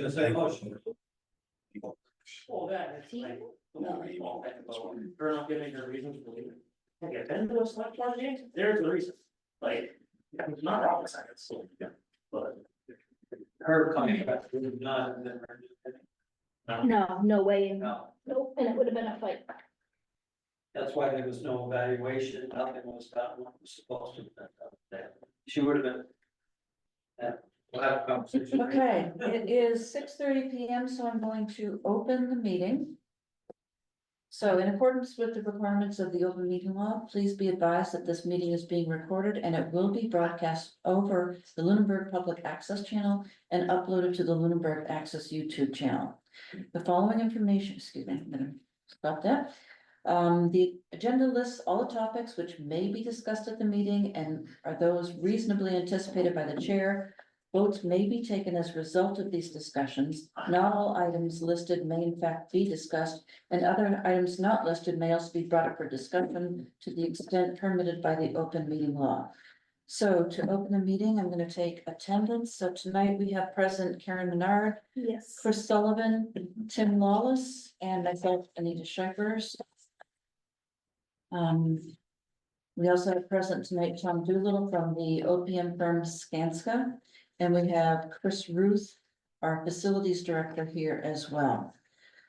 the same motion. Well, that, it's like, for not giving her reasons to believe it. Okay, then to a select board meeting, there's the reason, like, it's not rocket science, so, yeah, but. Her contract would not have been. No, no way, No, nope, and it would have been a fight. that's why there was no evaluation, nothing was done, what was supposed to be done. She would have been. Yeah, we'll have a conversation. Okay, it is 6:30 PM, so I'm going to open the meeting. So in accordance with the requirements of the open meeting law, please be advised that this meeting is being recorded and it will be broadcast over the Lunenburg Public Access Channel and uploaded to the Lunenburg Access YouTube channel. The following information, excuse me, I'm gonna stop that. The agenda lists all the topics which may be discussed at the meeting and are those reasonably anticipated by the chair. Votes may be taken as a result of these discussions. Not all items listed may in fact be discussed, and other items not listed may also be brought up for discussion to the extent permitted by the open meeting law. So to open the meeting, I'm going to take attendance. So tonight we have present Karen Menard, Yes. Chris Sullivan, Tim Lawless, and myself, Anita Shipers. We also have present tonight Tom Doolittle from the OPM firm Skanska. And we have Chris Ruth, our facilities director, here as well.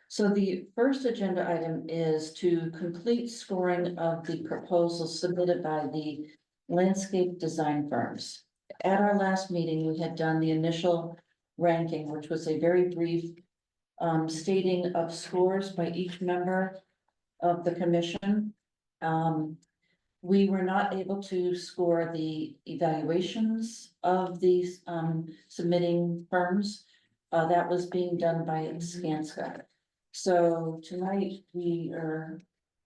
So the first agenda item is to complete scoring of the proposals submitted by the landscape design firms. At our last meeting, we had done the initial ranking, which was a very brief stating of scores by each member of the commission. We were not able to score the evaluations of these submitting firms. That was being done by Skanska. So tonight we are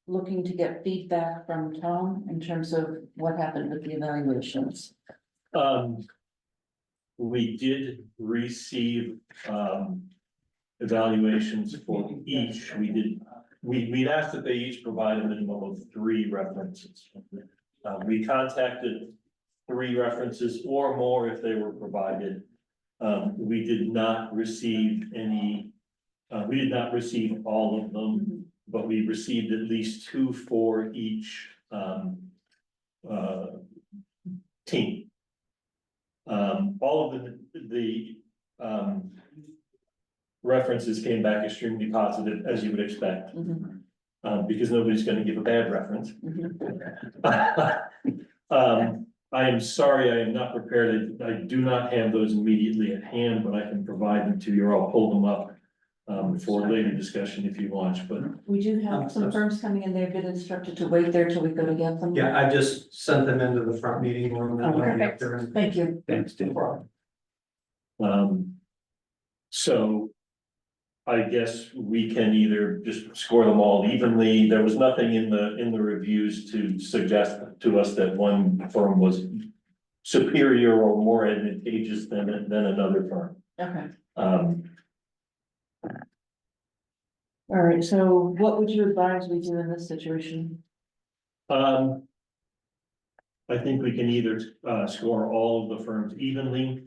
looking to get feedback from Tom in terms of what happened with the evaluations. We did receive, evaluations for each. We'd asked that they each provide a minimum of 3 references. We contacted 3 references or more if they were provided. We did not receive any, we did not receive all of them, but we received at least 2 for each, team. All of the references came back extremely positive, as you would expect, because nobody's gonna give a bad reference. I am sorry, I am not prepared. I do not have those immediately at hand, but I can provide them to you, or I'll pull them up for later discussion if you want, but. We do have some firms coming in. They've been instructed to wait there till we go to get them. Yeah, I just sent them into the front meeting room. Oh, perfect. Thank you. Thanks, Tim. So I guess we can either just score them all evenly. There was nothing in the reviews to suggest to us that one firm was superior or more advantageous than another firm. Okay. All right, so what would you advise we do in this situation? I think we can either score all of the firms evenly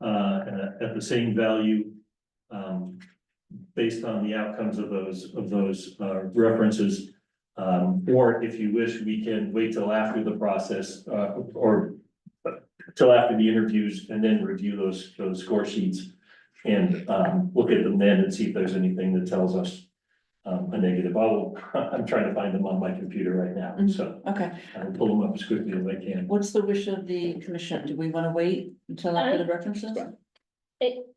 at the same value. Based on the outcomes of those references. Or if you wish, we can wait till after the process or till after the interviews and then review those score sheets. And look at them then and see if there's anything that tells us a negative. I'm trying to find them on my computer right now, so Okay, I'll pull them up as quickly as I can. what's the wish of the commission? Do we want to wait until after the references?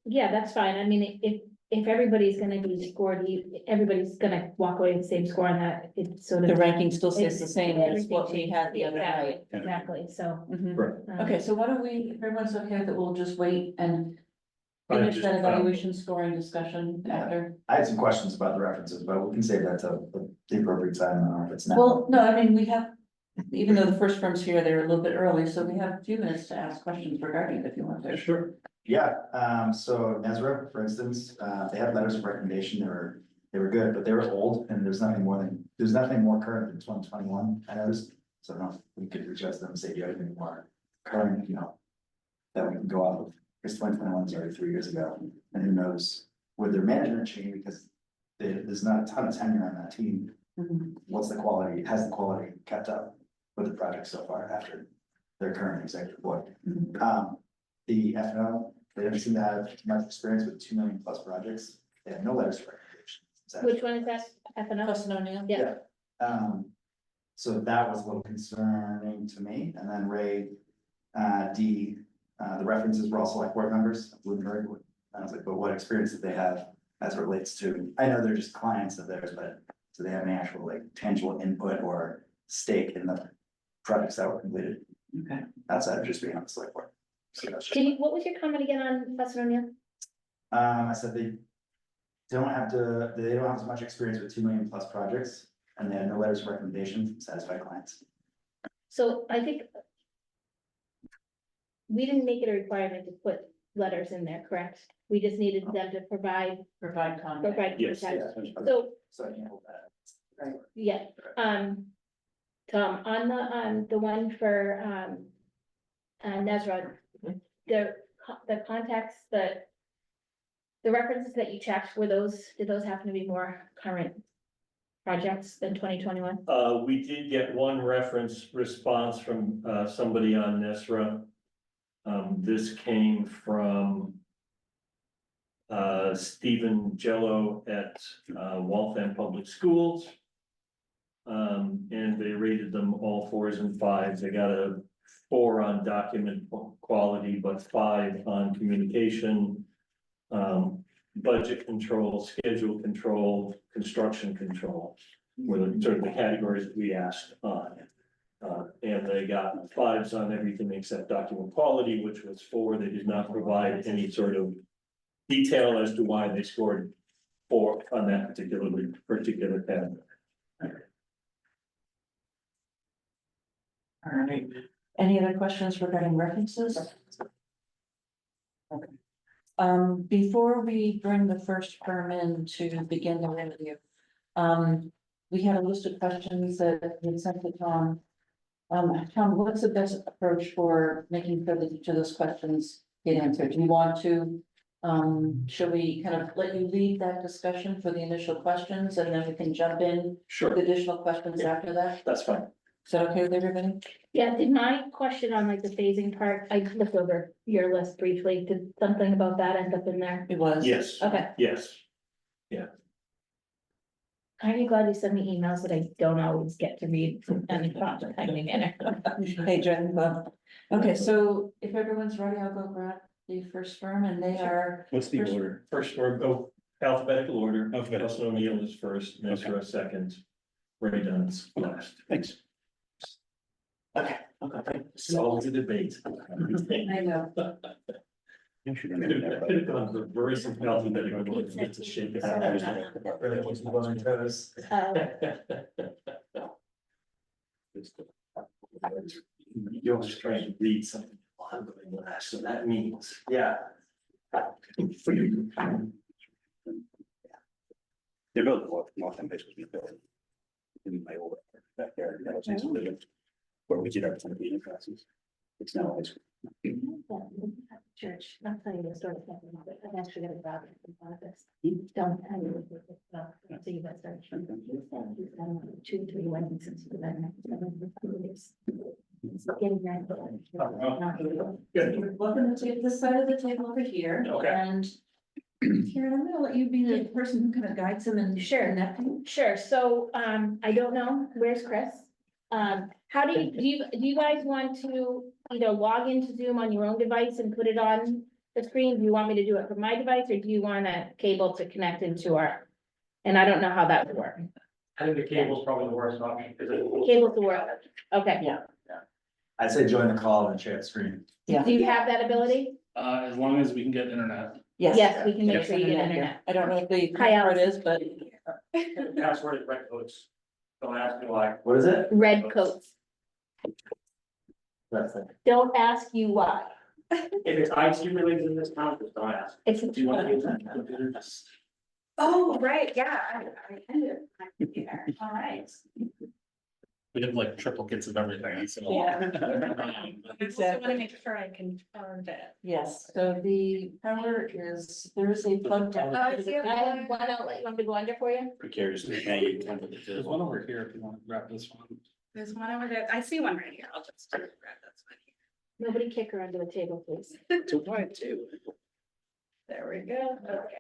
Yeah, that's fine. I mean, if everybody's gonna be scored, everybody's gonna walk away with the same score on that, it's sort of. The ranking still stays the same as Everything what we had the other Exactly, night. exactly, so. Mhm. Right. Okay, so why don't we, if everyone's okay that we'll just wait and I finish just, that evaluation scoring discussion after? I had some questions about the references, but we can save that to the appropriate time, if it's not. Well, no, I mean, we have, even though the first firm's here, they're a little bit early, so we have a few minutes to ask questions regarding it if you want to. Sure. Yeah, so Nezra, for instance, they had letters of recommendation, they were good, but they were old, and there's nothing more current than 2021, I noticed. So I don't know if we could reach out to them and say, do you have anything more current, that we can go off of. because 2021 was already 3 years ago, and who knows with their management change, because there's not a ton of tenure on that team. Mhm. What's the quality, has the quality kept up with the project so far after their current executive board? The FNO, they don't seem to have much experience with 2 million plus projects, they have no letters of recommendation. Which one is that? F and O? Plus no Neil? Yeah. So that was a little concerning to me, and then Ray, D, the references were all select board members, of Bloomberg. I was like, but what experience did they have as it relates to, I know they're just clients of theirs, but do they have any actual like tangible input or stake in the projects that were completed? Okay. Outside of just being on the select board. So that's just- Can you, what was your comment again on Fuss and O'Neill? I said they don't have as much experience with 2 million plus projects, and they have no letters of recommendation from satisfied clients. So I think we didn't make it a requirement to put letters in there, correct? We just needed them to provide, Provide contact. Yes. contact. Yeah. So, So I can't hold that. yeah, Tom, on the one for, Nezra, the contacts, the references that you checked, did those happen to be more current projects than 2021? We did get one reference response from, somebody on Nesra. This came from Stephen Jello at, Waltham Public Schools. And they rated them all 4s and 5s. They got a 4 on document quality, but 5 on communication. Budget control, schedule control, construction control were the sort of the categories that we asked on. And they got 5s on everything except document quality, which was 4. They did not provide any sort of detail as to why they scored 4 on that particular category. All right. Any other questions regarding references? Okay. Before we bring the first firm in to begin the review, we had a list of questions that we sent to Tom. Tom, what's the best approach for making sure that each of those questions get answered? Do you want to, should we kind of let you lead that discussion for the initial questions and then we can jump in Sure, with additional questions after that? that's fine. Is that okay with everybody? Yeah, did my question on like the phasing part, I looked over your list briefly, did something about that end up in there? It was. Yes, Okay, yes. aren't you glad you send me emails that I don't always get to read in a proper timely manner? Hey, Jen, well, okay, so if everyone's ready, I'll go grab the first firm and they are, What's the First- order? First, or go alphabetical order. Alphabetical. Russell O'Neill is first, Nesra second, Ray Dunn's last. Thanks. okay, okay. It's all the debate. I know. You should Could remember have gone reverse and alphabetical order, get to shake it out. Really wasn't going toes. You're just trying to read something. while I'm going last, so that means, yeah. For you. They built the Waltham base was being built. In my old backyard, that was actually living where we did our community classes. It's now high school. Church, I'll tell you the story, but I've actually got a job in office. Don't tell you. So you guys start. He's done 2, 3 weddings since he's been there. It's getting very good. Welcome to take this side of the table over here. Okay. And Karen, I'm gonna let you be the person who kind of guides them and. Sure. connecting. Sure, so, I don't know, where's Chris? How do you guys want to either log into Zoom on your own device and put it on the screen? Do you want me to do it from my device, or do you want a cable to connect into our? And I don't know how that would work. I think the cable's probably the worst option, because Cable to work, okay. Yeah. I'd say join the call and share the screen. Yeah. Do you have that ability? As long as we can get internet. Yes, we can make Yes, sure you get yeah. internet. I don't know what the Hi, part is, but the password is red codes. Don't ask me why. What is it? Red coats, That's it. don't ask you why. If it's IT related in this town, just don't ask. It's, Do you want to use that computer? Oh, right, yeah, I ended my computer, all right. We have like triplicates of everything, so. Yeah. I also wanna make sure I confirmed it. Yes, so the power is, there is a plug down. I have one outlet, you want me to go under for you? Precarious. There's one over here if you want to grab this one. There's one over there. I see one right here. I'll just grab this one. Nobody kick her under the table, please. Too wide too. There we go. Okay.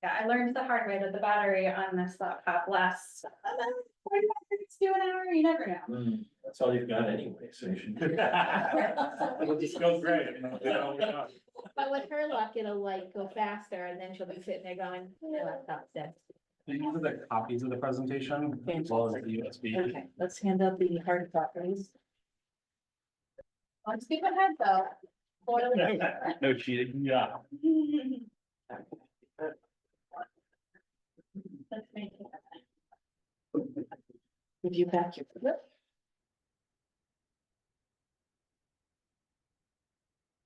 Yeah, I learned the hard way that the battery on this laptop lasts 45 minutes to an hour. You never know. That's all you've got anyway, so you should. It'll just go great. You know, you know. But with her luck, it'll like go faster and then she'll be sitting there going, my laptop's dead. These are the copies of the presentation, as well as the USB. Okay, let's hand out the hard copies. Let's skip ahead though. No cheating. Yeah. Let's make it. Give you back your.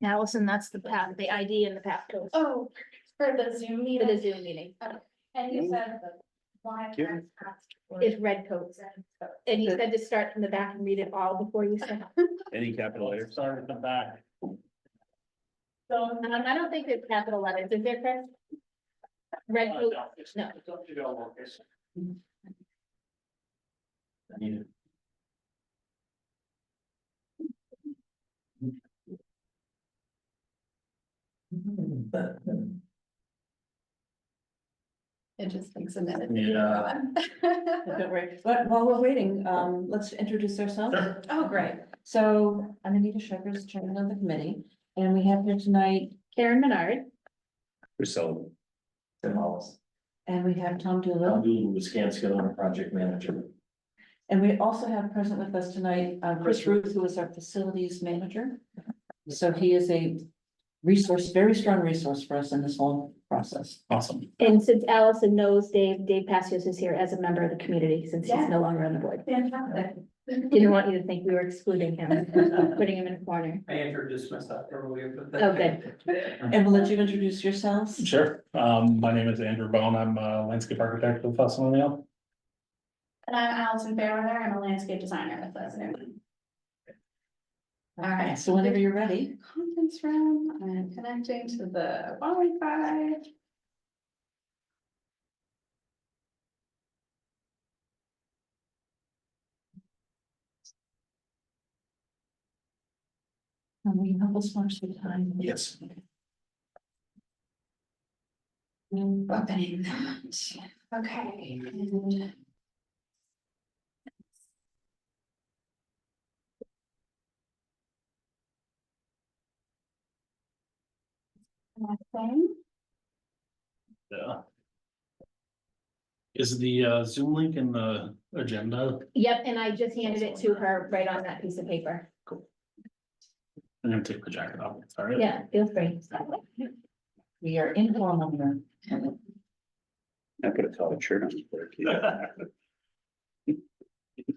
Allison, that's the path, the ID and the passcode Oh, for the Zoom for meeting. the Zoom meeting. And you said the line. Yeah. Is red coats. And you said to start from the back and read it all before you start. Any capital letters? Sorry to come back. So, I don't think there's capital letters, is there, Chris? Red coat, no. I need it. It just takes a minute. Yeah. Don't worry, but while we're waiting, let's introduce ourselves. Oh, great. So I'm Anita Sugars, chairman of the committee, and we have here tonight, Karen Menard. Priscilla. Tim Hollis. and we have Tom I'll Doolittle. do the scan skill and project manager. And we also have present with us tonight, Chris Ruth, who is our facilities manager. So he is a resource, very strong resource for us in this whole process. Awesome. And since Allison knows Dave, Dave Passios is here as a member of the community since he's Yeah. no longer on the board. Fantastic. Didn't want you to think we were excluding him, putting him in a corner. I introduced myself earlier, but. Oh, good. And we'll let you introduce yourselves. Sure. My name is Andrew Bone. I'm a landscape architect with Fussin O'Neill. And I'm Allison Fairweather. I'm a landscape designer with Lesnar. All right. So whenever you're ready. Conference room, I'm connecting to the Wi-Fi. Will you help us march the time? Yes. Opening that. Okay. And nothing. Yeah. Is the Zoom link in the agenda? Yep, and I just handed it to her right on that piece of paper. I'm gonna take the jacket off. Sorry. Yeah, feel free. We are informal here. I put a collared shirt on. for it.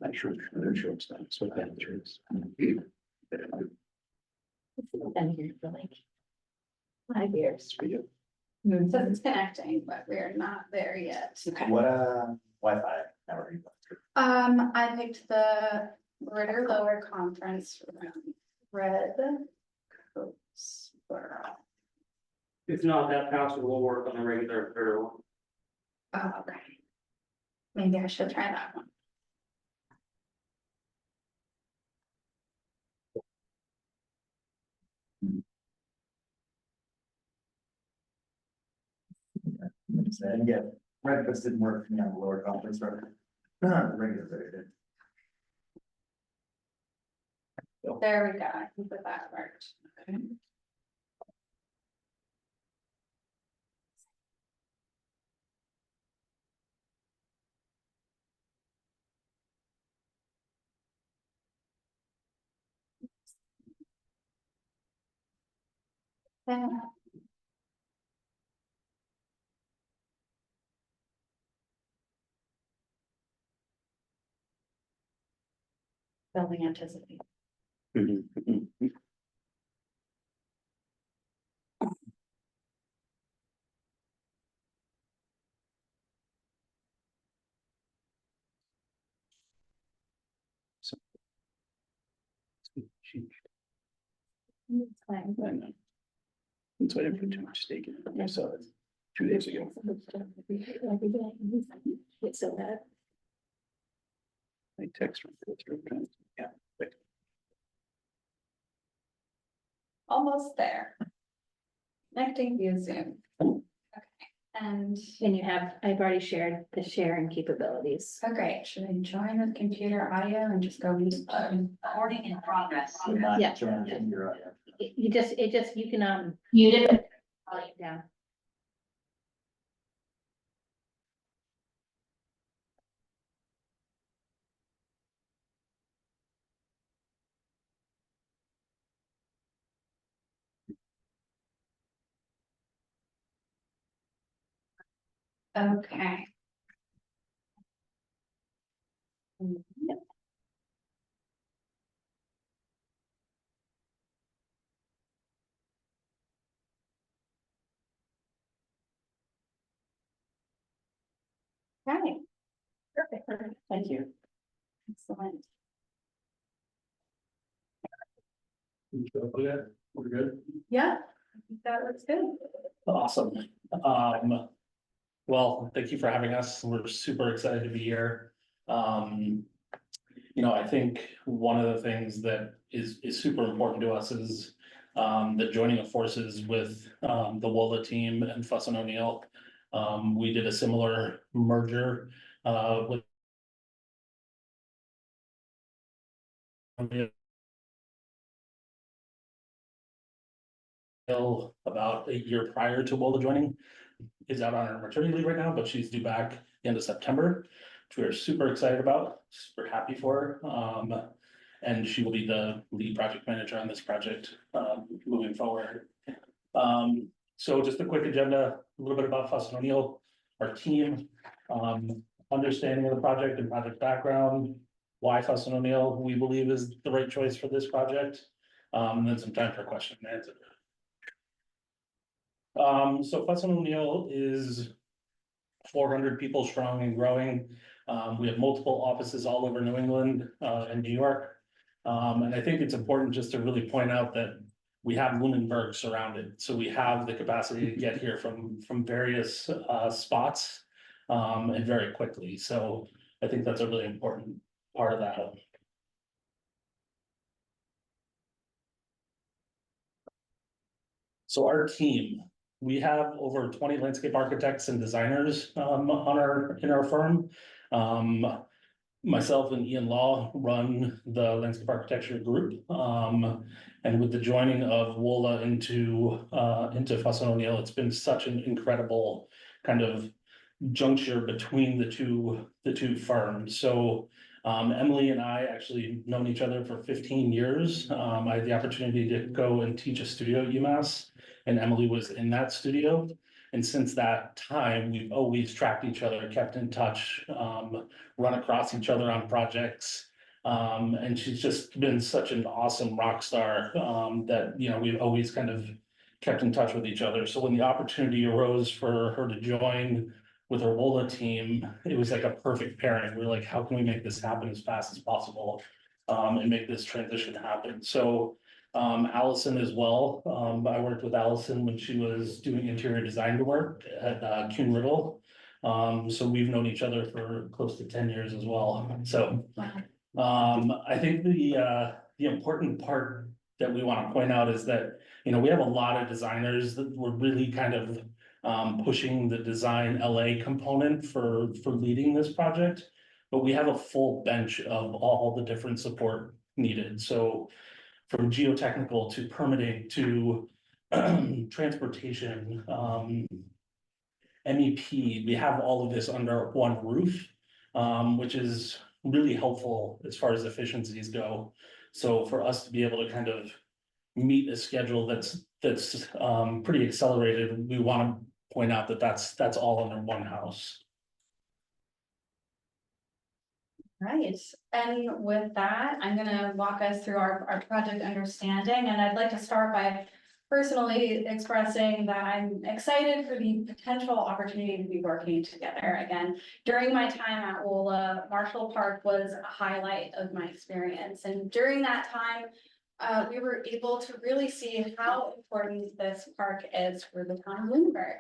I'm sure their shorts down, so that is. Been here for like 5 years. For you. So it's connecting, but we're not there yet. What, Wi-Fi network? you got? I picked the Ritter Lower Conference Room, Red. Coatesboro. If not, that password will work on the regular one. Oh, okay. Maybe I should try that one. And yeah, breakfast didn't work for me on the lower conference, right? The regular very good. There we go. I think that worked. Yeah. Building anticipate. It's fine. I know. That's why I didn't put too much stake in it. I saw it 2 days ago. Every day. It's so bad. I text from. Yeah. Almost there. Connecting via Zoom. Okay, and, And you have, I've already shared the sharing capabilities. oh great, should I join with computer audio and just go mute? Recording in progress. You're not Yeah. joining your, You just, you can, mute it. Down. Okay. Right, Perfect. Thank you. excellent. We're good. Yeah, I think that looks good. Awesome. Well, thank you for having us. We're super excited to be here. I think one of the things that is super important to us is the joining of forces with the WOLA team and Fuss and O'Neill. We did a similar merger with about a year prior to WOLA joining. Is out on her maternity leave right now, but she's due back end of September, which we're super excited about, super happy for her. And she will be the lead project manager on this project moving forward. So just a quick agenda, a little bit about Fuss and O'Neill, our team, understanding of the project and project background, why Fuss and O'Neill we believe is the right choice for this project, and then some time for question and answer. So Fuss and O'Neill is 400 people strong and growing. We have multiple offices all over New England and New York. And I think it's important just to really point out that we have Lunenburg surrounded. So we have the capacity to get here from various spots and very quickly. So I think that's a really important part of that. So our team, we have over 20 landscape architects and designers in our firm. Myself and Ian Law run the landscape architecture group. And with the joining of WOLA into Fuss and O'Neill, it's been such an incredible kind of juncture between the two firms. So Emily and I actually known each other for 15 years. I had the opportunity to go and teach a studio at UMass, and Emily was in that studio. And since that time, we've always tracked each other, kept in touch, run across each other on projects. And she's just been such an awesome rock star that, we've always kind of kept in touch with each other. So when the opportunity arose for her to join with her WOLA team, it was like a perfect pairing. We're like, how can we make this happen as fast as possible and make this transition happen? So Allison as well. I worked with Allison when she was doing interior design work at Kuhn Riddle. So we've known each other for close to 10 years as well. So I think the important part that we want to point out is that, we have a lot of designers that were really kind of pushing the design LA component for leading this project. But we have a full bench of all the different support needed. So from geotechnical to permitting to transportation, MEP, we have all of this under one roof, which is really helpful as far as efficiencies go. So for us to be able to kind of meet a schedule that's pretty accelerated, we want to point out that that's all under one house. Right, and with that, I'm gonna walk us through our project understanding, and I'd like to start by personally expressing that I'm excited for the potential opportunity to be working together again. During my time at WOLA, Marshall Park was a highlight of my experience, and during that time, we were able to really see how important this park is for the town of Lunenburg.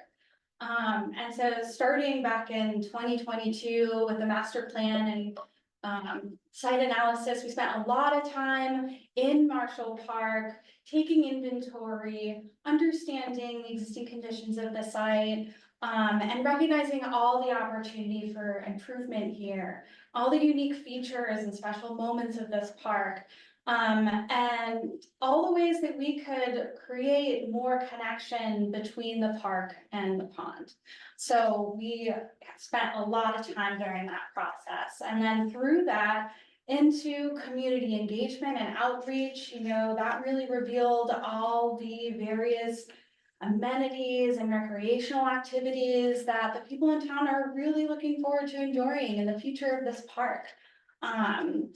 And so starting back in 2022 with the master plan and site analysis, we spent a lot of time in Marshall Park, taking inventory, understanding the existing conditions of the site, and recognizing all the opportunity for improvement here, all the unique features and special moments of this park. And all the ways that we could create more connection between the park and the pond. So we spent a lot of time during that process, and then through that into community engagement and outreach, that really revealed all the various amenities and recreational activities that the people in town are really looking forward to enjoying in the future of this park. And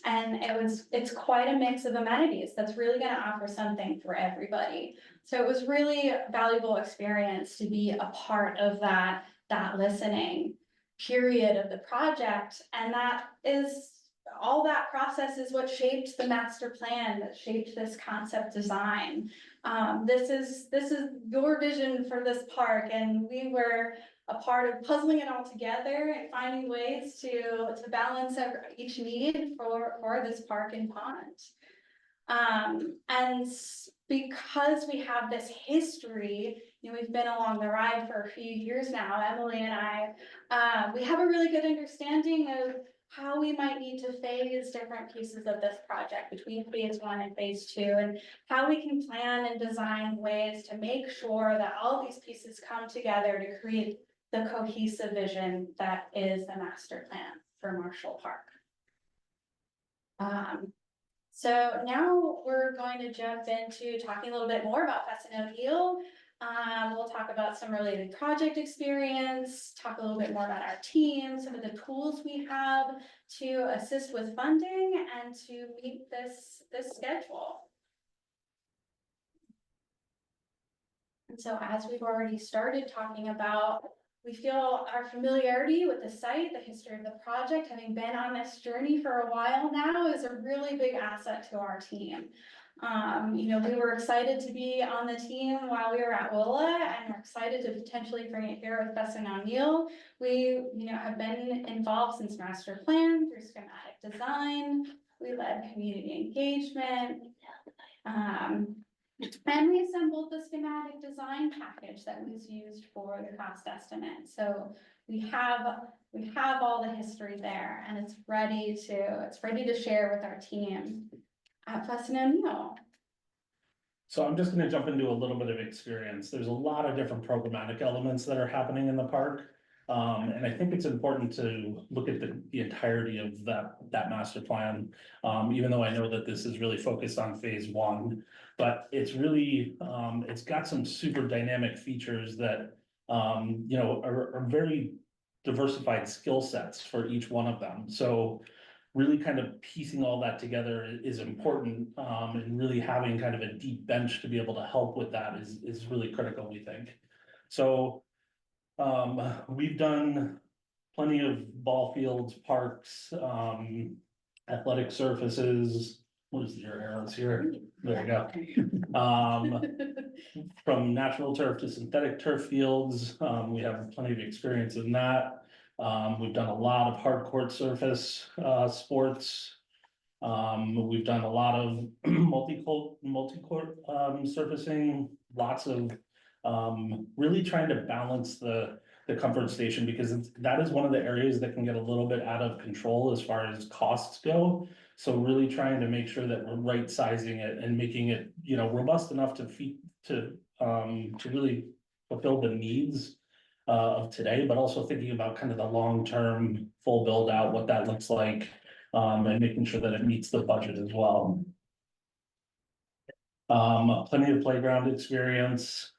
it's quite a mix of amenities that's really gonna offer something for everybody. So it was really a valuable experience to be a part of that listening period of the project. And all that process is what shaped the master plan, that shaped this concept design. This is your vision for this park, and we were a part of puzzling it all together and finding ways to balance each need for this park and pond. And because we have this history, we've been along the ride for a few years now, Emily and I, we have a really good understanding of how we might need to phase different pieces of this project between phase 1 and phase 2, and how we can plan and design ways to make sure that all these pieces come together to create the cohesive vision that is the master plan for Marshall Park. So now we're going to jump into talking a little bit more about Fessin O'Neill. We'll talk about some related project experience, talk a little bit more about our team, some of the tools we have to assist with funding and to meet this schedule. And so as we've already started talking about, we feel our familiarity with the site, the history of the project, having been on this journey for a while now, is a really big asset to our team. We were excited to be on the team while we were at WILA, and we're excited to potentially bring it here with Fessin O'Neill. We, have been involved since master plan through schematic design. We led community engagement. And we assembled the schematic design package that was used for the cost estimate. So we have all the history there, and it's ready to share with our team at Fessin O'Neill. So I'm just gonna jump into a little bit of experience. There's a lot of different programmatic elements that are happening in the park. And I think it's important to look at the entirety of that master plan. Even though I know that this is really focused on phase 1, but it's really, it's got some super dynamic features that, are very diversified skill sets for each one of them. So really kind of piecing all that together is important, and really having kind of a deep bench to be able to help with that is really critical, we think. So we've done plenty of ball fields, parks, athletic surfaces. What is your arrows here? There you go. From natural turf to synthetic turf fields, we have plenty of experience in that. We've done a lot of hard court surface sports. We've done a lot of multi-court surfacing, lots of really trying to balance the comfort station, because that is one of the areas that can get a little bit out of control as far as costs go. So really trying to make sure that we're right sizing it and making it, robust enough to really fulfill the needs of today, but also thinking about kind of the long-term full build out, what that looks like, and making sure that it meets the budget as well. Plenty of playground experience.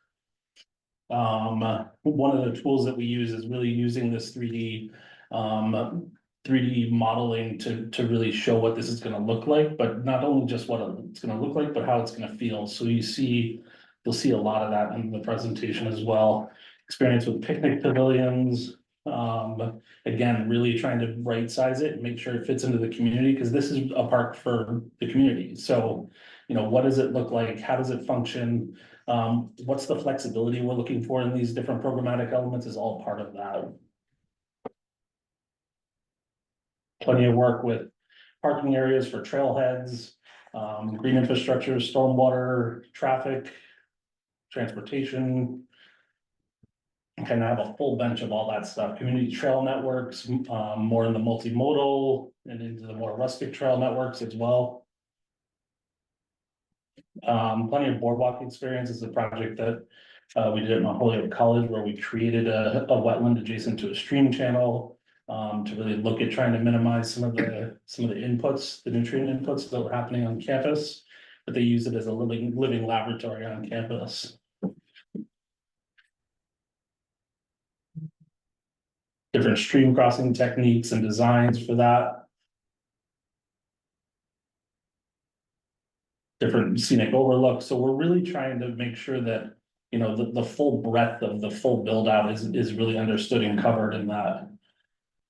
One of the tools that we use is really using this 3D modeling to really show what this is going to look like, but not only just what it's going to look like, but how it's going to feel. So you'll see a lot of that in the presentation as well. Experience with picnic pavilions, Again, really trying to right size it and make sure it fits into the community, because this is a park for the community. So, you know, what does it look like? How does it function? What's the flexibility we're looking for in these different programmatic elements is all part of that. Plenty of work with parking areas for trailheads, green infrastructure, stormwater, traffic, transportation. Kind of have a full bench of all that stuff, community trail networks, more in the multimodal and into the more rustic trail networks as well. Plenty of boardwalk experience is a project that we did at Mount Holyoke College, where we created a wetland adjacent to a stream channel. To really look at trying to minimize some of the inputs, the nutrient inputs that were happening on campus. But they use it as a living laboratory on campus. Different stream crossing techniques and designs for that. Different scenic overlooks, so we're really trying to make sure that, you know, the full breadth of the full build out is really understood and covered in that.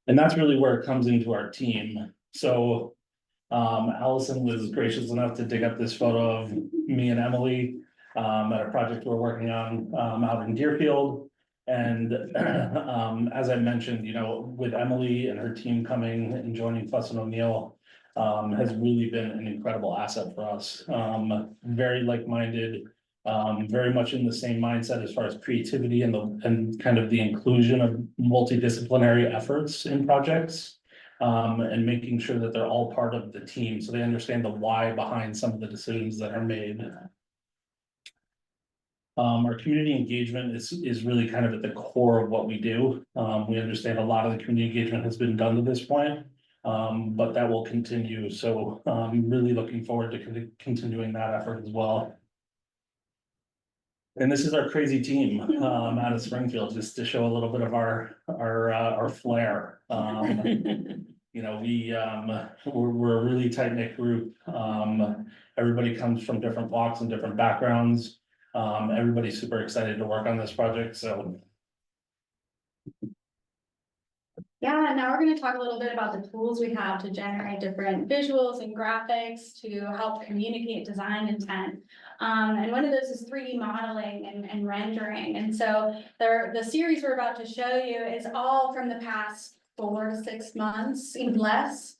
And that's really where it comes into our team, so. Allison was gracious enough to dig up this photo of me and Emily, at a project we're working on, out in Deerfield. And, as I mentioned, you know, with Emily and her team coming and joining Fuss and O'Neill, has really been an incredible asset for us. Very like-minded, very much in the same mindset as far as creativity and kind of the inclusion of multidisciplinary efforts in projects. And making sure that they're all part of the team, so they understand the why behind some of the decisions that are made. Our community engagement is really kind of at the core of what we do. We understand a lot of the community engagement has been done to this point, but that will continue. So I'm really looking forward to continuing that effort as well. And this is our crazy team out of Springfield, just to show a little bit of our flair. You know, we're a really tight-knit group. Everybody comes from different walks and different backgrounds. Everybody's super excited to work on this project, so. Yeah, now we're gonna talk a little bit about the tools we have to generate different visuals and graphics to help communicate design intent. And one of those is 3D modeling and rendering. And so the series we're about to show you is all from the past 4 to 6 months, even less.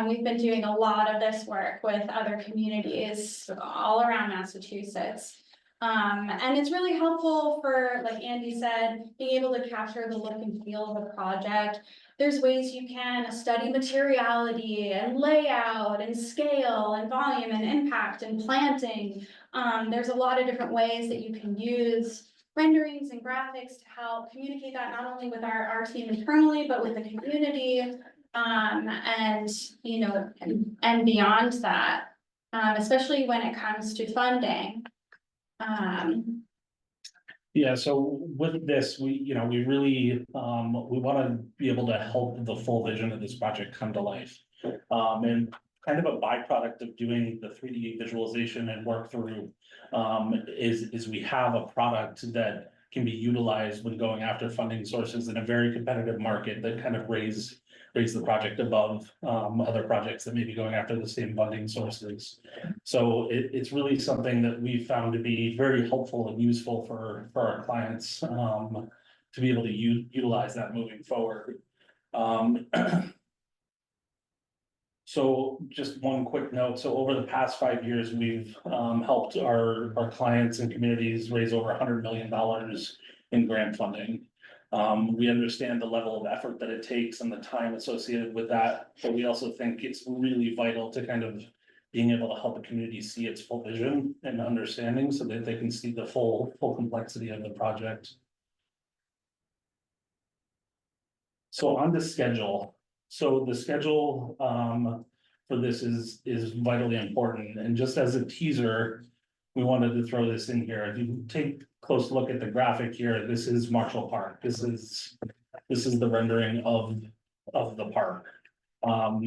We've been doing a lot of this work with other communities all around Massachusetts. And it's really helpful for, like Andy said, being able to capture the look and feel of a project. There's ways you can study materiality and layout and scale and volume and impact and planting. There's a lot of different ways that you can use renderings and graphics to help communicate that not only with our team internally, but with the community, and, you know, and beyond that, especially when it comes to funding. Yeah, so with this, we really, we want to be able to help the full vision of this project come to life. And kind of a byproduct of doing the 3D visualization and work through, is we have a product that can be utilized when going after funding sources in a very competitive market that kind of raise the project above, other projects that may be going after the same funding sources. So it's really something that we found to be very helpful and useful for our clients, to be able to utilize that moving forward. So just one quick note. So over the past 5 years, we've helped our clients and communities raise over $100 million in grant funding. We understand the level of effort that it takes and the time associated with that, but we also think it's really vital to kind of being able to help the community see its full vision and understanding so that they can see the full complexity of the project. So on the schedule. So the schedule for this is vitally important, and just as a teaser, we wanted to throw this in here. If you take a close look at the graphic here, this is Marshall Park. This is the rendering of the park.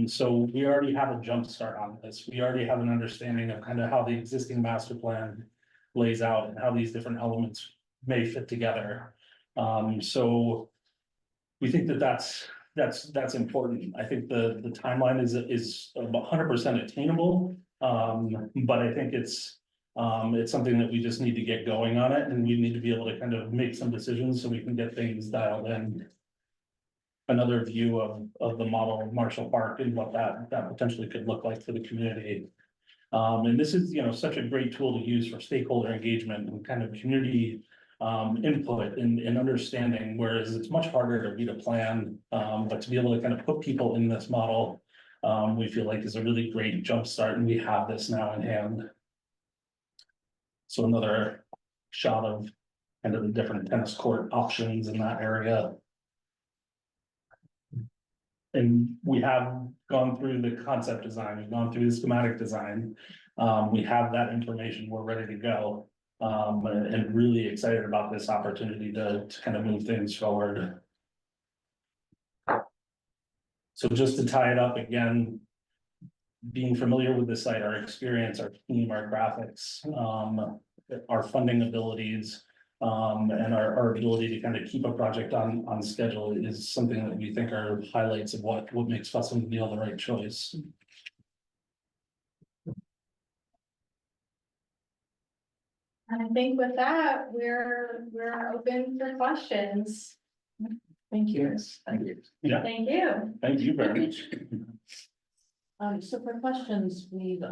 So we already have a jump start on this. We already have an understanding of kind of how the existing master plan lays out and how these different elements may fit together. So we think that that's important. I think the timeline is 100% attainable. But I think it's something that we just need to get going on it, and we need to be able to kind of make some decisions so we can get things dialed in. Another view of the model of Marshall Park and what that potentially could look like for the community. And this is, such a great tool to use for stakeholder engagement and kind of community input and understanding, whereas it's much harder to read a plan, but to be able to kind of put people in this model, we feel like is a really great jumpstart, and we have this now in hand. So another shot of kind of the different tennis court options in that area. And we have gone through the concept design, we've gone through the schematic design. We have that information, we're ready to go. And really excited about this opportunity to kind of move things forward. So just to tie it up again, being familiar with the site, our experience, our team, our graphics, our funding abilities, and our ability to kind of keep a project on schedule is something that we think are highlights of what makes Fuss and McNeil the right choice. And I think with that, we're open for questions. Thank you. Thank you. Yeah, Thank you. thank you very much. So for questions, we've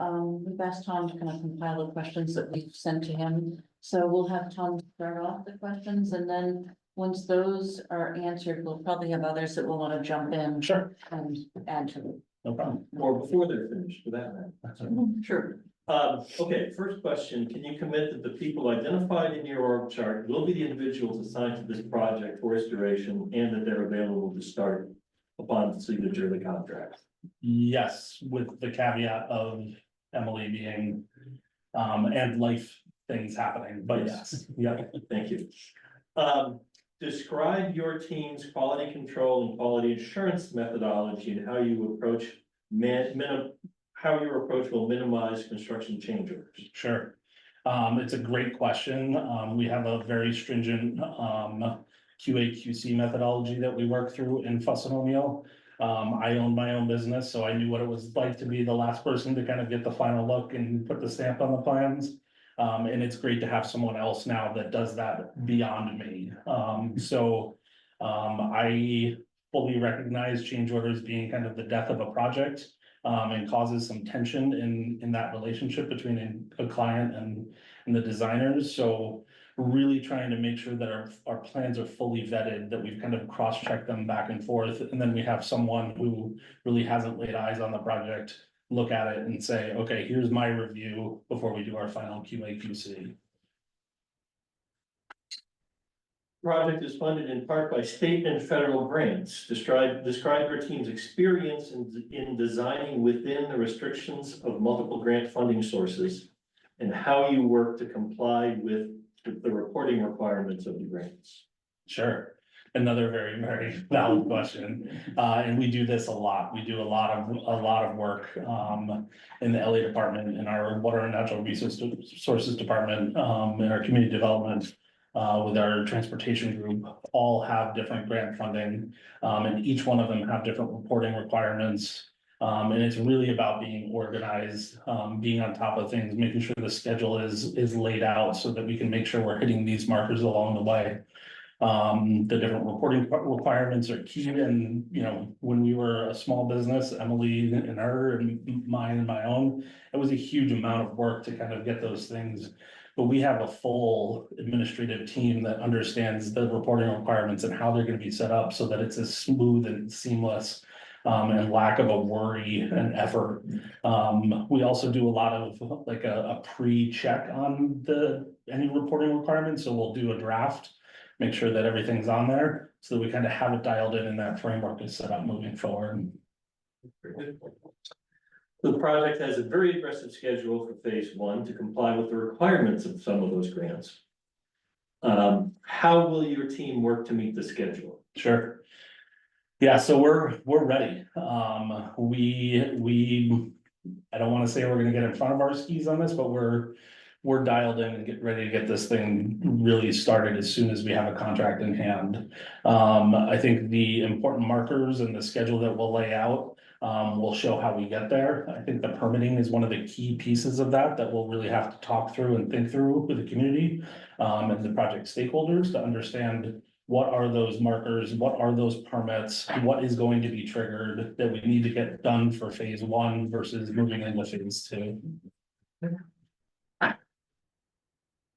asked Tom to kind of compile the questions that we've sent to him. So we'll have Tom start off the questions, and then once those are answered, we'll probably have others that will want to jump in. Sure, And add to it. no problem. Or before they're finished, for that matter. Sure. Okay, first question, can you commit that the people identified in your org chart will be the individuals assigned to this project for its duration, and that they're available to start upon signature of the contract? Yes, with the caveat of Emily being, and life things happening, but yes, yeah. Thank you. Describe your team's quality control and quality assurance methodology and how you approach how your approach will minimize construction change orders. Sure. It's a great question. We have a very stringent QA/QC methodology that we work through in Fuss and O'Neill. I owned my own business, so I knew what it was like to be the last person to kind of get the final look and put the stamp on the plans. And it's great to have someone else now that does that beyond me. I fully recognize change orders being kind of the death of a project, and causes some tension in that relationship between a client and the designers. So really trying to make sure that our plans are fully vetted, that we've kind of cross-checked them back and forth. And then we have someone who really hasn't laid eyes on the project look at it and say, okay, here's my review before we do our final QA/QC. Project is funded in part by state and federal grants. Describe your team's experience in designing within the restrictions of multiple grant funding sources, and how you work to comply with the reporting requirements of the grants. Sure. Another very, very valid question. And we do this a lot. We do a lot of work in the LA department, in our water and natural resources department, in our community development, with our transportation group, all have different grant funding. And each one of them have different reporting requirements. And it's really about being organized, being on top of things, making sure the schedule is laid out so that we can make sure we're hitting these markers along the way. The different reporting requirements are key, and when we were a small business, Emily and her and mine and my own, it was a huge amount of work to kind of get those things. But we have a full administrative team that understands the reporting requirements and how they're going to be set up so that it's as smooth and seamless, and lack of a worry and effort. We also do a lot of like a pre-check on any reporting requirements, so we'll do a draft, make sure that everything's on there, so that we kind of have it dialed in and that framework is set up moving forward. The project has a very aggressive schedule for phase one to comply with the requirements of some of those grants. How will your team work to meet the schedule? Sure. Yeah, so we're ready. I don't want to say we're gonna get in front of our skis on this, but we're we're dialed in and get ready to get this thing really started as soon as we have a contract in hand. I think the important markers and the schedule that we'll lay out will show how we get there. I think the permitting is one of the key pieces of that we'll really have to talk through and think through with the community and the project stakeholders to understand what are those markers, what are those permits, what is going to be triggered that we need to get done for phase one versus moving into phase two.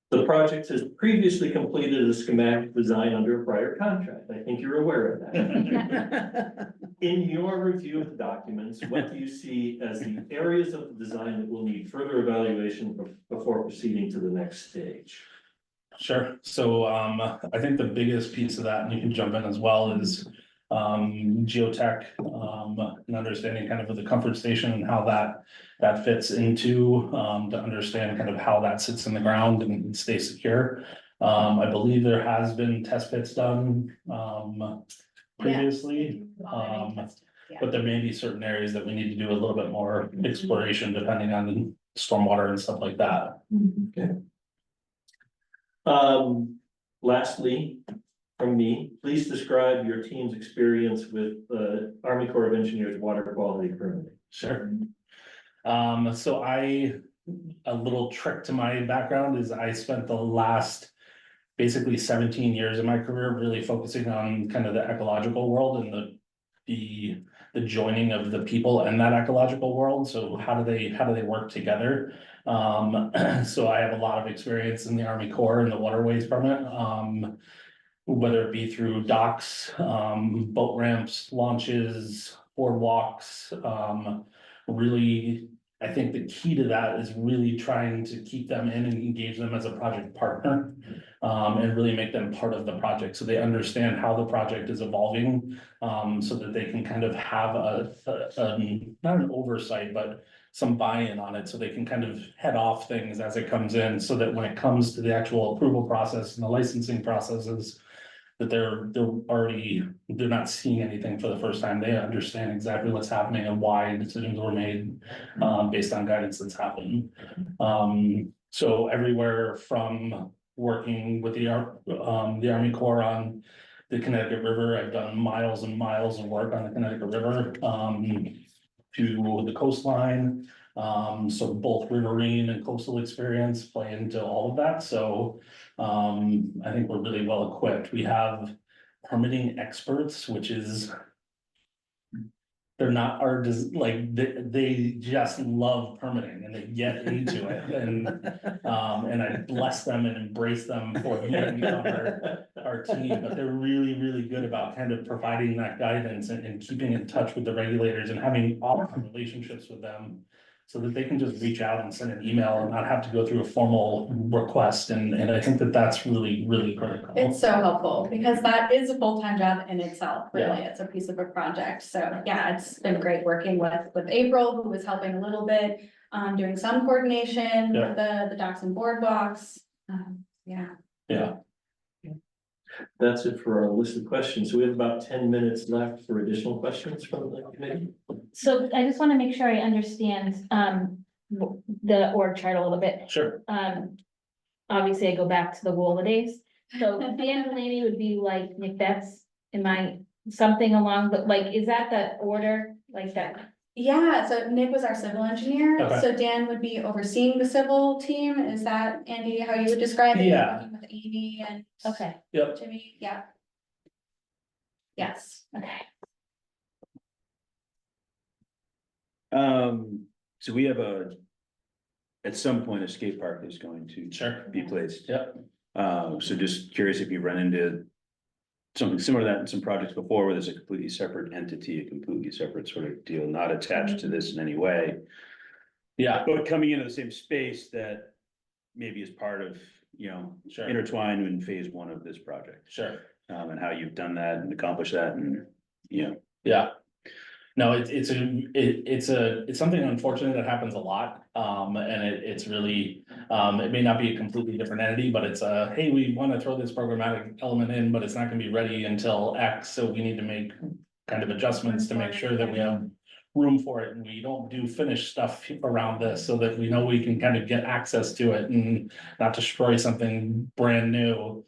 The project has previously completed a schematic design under a prior contract. I think you're aware of that. In your review of the documents, what do you see as the areas of the design that will need further evaluation before proceeding to the next stage? Sure, so I think the biggest piece of that, and you can jump in as well, is geotech, and understanding kind of the comfort station and how that fits into to understand kind of how that sits in the ground and stay secure. I believe there has been test pits done previously. But there may be certain areas that we need to do a little bit more exploration depending on the stormwater and stuff like that. Lastly, from me, please describe your team's experience with the Army Corps of Engineers water quality permitting. Sure. So a little trick to my background is I spent the last basically 17 years of my career really focusing on kind of the ecological world and the joining of the people in that ecological world. So how do they work together? So I have a lot of experience in the Army Corps and the waterways permit, whether it be through docks, boat ramps, launches, boardwalks. Really, I think the key to that is really trying to keep them in and engage them as a project partner, and really make them part of the project so they understand how the project is evolving, so that they can kind of have not an oversight, but some buy-in on it, so they can kind of head off things as it comes in, so that when it comes to the actual approval process and the licensing processes, that they're not seeing anything for the first time. They understand exactly what's happening and why decisions were made based on guidance that's happened. So everywhere from working with the Army Corps on the Connecticut River, I've done miles and miles of work on the Connecticut River to the coastline. So both riverine and coastal experience play into all of that. So I think we're really well equipped. We have permitting experts, which is they're not they just love permitting and they get into it, and I bless them and embrace them for being on our team, but they're really, really good about kind of providing that guidance and keeping in touch with the regulators and having awesome relationships with them, so that they can just reach out and send an email and not have to go through a formal request. And I think that that's really, really critical. It's so helpful because that is a full-time job in itself, really. It's a piece of a project. So yeah, it's been great working with April, who was helping a little bit, doing some coordination with the docks and boardwalks. Yeah. That's it for our list of questions. So we have about 10 minutes left for additional questions from the committee. So I just want to make sure I understand the org chart a little bit. Sure. Obviously I go back to the WOLA days. So Dan Delaney would be like Nick Betts, something along, but like, is that the order like that? Yeah, so Nick was our civil engineer, Okay. so Dan would be overseeing the civil team. Is that, Andy, how you would describe it? Yeah. Working with Amy and Okay, Jimmy, yeah. Yes. okay. So we have at some point, a skate park is going to Sure. be placed. Yep. So just curious if you run into something similar to that in some projects before, where there's a completely separate entity, a completely separate sort of deal, not attached to this in any way, Yeah, but coming into the same space that maybe is part of, sure, intertwined in phase one of this project. sure. And how you've done that and accomplished that and, Yeah. No, it's something unfortunate that happens a lot. And it's really, it may not be a completely different entity, but it's hey, we want to throw this programmatic element in, but it's not gonna be ready until X, so we need to make kind of adjustments to make sure that we have room for it and we don't do finished stuff around this so that we know we can kind of get access to it and not destroy something brand new.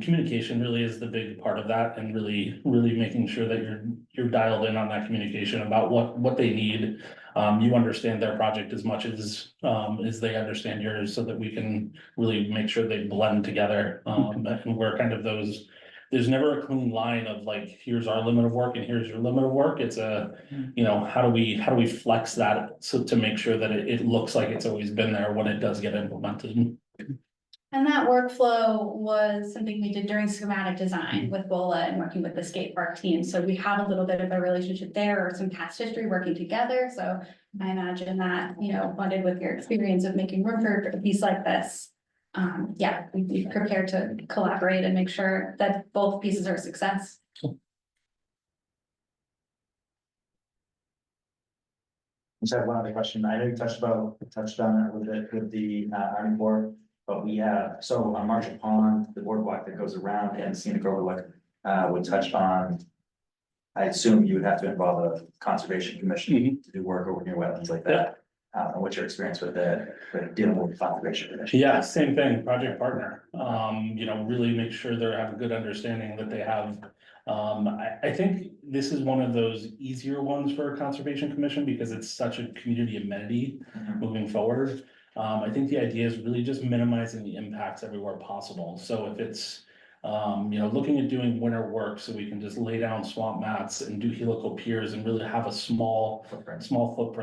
Communication really is the big part of that and really making sure that you're dialed in on that communication about what they need. You understand their project as much as they understand yours so that we can really make sure they blend together. And we're kind of those, there's never a clean line of like, here's our limit of work and here's your limit of work. It's a, you know, how do we flex that so to make sure that it looks like it's always been there when it does get implemented. And that workflow was something we did during schematic design with BOLA and working with the skate park team. So we have a little bit of a relationship there or some past history working together. So I imagine that, you know, blended with your experience of making room for a piece like this. Yeah, we'd be prepared to collaborate and make sure that both pieces are a success. Just have one other question. I know you touched on it a little bit with the Army Corps, but we have, so on Marshall Pond, the boardwalk that goes around and the scenic overlook would touch on. I assume you would have to involve the Conservation Commission to do work over near wetlands like that. And what's your experience with dealing with the Conservation Commission? Yeah, same thing, project partner, you know, really make sure they have a good understanding that they have. I think this is one of those easier ones for a Conservation Commission because it's such a community amenity moving forward. I think the idea is really just minimizing the impacts everywhere possible. So if it's, you know, looking at doing winter work so we can just lay down swamp mats and do helical piers and really have a small footprint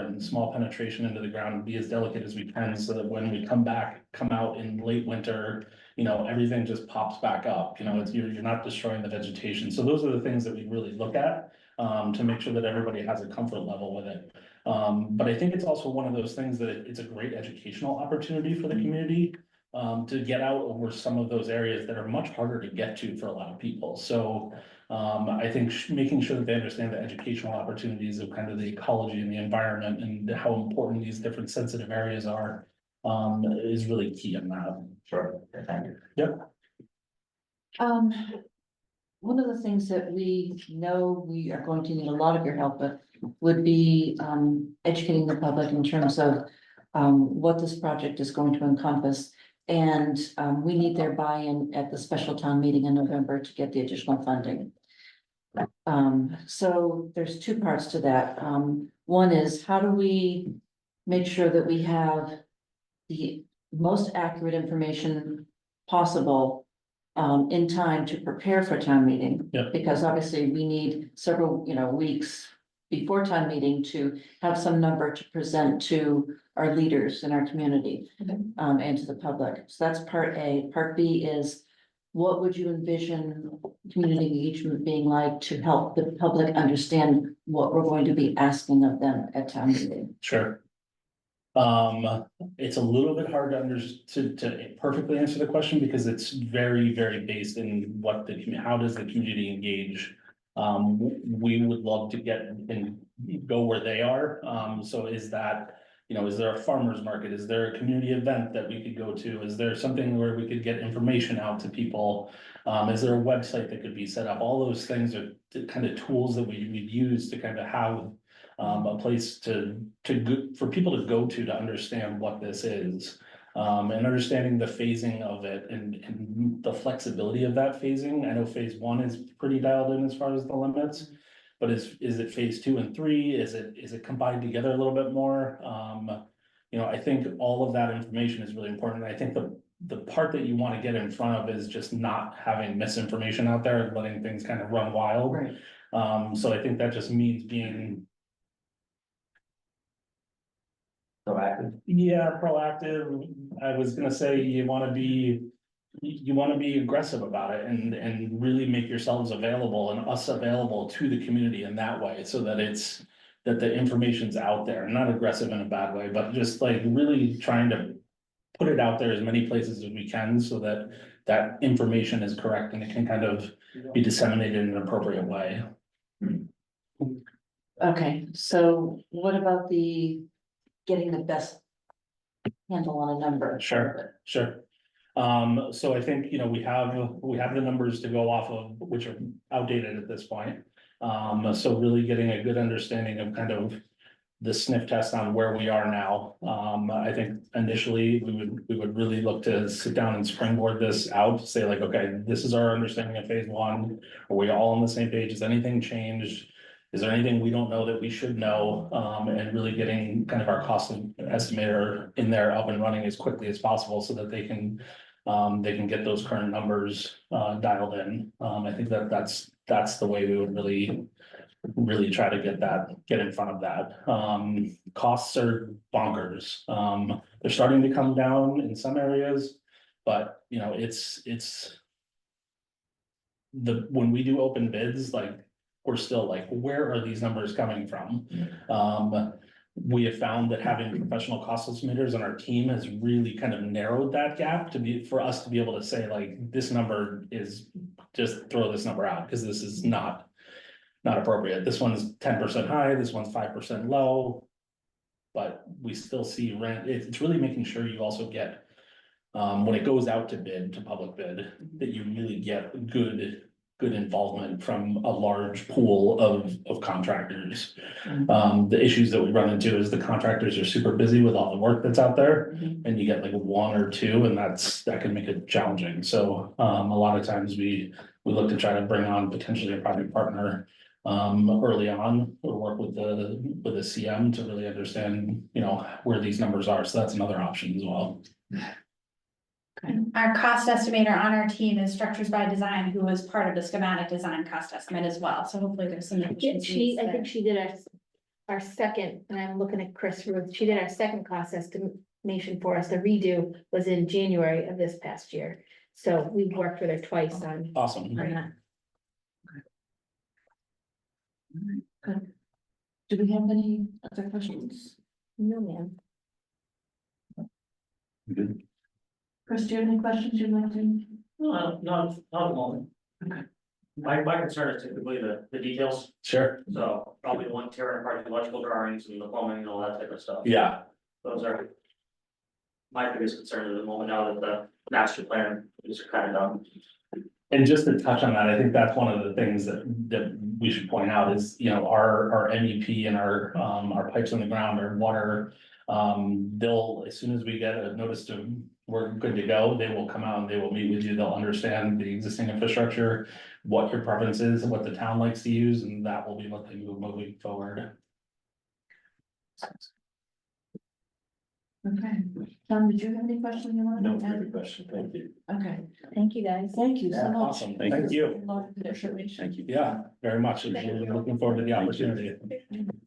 and small penetration into the ground and be as delicate as we can so that when we come out in late winter, you know, everything just pops back up, you know, it's, you're not destroying the vegetation. So those are the things that we really look at to make sure that everybody has a comfort level with it. But I think it's also one of those things that it's a great educational opportunity for the community to get out over some of those areas that are much harder to get to for a lot of people. So I think making sure that they understand the educational opportunities of kind of the ecology and the environment and how important these different sensitive areas are is really key in that. Sure, yeah, thank you. Yep. One of the things that we know we are going to need a lot of your help with would be educating the public in terms of what this project is going to encompass. And we need their buy-in at the special town meeting in November to get the additional funding. So there's two parts to that. One is how do we make sure that we have the most accurate information possible in time to prepare for town meeting? Yeah. Because obviously we need several, you know, weeks before town meeting to have some number to present to our leaders in our community and to the public. So that's part A. Part B is what would you envision community engagement being like to help the public understand what we're going to be asking of them at town meeting? Sure. It's a little bit hard to perfectly answer the question because it's very, very based in what how does the community engage? We would love to get and go where they are. So is that, you know, is there a farmer's market? Is there a community event that we could go to? Is there something where we could get information out to people? Is there a website that could be set up? All those things are the kind of tools that we'd use to kind of have a place for people to go to understand what this is. And understanding the phasing of it and the flexibility of that phasing. I know phase 1 is pretty dialed in as far as the limits. But is it phase 2 and 3? Is it combined together a little bit more? You know, I think all of that information is really important. I think the part that you want to get in front of is just not having misinformation out there and letting things kind of run wild. Right. So I think that just means being Proactive. Yeah, proactive. I was gonna say you wanna be aggressive about it and really make yourselves available and us available to the community in that way, so that that the information's out there, not aggressive in a bad way, but just like really trying to put it out there as many places as we can so that that information is correct and it can kind of be disseminated in an appropriate way. Okay, so what about getting the best handle on a number? Sure. So I think, you know, we have the numbers to go off of, which are outdated at this point. So really getting a good understanding of kind of the sniff test on where we are now. I think initially we would really look to sit down and springboard this out, say like, okay, this is our understanding of phase one. Are we all on the same page? Has anything changed? Is there anything we don't know that we should know? And really getting kind of our cost estimator in there up and running as quickly as possible so that they can get those current numbers dialed in. I think that's the way we would really try to get in front of that. Costs are bonkers. They're starting to come down in some areas, but you know, it's when we do open bids, like, we're still like, where are these numbers coming from? We have found that having professional cost estimators on our team has really kind of narrowed that gap for us to be able to say like, this number is, just throw this number out, because this is not appropriate. This one's 10% high, this one's 5% low. But we still see rent, it's really making sure you also get, when it goes out to bid, to public bid, that you really get good involvement from a large pool of contractors. The issues that we run into is the contractors are super busy with all the work that's out there, and you get like one or two, and that can make it challenging. So, a lot of times we look to try to bring on potentially a project partner early on, or work with the CM to really understand, you know, where these numbers are. So that's another option as well. Our cost estimator on our team is Structures by Design, who was part of the schematic design cost estimate as well, so hopefully there's some efficiencies I there. think she did our second, and I'm looking at Chris Ruth, she did our second cost estimation for us. The redo was in January of this past year. So we've worked with her twice on Awesome. that. Good. Do we have any other questions? No, ma'am. Good. Chris, do you have any questions you'd like to? No, not at the moment. Okay. My concern is typically the details, Sure. so probably the one tearing apart the electrical drawings and the plumbing and all that type of stuff. Yeah. Those are my biggest concern at the moment, now that the master plan is kind of done. And just to touch on that, I think that's one of the things that we should point out is, you know, our MEP and our pipes on the ground, our water. They'll, as soon as we get a notice to, we're good to go, they will come out and they will meet with you. They'll understand the existing infrastructure, what your preference is, what the town likes to use, and that will be what they move moving forward. Okay, Tom, did you have any questions you wanted No to add? further question, thank you. Okay, Thank you, guys. thank you so Yeah, much. awesome. Thank you. A lot of good information. Thank you. Yeah, very much. Looking forward to the opportunity.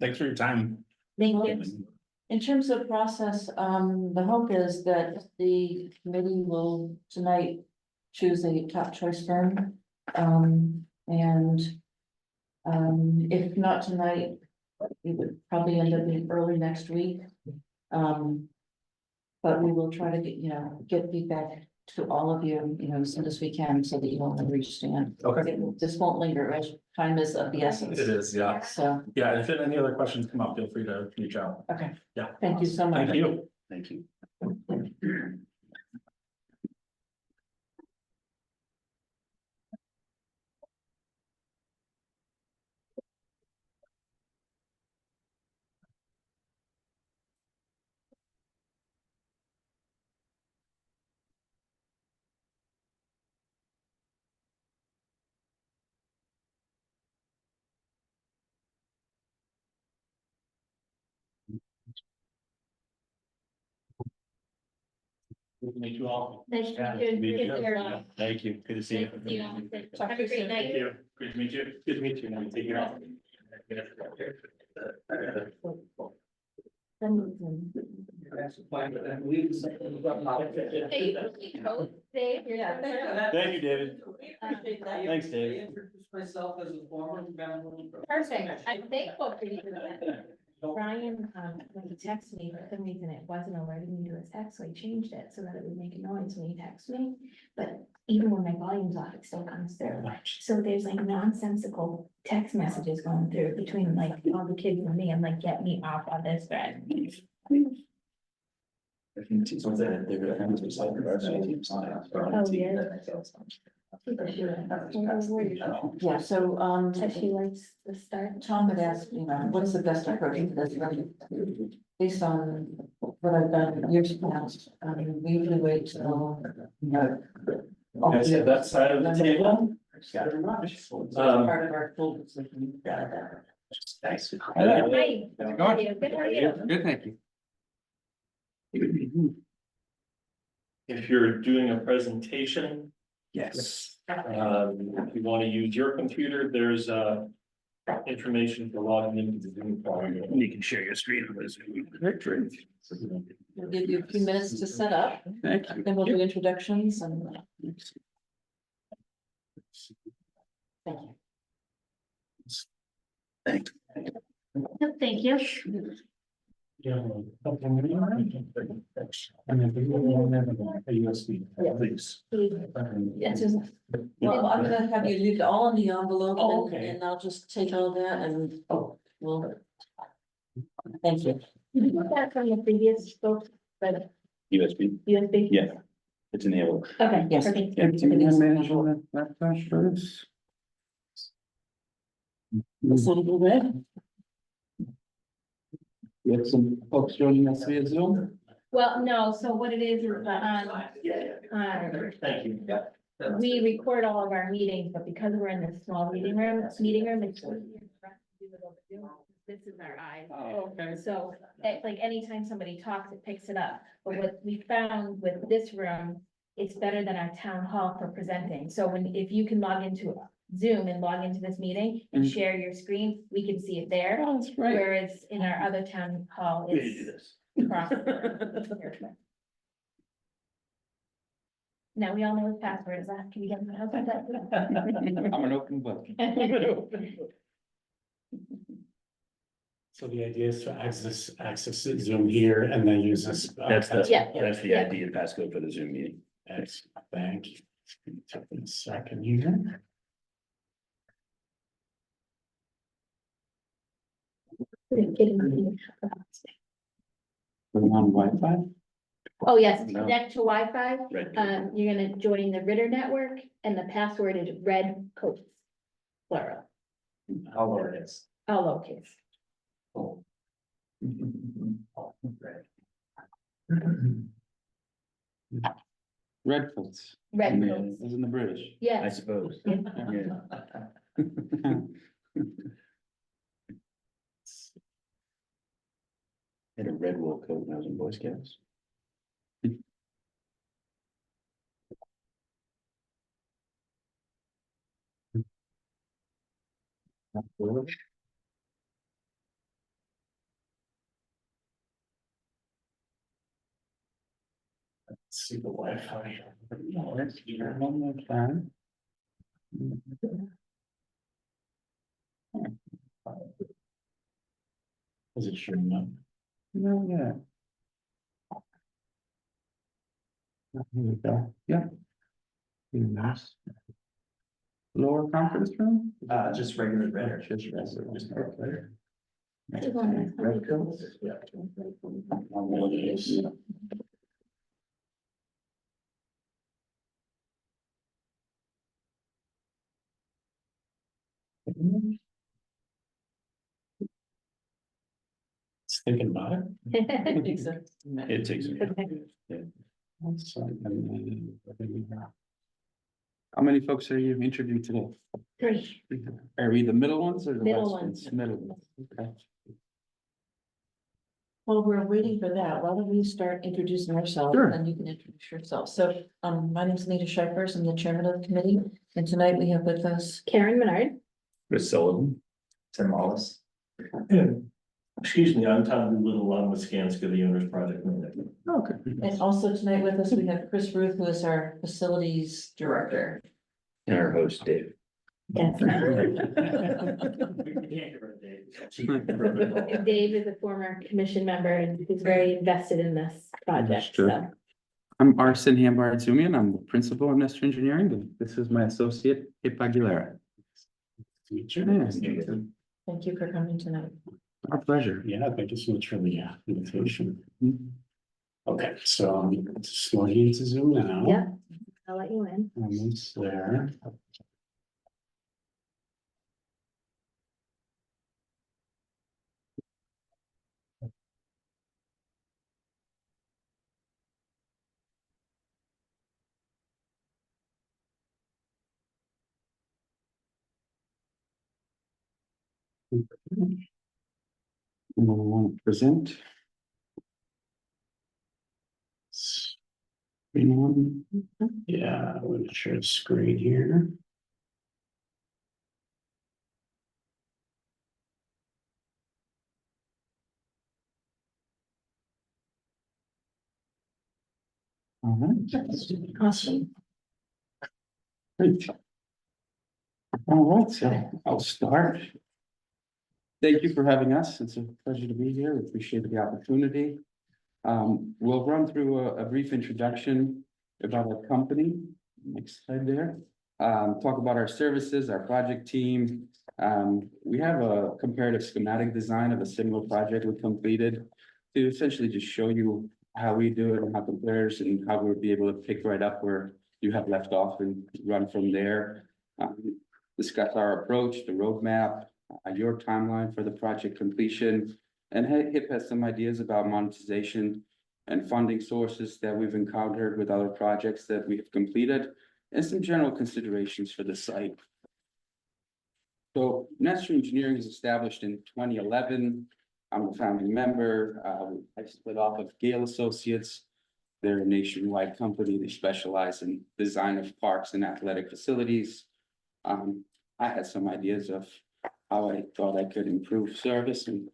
Thanks for your time. Thank you. In terms of process, the hope is that the committee will tonight choose a top choice firm. If not tonight, it would probably end up being early next week. But we will try to get feedback to all of you, as soon as we can, so that you don't understand. Okay. This won't linger, as time is of the essence. It is, yeah. So, Yeah, and if any other questions come up, feel free to reach out. okay. Yeah. Thank you so much. Thank you. Thank you. Good to meet you all. Nice to meet you. Thank you. Good to see you. Thank you. Talk Have to a you great soon. night. Thank you. Good to meet you. Good to meet you. Now take care. That's the point, but I believe it's something about- Hey, you can keep code, Dave. Yeah, Thank you, David. Appreciate that. Thanks, Dave. I introduced myself as a former member. of- Perfect. I'm thankful for you for that. Brian, when he texted me, for some reason it wasn't alerting me to his text, so I changed it so that it would make a noise when he texts me. But even when my volume's off, it still comes through. So there's like nonsensical text messages going through between like all the kids and me. I'm like, get me off of this thread. Oh, yeah. Yeah, so, So she likes the start. Tom had asked, what's the best approach to this? Based on what I've done years past, we usually wait till, all Guys have that side of the table. Part of our full decision. Thanks. Hi. Good, how are you? Good, how are you? Good, thank you. If you're doing a presentation, Yes. if you want to use your computer, there's information for logging into the Zoom call. You can share your screen with us. We'll give you a few minutes to set up, Thank you. then we'll do introductions and. Thank you. Thank you. Please. Yes, is- Well, I'm gonna have you leave it all in the envelope Oh, and, okay. and I'll just take all that and, we'll. Thank you. you got that from the previous folks, but USB, USB? yeah, it's enabled. Okay. Yes. perfect. Yeah, This little bit red. We have some folks joining us via Zoom. Well, no, so what it is, Thank you. Yeah. we record all of our meetings, but because we're in this small meeting room, it's easier for us to do it over Zoom. This is our eyes. Oh, okay. So, like, anytime somebody talks, it picks it up. But what we found with this room, it's better than our town hall for presenting. So if you can log into Zoom and log into this meeting and share your screen, we can see it there. Oh, that's great. Whereas in our other town hall, We need to do it's this. across. Now, we all know his password is that. Can you get him? How's that? I'm an open book. So the idea is to access Zoom here and then use this. That's the Yeah. ID and passcode for the Zoom meeting. Excellent, thank you. Take a second here. We're on Wi-Fi. Oh, yes, to No. connect to Wi-Fi, Right. you're gonna join the Ritter network and the password is red coats. Plural, How low it is. all lowercase. Redcoats. Red coats, As in the British. I yes. suppose. Yeah. Yeah. Had a red wool coat when I was in Boy Scouts. Let's see the Wi-Fi. Let's hear one more time. Is it showing up? No, yeah. Here we go, yeah. Nice. Lower conference room? Just regular red. Just regular, just okay. Red coats? It's thinking about it. It takes. How many folks are you interviewing today? Three. Are we the middle ones or the Middle last ones. ones? Middle ones, okay. Well, we're waiting for that. Why don't we start introducing ourselves Sure. and you can introduce yourself. So, my name's Anita Shipers. I'm the chairman of the committee. And tonight we have with us Karen Menard. Chris Sullivan. Tim Wallace. Excuse me, I'm Tom Doolittle, I'm with Skanska, the owner's project manager. Okay. And also tonight with us, we have Chris Ruth, who is our facilities director. And our host, Dave. Yes. We can't get rid of Dave. Dave is a former commission member and he's very invested in this project, Sure. so. I'm Arsen Hambar-Zumian. I'm the principal in Nester Engineering, and this is my associate, Ip Aguilera. Meet you. Nice. Thank you for coming tonight. Our pleasure. Yeah, thank you so much for the invitation. Okay, so I'm just logging into Zoom now. Yeah. I'll let you in. Almost there. Want to present? Anyone? Yeah, I'm gonna share the screen here. All right. Awesome. Great. All right, so I'll start. Thank you for having us. It's a pleasure to be here. We appreciate the opportunity. We'll run through a brief introduction about our company. Next slide there. Talk about our services, our project team. We have a comparative schematic design of a similar project we completed to essentially just show you how we do it and how it compares and how we'll be able to pick right up where you have left off and run from there. Discuss our approach, the roadmap, your timeline for the project completion. And HIP has some ideas about monetization and funding sources that we've encountered with other projects that we have completed, and some general considerations for the site. So Nestor Engineering was established in 2011. I'm a founding member. I split off of Gale Associates. They're a nationwide company. They specialize in design of parks and athletic facilities. I had some ideas of how I thought I could improve service and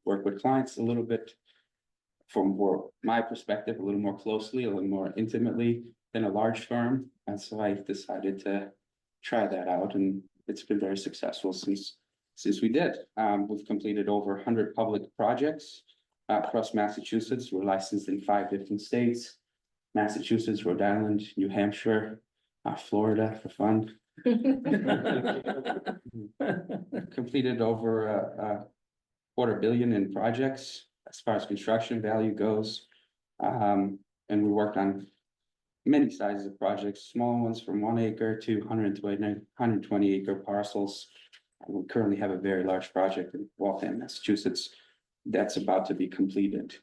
work with clients a little bit from more my perspective, a little more closely, a little more intimately than a large firm. And so I decided to try that out, and it's been very successful since we did. We've completed over 100 public projects across Massachusetts. We're licensed in 5 different states: Massachusetts, Rhode Island, New Hampshire, Florida for fun. Completed over a $250 million in projects as far as construction value goes. And we worked on many sizes of projects, small ones from 1 acre to 120 acre parcels. We currently have a very large project in Waltham, Massachusetts, that's about to be completed.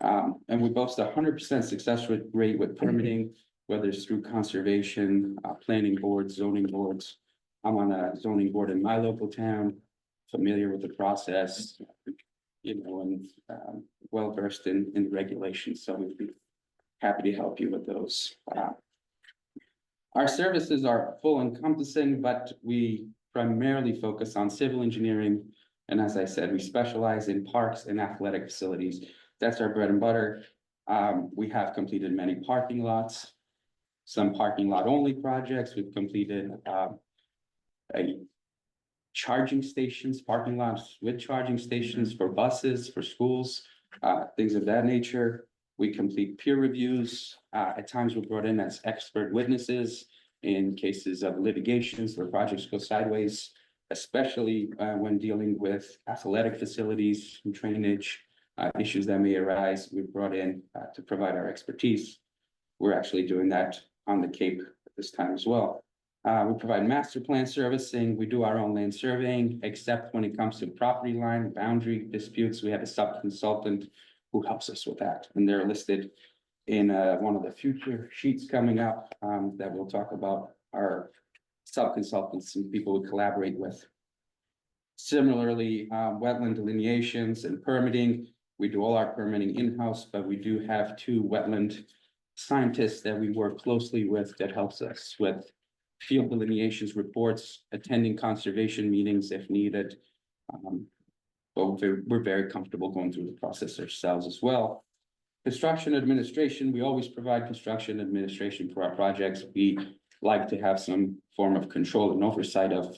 And we boast 100% success rate with permitting, whether it's through conservation, planning boards, zoning boards. I'm on a zoning board in my local town, familiar with the process, and well versed in regulations, so we'd be happy to help you with those. Our services are full encompassing, but we primarily focus on civil engineering. And as I said, we specialize in parks and athletic facilities. That's our bread and butter. We have completed many parking lots, some parking lot only projects. We've completed a charging stations, parking lots with charging stations for buses, for schools, things of that nature. We complete peer reviews. At times we're brought in as expert witnesses in cases of litigations where projects go sideways, especially when dealing with athletic facilities and drainage issues that may arise. We're brought in to provide our expertise. We're actually doing that on the Cape at this time as well. We provide master plan servicing. We do our own land surveying, except when it comes to property line boundary disputes. We have a sub-consultant who helps us with that, and they're listed in one of the future sheets coming up that we'll talk about our sub-consultants and people we collaborate with. Similarly, wetland delineations and permitting. We do all our permitting in-house, but we do have 2 wetland scientists that we work closely with that helps us with field delineations reports, attending conservation meetings if needed. But we're very comfortable going through the process ourselves as well. Construction administration, we always provide construction administration for our projects. We like to have some form of control and oversight of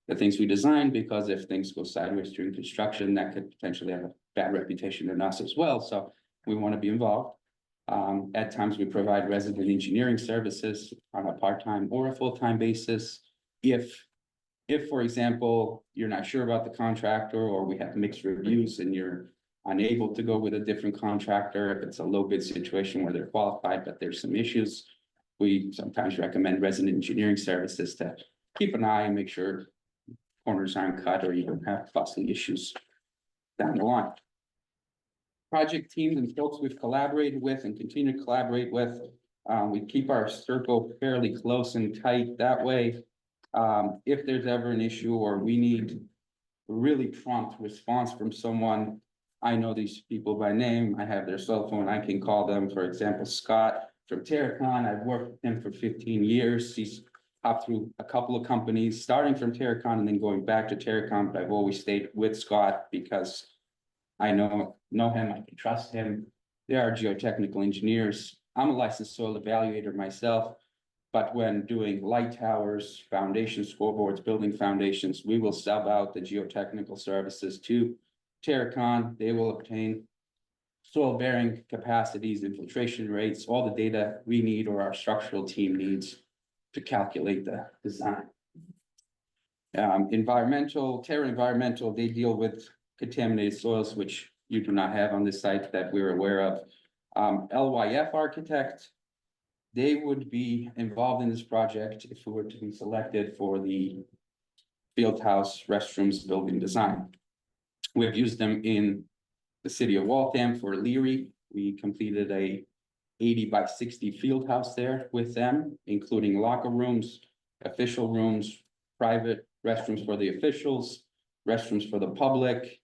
the things we design, because if things go sideways during construction, that could potentially have a bad reputation in us as well. So we want to be involved. At times we provide resident engineering services on a part-time or a full-time basis. If, for example, you're not sure about the contractor, or we have mixed reviews and you're unable to go with a different contractor, if it's a low bid situation where they're qualified, but there's some issues, we sometimes recommend resident engineering services to keep an eye and make sure corners aren't cut or you don't have costly issues down the line. Project teams and folks we've collaborated with and continue to collaborate with, we keep our circle fairly close and tight. That way, if there's ever an issue or we need really prompt response from someone, I know these people by name, I have their cell phone, I can call them. For example, Scott from Terracon, I've worked with him for 15 years. He's up through a couple of companies, starting from Terracon and then going back to Terracon, but I've always stayed with Scott because I know him, I can trust him. They are geotechnical engineers. I'm a licensed soil evaluator myself, but when doing light towers, foundation scoreboards, building foundations, we will sub out the geotechnical services to Terracon. They will obtain soil bearing capacities, infiltration rates, all the data we need or our structural team needs to calculate the design. Terra Environmental, they deal with contaminated soils, which you do not have on this site that we're aware of. LYF Architect, they would be involved in this project if we were to be selected for the field house restrooms building design. We've used them in the city of Waltham for Leary. We completed a 80 by 60 field house there with them, including locker rooms, official rooms, private restrooms for the officials, restrooms for the public,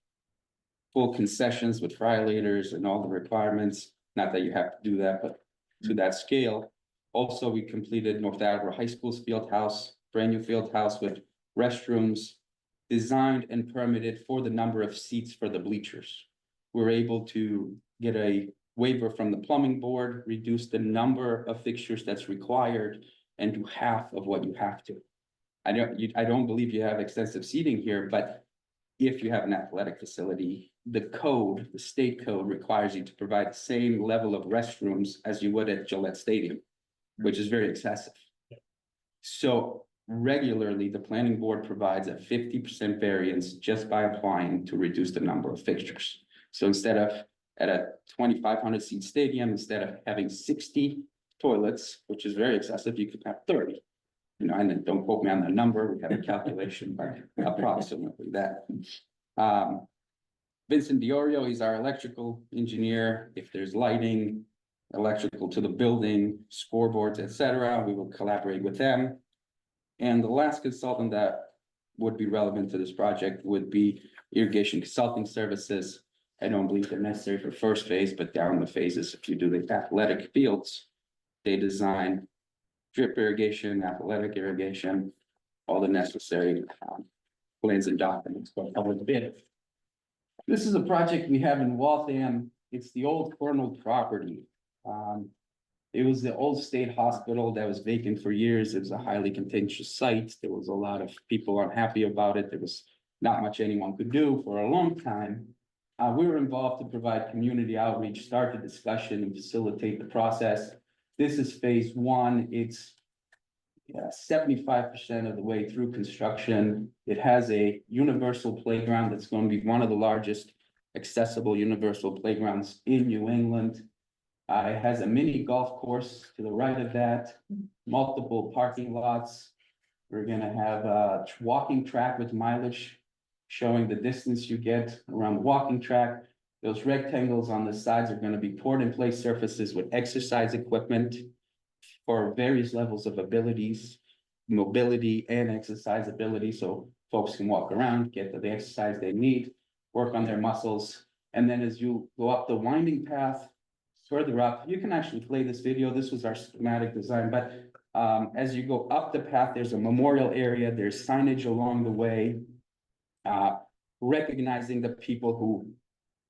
full concessions with friolators and all the requirements. Not that you have to do that, but to that scale. Also, we completed North Attleboro High School's field house, brand new field house with restrooms designed and permitted for the number of seats for the bleachers. We're able to get a waiver from the plumbing board, reduce the number of fixtures that's required, and do half of what you have to. I don't believe you have extensive seating here, but if you have an athletic facility, the state code requires you to provide the same level of restrooms as you would at Gillette Stadium, which is very excessive. So regularly, the planning board provides a 50% variance just by applying to reduce the number of fixtures. So instead of at a 2,500 seat stadium, instead of having 60 toilets, which is very excessive, you could have 30. You know, and then don't quote me on the number, we have a calculation, but approximately that. Vincent Diorio, he's our electrical engineer. If there's lighting, electrical to the building, scoreboards, etc., we will collaborate with them. And the last consultant that would be relevant to this project would be irrigation consulting services. I don't believe they're necessary for first phase, but down the phases, if you do the athletic fields, they design drip irrigation, athletic irrigation, all the necessary plans and documents for public bid. This is a project we have in Waltham. It's the old Cornell property. It was the old state hospital that was vacant for years. It was a highly contentious site. There was a lot of people unhappy about it. There was not much anyone could do for a long time. We were involved to provide community outreach, start the discussion and facilitate the process. This is phase one. It's 75% of the way through construction. It has a universal playground that's going to be one of the largest accessible universal playgrounds in New England. It has a mini golf course to the right of that, multiple parking lots. We're gonna have a walking track with mileage showing the distance you get around the walking track. Those rectangles on the sides are gonna be poured in place surfaces with exercise equipment for various levels of abilities, mobility and exercise ability, so folks can walk around, get the exercise they need, work on their muscles. And then as you go up the winding path, further up, you can actually play this video. This was our schematic design, but as you go up the path, there's a memorial area, there's signage along the way, recognizing the people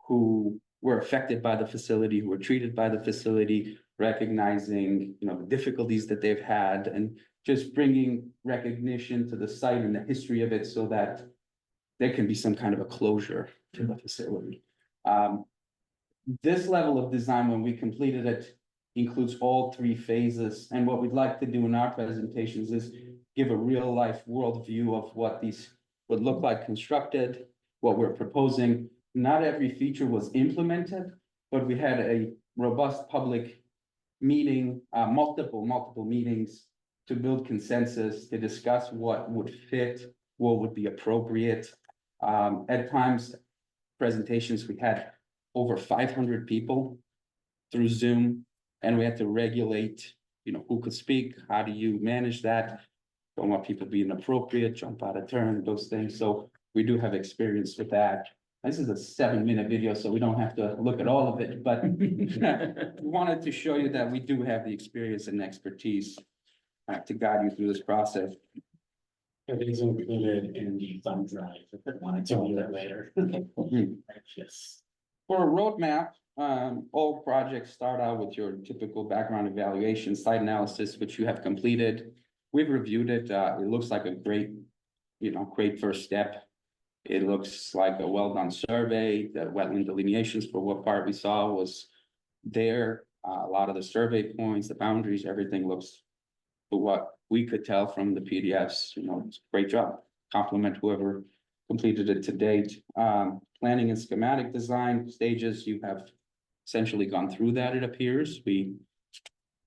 who were affected by the facility, who were treated by the facility, recognizing, you know, the difficulties that they've had, and just bringing recognition to the site and the history of it so that there can be some kind of a closure to the facility. This level of design, when we completed it, includes all three phases. And what we'd like to do in our presentations is give a real life worldview of what these would look like constructed, what we're proposing. Not every feature was implemented, but we had a robust public meeting, multiple meetings to build consensus, to discuss what would fit, what would be appropriate. At times, presentations, we had over 500 people through Zoom, and we had to regulate, who could speak, how do you manage that? Don't want people being inappropriate, jump out of turn, those things, so we do have experience with that. This is a 7-minute video, so we don't have to look at all of it, but we wanted to show you that we do have the experience and expertise to guide you through this process. It is included in the thumb drive, if you wanted to view it later. Yes. For a roadmap, all projects start out with your typical background evaluation, site analysis, which you have completed. We've reviewed it. It looks like a great, great first step. It looks like a well-done survey. The wetland delineations for what part we saw was there. A lot of the survey points, the boundaries, everything looks, for what we could tell from the PDFs, it's a great job. Compliment whoever completed it to date. Planning and schematic design stages, you have essentially gone through that, it appears. We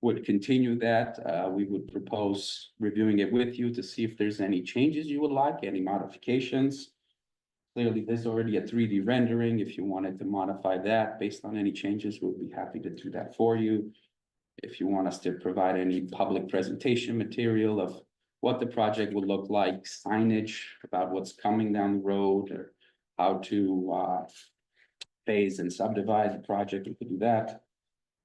would continue that. We would propose reviewing it with you to see if there's any changes you would like, any modifications. Clearly, there's already a 3D rendering. If you wanted to modify that based on any changes, we'll be happy to do that for you. If you want us to provide any public presentation material of what the project would look like, signage about what's coming down the road, or how to phase and subdivide the project, we could do that.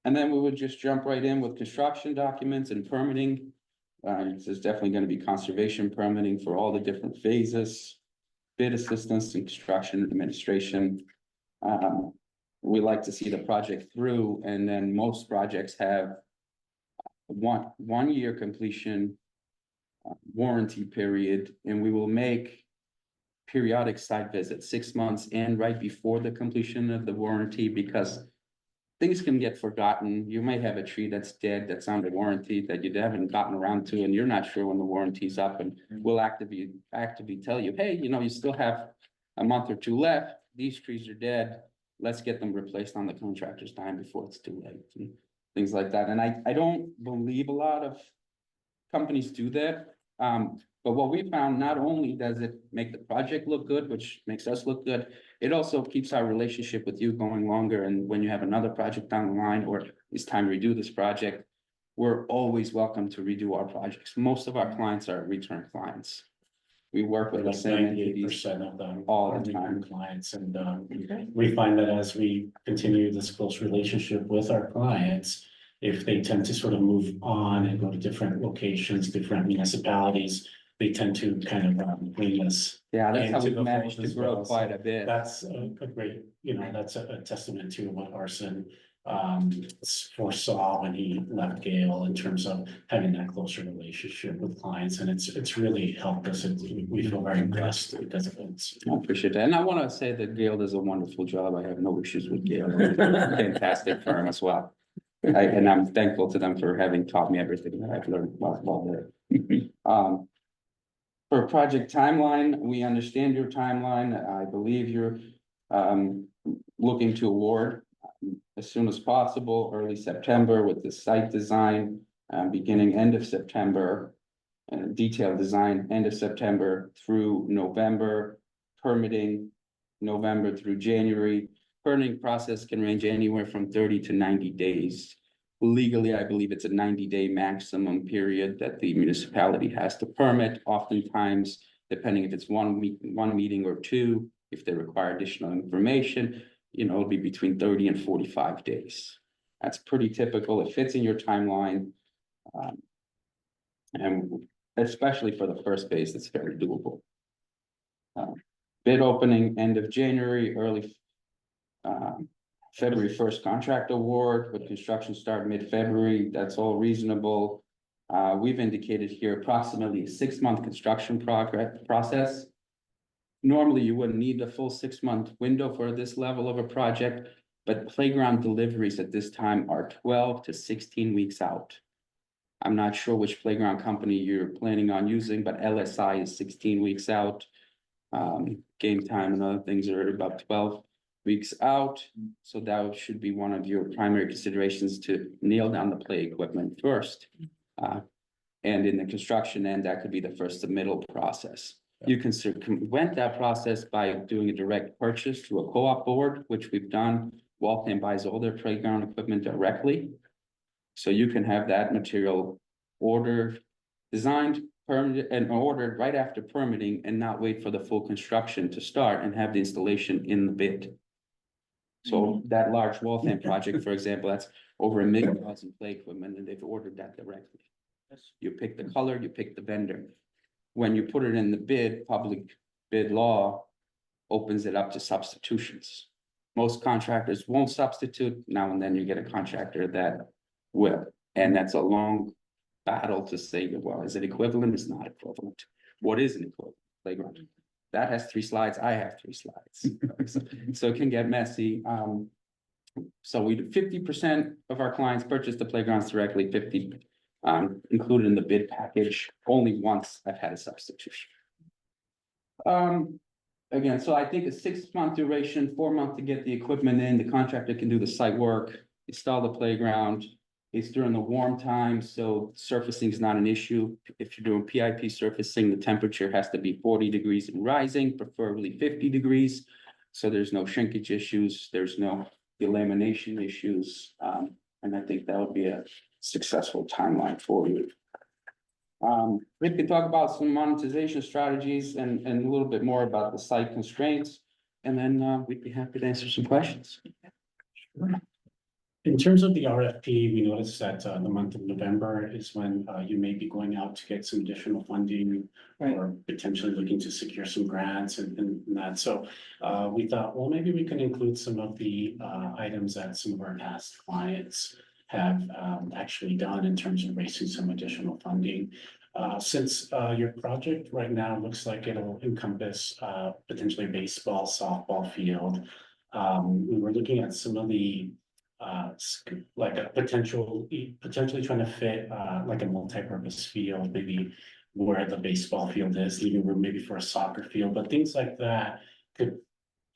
And then we would just jump right in with construction documents and permitting. There's definitely going to be conservation permitting for all the different phases, bid assistance and construction administration. We like to see the project through, and then most projects have one year completion warranty period, and we will make periodic site visits 6 months and right before the completion of the warranty, because things can get forgotten. You might have a tree that's dead, that's under warranty, that you haven't gotten around to, and you're not sure when the warranty's up, and we'll actively tell you, hey, you still have a month or two left, these trees are dead, let's get them replaced on the contractor's time before it's too late, and things like that. And I don't believe a lot of companies do that. But what we found, not only does it make the project look good, which makes us look good, it also keeps our relationship with you going longer. And when you have another project down the line, or it's time to redo this project, we're always welcome to redo our projects. Most of our clients are return clients. We work with the same entities 98% of them all are the time. return clients, and we find that as we continue this close relationship with our clients, if they tend to sort of move on and go to different locations, different municipalities, they tend to kind of bring us. Yeah, that's how into we've the managed fold to as grow well. quite So a bit. That's a great, that's a testament to what Arson foresaw when he left Gale, in terms of having that closer relationship with clients, and it's really helped us, and we feel very blessed because of it. I appreciate that. And I want to say that Gail does a wonderful job. I have no issues with Gail. Fantastic firm as well. And I'm thankful to them for having taught me everything that I've learned while there. For project timeline, we understand your timeline. I believe you're looking to award as soon as possible, early September, with the site design beginning end of September. Detailed design end of September through November, permitting November through January. Permitting process can range anywhere from 30 to 90 days. Legally, I believe it's a 90-day maximum period that the municipality has to permit. Oftentimes, depending if it's one meeting or two, if they require additional information, it'll be between 30 and 45 days. That's pretty typical. It fits in your timeline. And especially for the first phase, it's very doable. Bid opening end of January, early February 1st contract award, with construction start mid-February. That's all reasonable. We've indicated here approximately a 6-month construction process. Normally, you wouldn't need the full 6-month window for this level of a project, but playground deliveries at this time are 12 to 16 weeks out. I'm not sure which playground company you're planning on using, but LSI is 16 weeks out. Game time and other things are at about 12. weeks out. So that should be one of your primary considerations to nail down the play equipment first. And in the construction end, that could be the first submittal process. You can circumvent that process by doing a direct purchase through a co-op board, which we've done. Waltham buys all their playground equipment directly. So you can have that material ordered, designed, permitted, and ordered right after permitting and not wait for the full construction to start and have the installation in the bid. So that large Waltham project, for example, that's over $1 million in play equipment, and they've ordered that directly. You pick the color, you pick the vendor. When you put it in the bid, public bid law opens it up to substitutions. Most contractors won't substitute. Now and then you get a contractor that will, and that's a long battle to say, well, is it equivalent? It's not equivalent. What is an equivalent playground? That has 3 slides. I have 3 slides. So it can get messy. So we do 50% of our clients purchase the playgrounds directly, 50 included in the bid package. Only once I've had a substitution. Again, so I think a 6-month duration, 4 months to get the equipment in, the contractor can do the site work, install the playground. It's during the warm time, so surfacing is not an issue. If you're doing PIP surfacing, the temperature has to be 40 degrees and rising, preferably 50 degrees. So there's no shrinkage issues, there's no delamination issues. And I think that would be a successful timeline for you. We can talk about some monetization strategies and a little bit more about the site constraints. And then we'd be happy to answer some questions. In terms of the RFP, we noticed that the month of November is when you may be going out to get some additional funding or potentially looking to secure some grants and that. So we thought, well, maybe we can include some of the items that some of our past clients have actually done in terms of raising some additional funding. Since your project right now looks like it'll encompass potentially baseball, softball field, we were looking at some of the like a potentially trying to fit like a multi-purpose field, maybe where the baseball field is, leaving room maybe for a soccer field, but things like that could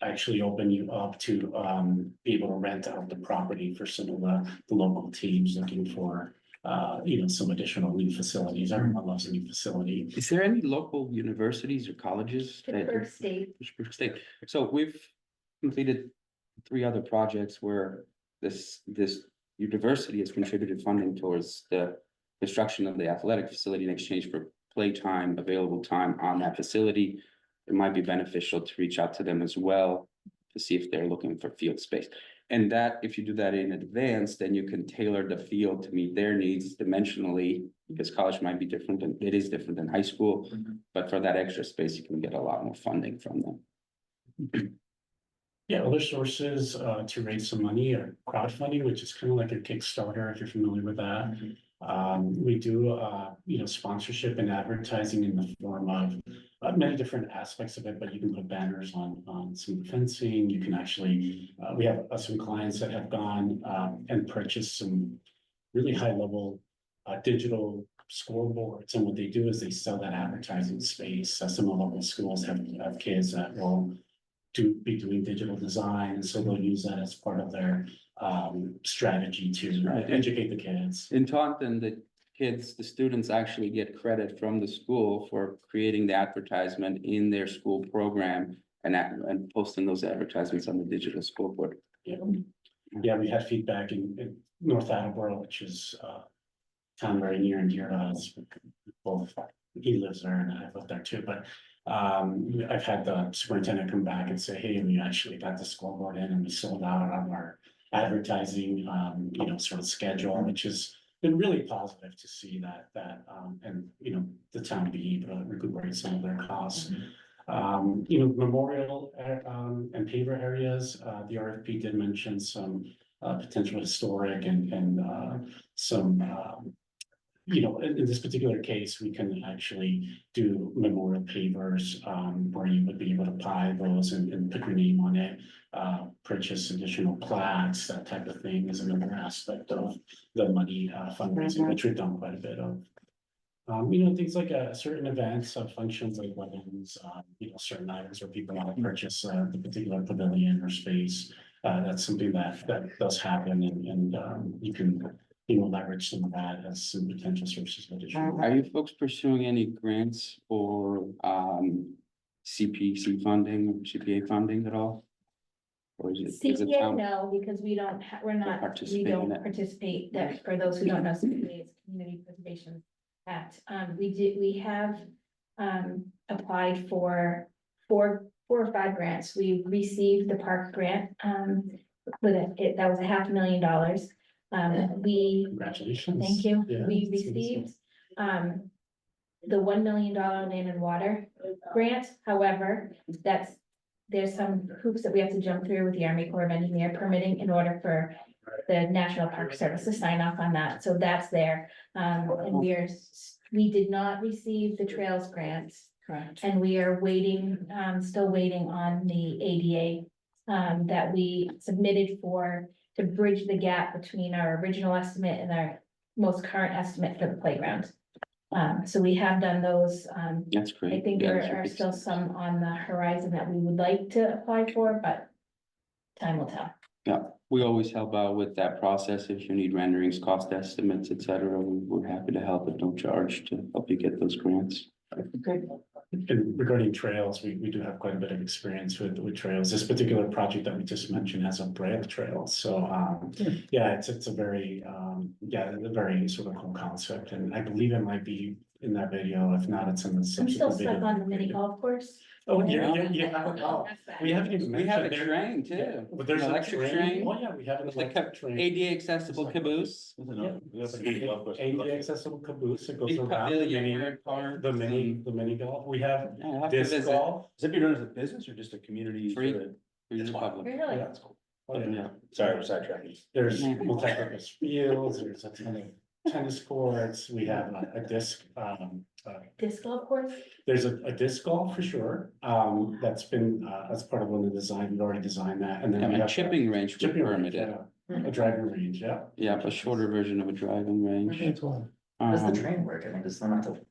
actually open you up to be able to rent out the property for some of the local teams looking for some additional new facilities. Everyone loves a new facility. Is there any local universities or colleges? Pittsburgh State. Pittsburgh State. So we've completed 3 other projects where this university has contributed funding towards the construction of the athletic facility in exchange for playtime, available time on that facility. It might be beneficial to reach out to them as well to see if they're looking for field space. And that, if you do that in advance, then you can tailor the field to meet their needs dimensionally, because college might be different and it is different than high school. But for that extra space, you can get a lot more funding from them. Yeah, other sources to raise some money are crowdfunding, which is kind of like a Kickstarter, if you're familiar with that. We do, sponsorship and advertising in the form of many different aspects of it, but you can put banners on some fencing. You can actually, we have some clients that have gone and purchased some really high level digital scoreboards. And what they do is they sell that advertising space. Some of the local schools have kids that will be doing digital design, and so they'll use that as part of their strategy to educate the kids. In Taunton, the students actually get credit from the school for creating the advertisement in their school program and posting those advertisements on the digital scoreboard. Yeah, we had feedback in North Attleboro, which is a town very near and dear to us. Both he lives there and I've lived there too, but I've had the superintendent come back and say, hey, we actually got the scoreboard in and we sold out on our advertising, sort of schedule, which has been really positive to see that, and, the town be able to recuperate some of their costs. Memorial, and paver areas, the RFP did mention some, potential historic and some, in this particular case, we can actually do memorial pavers, where you would be able to buy those and put your name on it, purchase additional plaques, that type of thing is another aspect of the money fundraising, which we've done quite a bit of. Things like certain events, functions like weddings, certain items where people want to purchase the particular pavilion or space. That's something that does happen and you can, leverage some of that as some potential sources of additional. Are you folks pursuing any grants or CPC funding, or CPA funding at all? Or is it CPA, town? no, because we don't, we're not, we Participate in don't it. participate, that, for those who don't know, CPA is Community Preservation Act. We have applied for four or five grants. We received the park grant, that was $500,000. We, Congratulations. thank you, Yeah, we it's good to see. received the $1 million land and water grant. However, there's some hoops that we have to jump through with the Army Corps of Engineer permitting in order for the National Park Service to sign off on that, so that's there. And we did not receive the Trails grants, Correct. and we are waiting, still waiting on the ADA that we submitted to bridge the gap between our original estimate and our most current estimate for the playground. So we have done those. That's great. I think Yeah, there that's a are big still step. some on the horizon that we would like to apply for, but time will tell. Yeah, we always help out with that process. If you need renderings, cost estimates, et cetera, we're happy to help at no charge to help you get those grants. And regarding trails, we do have quite a bit of experience with trails. This particular project that we just mentioned has a brand trail. So, yeah, it's a very, a very sort of cool concept. And I believe it might be in that video. If not, it's in the I'm still subsequent stuck video. on the mini golf course. Oh, Yeah. We haven't even We have a mentioned there. train Yeah, too. but there's An an electric train. Oh, yeah, we have an With the electric train. ADA accessible caboose. ADA accessible caboose. It goes Big around the pavilion, mini, area park, the mini golf. We have Yeah, I'll have to disc visit. golf. Is that being run as a business or just a community? Free. sort of- For the public. Really? Yeah, it's cool. Oh, yeah. Sorry, we're sidetracking. There's Yeah. multi-purpose fields, there's a ton of tennis courts, we have a disc, Disc golf course? there's a disc golf for sure. That's been, that's part of one of the design, we've already designed that, and then. And we a have chipping range with chipping range, permitted. yeah. A driving range, yeah. Yeah, a shorter version of a driving range. How does the train work? I mean, does someone have to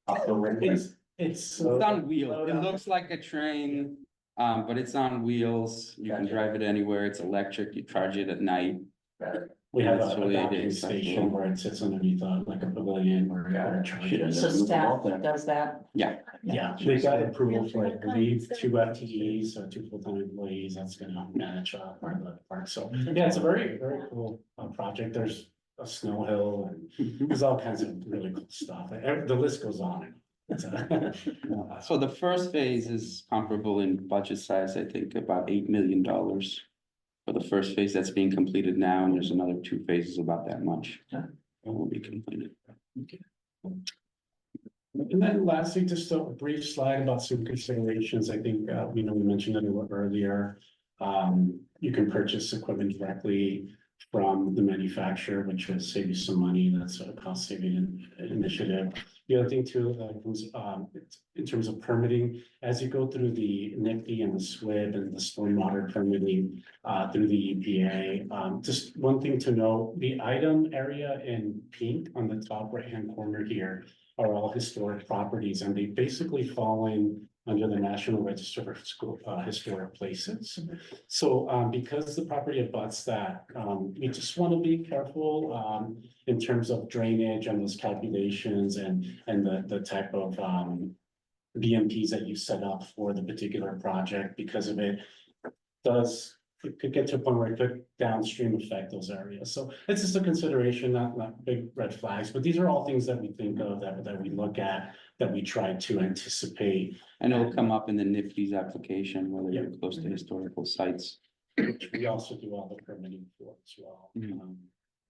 off the way? It's. It's on wheels. It looks like a train, but it's on wheels. You can Gotcha. drive it anywhere. It's electric. You charge it at night. We have That's a really docking accessible. station where it sits underneath like a pavilion where you charge it. So staff does that. Yeah, Yeah, they got approval for, I believe, 2 FTEs, so 2 full-time employees, that's gonna manage part of the park, so, yeah, it's a very, very cool project, there's a snow hill and there's all kinds of really cool stuff, the list goes on. It's a- so the first phase is comparable in budget size, I think about $8 million. For the first phase that's being completed now, and there's another 2 phases about that much. It will be completed. And then lastly, just a brief slide about some considerations. I think, we mentioned it a little earlier. You can purchase equipment directly from the manufacturer, which will save you some money. That's a cost saving initiative. The other thing too, that comes, in terms of permitting, as you go through the NICD and the SWIB and the stormwater permitting, through the EPA, just one thing to know, the item area in pink on the top right-hand corner here are all historic properties, and they basically fall in under the National Register for Historic Places. So, because the property abuts that, we just want to be careful, in terms of drainage and those calculations and the type of, BMPs that you set up for the particular project, because of it it could get to a point where it could downstream affect those areas. So it's just a consideration, not big red flags, but these are all things that we think of, that we look at, that we try to anticipate. And it'll come up in the NIPD's application, whether you're Yeah. close to historical sites. Which we also do all the permitting for as well. Mhm.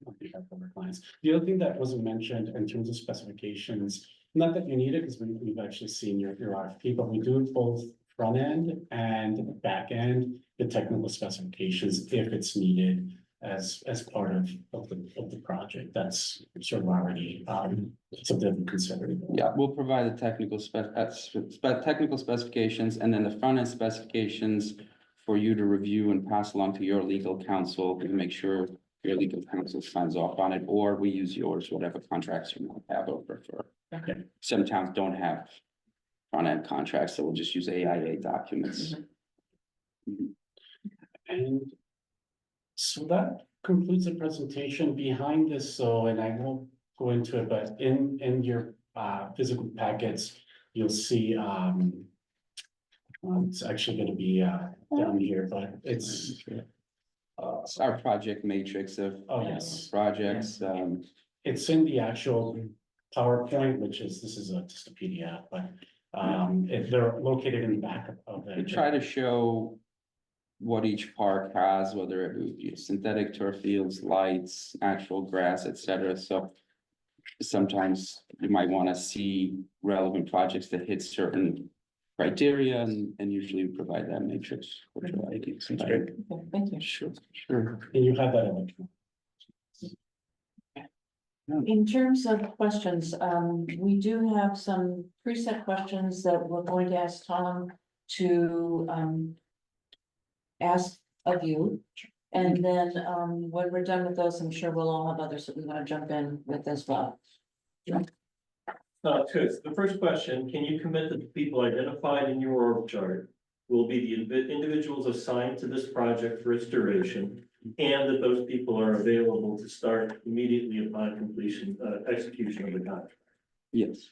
On behalf of our clients. The other thing that wasn't mentioned in terms of specifications, not that you need it, because we've actually seen your RFP, but we do both front end and back end, the technical specifications, if it's needed as part of the project. That's sort of already, something to consider. Yeah, we'll provide the technical technical specifications and then the front end specifications for you to review and pass along to your legal counsel to make sure your legal counsel signs off on it, or we use yours, whatever contracts you might have over for Some towns don't have front-end contracts, so we'll just use AIA documents. And so that concludes the presentation behind this, so, and I won't go into it, but in your physical packets, you'll see it's actually gonna be down here, but it's It's our project matrix of oh, yes, projects, it's in the actual PowerPoint, which is, this is just a PDF, but if they're located in the back of we it. try to show what each park has, whether it be synthetic turf fields, lights, actual grass, et cetera, so sometimes you might want to see relevant projects that hit certain criteria, and usually we provide that matrix. Which I think is great. Okay, thank you. Sure, sure. And you have that in In terms of questions, we do have some preset questions that we're going to ask Tom to ask of you. And then when we're done with those, I'm sure we'll all have others that we want to jump in with as well. Good. The first question, can you commit that the people identified in your org chart will be the individuals assigned to this project for its duration, and that those people are available to start immediately upon completion, execution of the contract? Yes.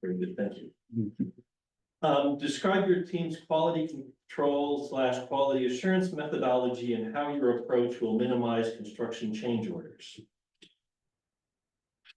Very good, thank you. Describe your team's quality control / quality assurance methodology and how your approach will minimize construction change orders.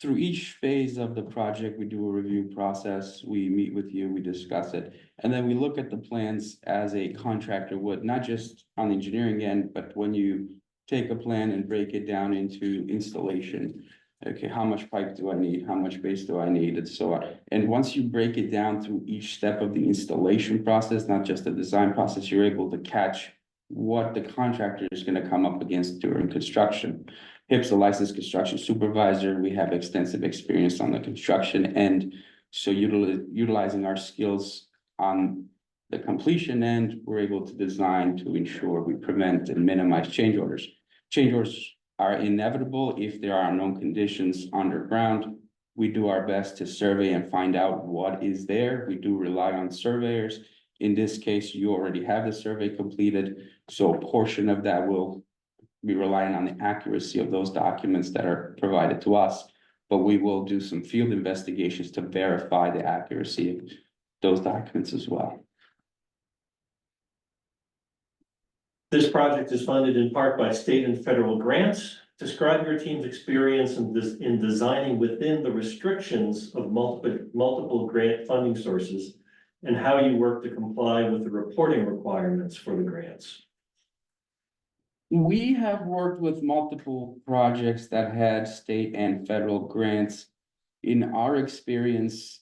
Through each phase of the project, we do a review process, we meet with you, we discuss it, and then we look at the plans as a contractor would, not just on the engineering end, but when you take a plan and break it down into installation. Okay, how much pipe do I need? How much base do I need? And so on. And once you break it down through each step of the installation process, not just the design process, you're able to catch what the contractor is going to come up against during construction. HIP's a licensed construction supervisor. We have extensive experience on the construction end. So utilizing our skills on the completion end, we're able to design to ensure we prevent and minimize change orders. Change orders are inevitable if there are known conditions underground. We do our best to survey and find out what is there. We do rely on surveyors. In this case, you already have the survey completed, so a portion of that will be relying on the accuracy of those documents that are provided to us, but we will do some field investigations to verify the accuracy of those documents as well. This project is funded in part by state and federal grants. Describe your team's experience in designing within the restrictions of multiple grant funding sources and how you work to comply with the reporting requirements for the grants. We have worked with multiple projects that had state and federal grants. In our experience,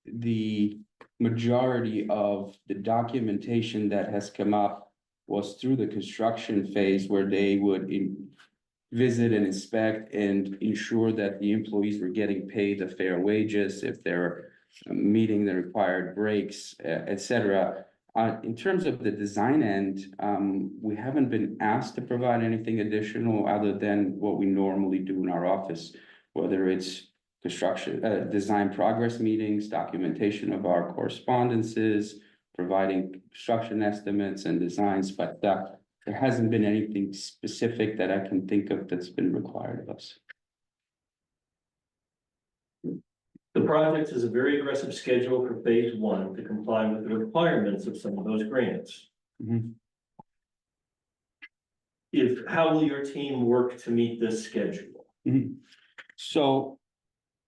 the majority of the documentation that has come up was through the construction phase, where they would visit and inspect and ensure that the employees were getting paid the fair wages, if they're meeting the required breaks, et cetera. In terms of the design end, we haven't been asked to provide anything additional other than what we normally do in our office, whether it's construction, design progress meetings, documentation of our correspondences, providing construction estimates and designs, but there hasn't been anything specific that I can think of that's been required of us. The project has a very aggressive schedule for phase 1 to comply with the requirements of some of those grants. Mhm. How will your team work to meet this schedule? So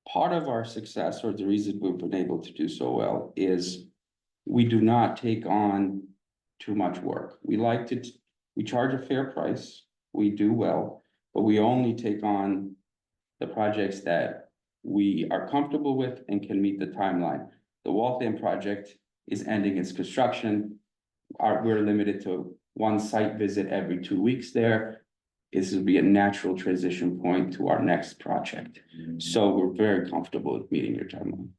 part of our success, or the reason we've been able to do so well, is we do not take on too much work. We charge a fair price, we do well, but we only take on the projects that we are comfortable with and can meet the timeline. The Waltham project is ending its construction. We're limited to one site visit every 2 weeks there. This will be a natural transition point to our next project. So we're very comfortable with meeting your timeline.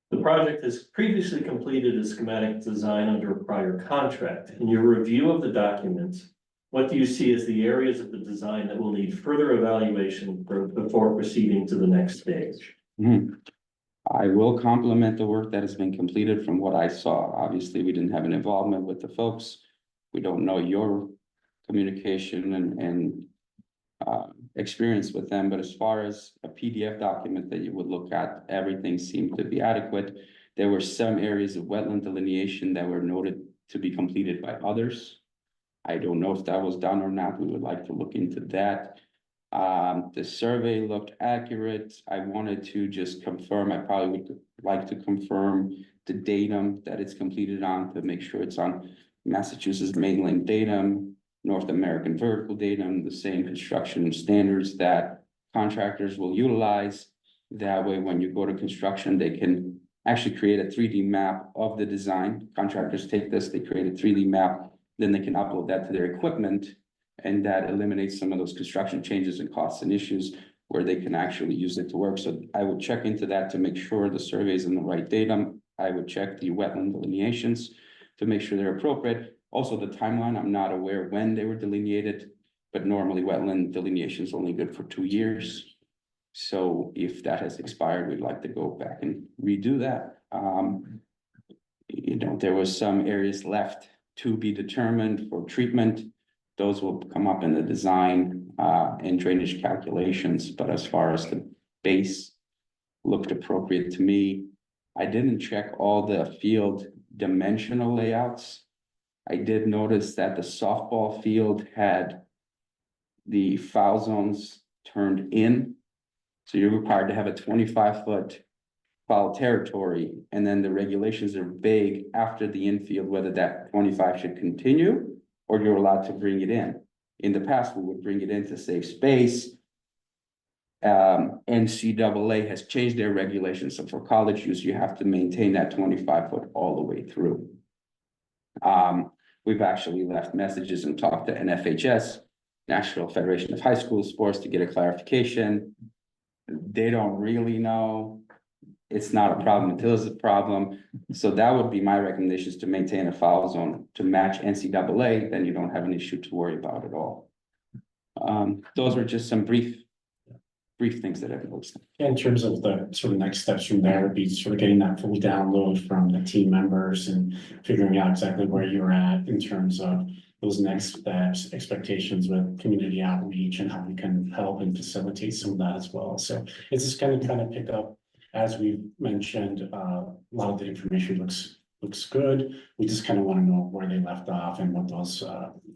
The project has previously completed a schematic design under a prior contract. In your review of the documents, what do you see as the areas of the design that will need further evaluation before proceeding to the next stage? I will compliment the work that has been completed from what I saw. Obviously, we didn't have an involvement with the folks. We don't know your communication and experience with them, but as far as a PDF document that you would look at, everything seemed to be adequate. There were some areas of wetland delineation that were noted to be completed by others. I don't know if that was done or not. We would like to look into that. The survey looked accurate. I wanted to just confirm, I probably would like to confirm the datum that it's completed on to make sure it's on Massachusetts mainland datum, North American vertical datum, the same construction standards that contractors will utilize. That way, when you go to construction, they can actually create a 3D map of the design. Contractors take this, they create a 3D map, then they can upload that to their equipment. And that eliminates some of those construction changes and costs and issues where they can actually use it to work. So I would check into that to make sure the survey is in the right datum. I would check the wetland delineations to make sure they're appropriate. Also, the timeline, I'm not aware when they were delineated, but normally wetland delineation is only good for 2 years. So if that has expired, we'd like to go back and redo that. There was some areas left to be determined for treatment. Those will come up in the design and drainage calculations, but as far as the base looked appropriate to me. I didn't check all the field dimensional layouts. I did notice that the softball field had the foul zones turned in. So you're required to have a 25-foot foul territory, and then the regulations are vague after the infield, whether that 25 should continue or you're allowed to bring it in. In the past, we would bring it in to save space. NCAA has changed their regulations, so for college use, you have to maintain that 25-foot all the way through. We've actually left messages and talked to NFHS, National Federation of High School Sports, to get a clarification. They don't really know. It's not a problem until it's a problem. So that would be my recommendation, is to maintain a foul zone to match NCAA, then you don't have an issue to worry about at all. Those were just some brief things that I've noticed. In terms of the sort of next steps from there, would be sort of getting that full download from the team members and figuring out exactly where you're at in terms of those next steps, expectations with community outreach, and how we can help and facilitate some of that as well. So it's just kind of pick up, as we mentioned, a lot of the information looks good. We just kind of want to know where they left off and what those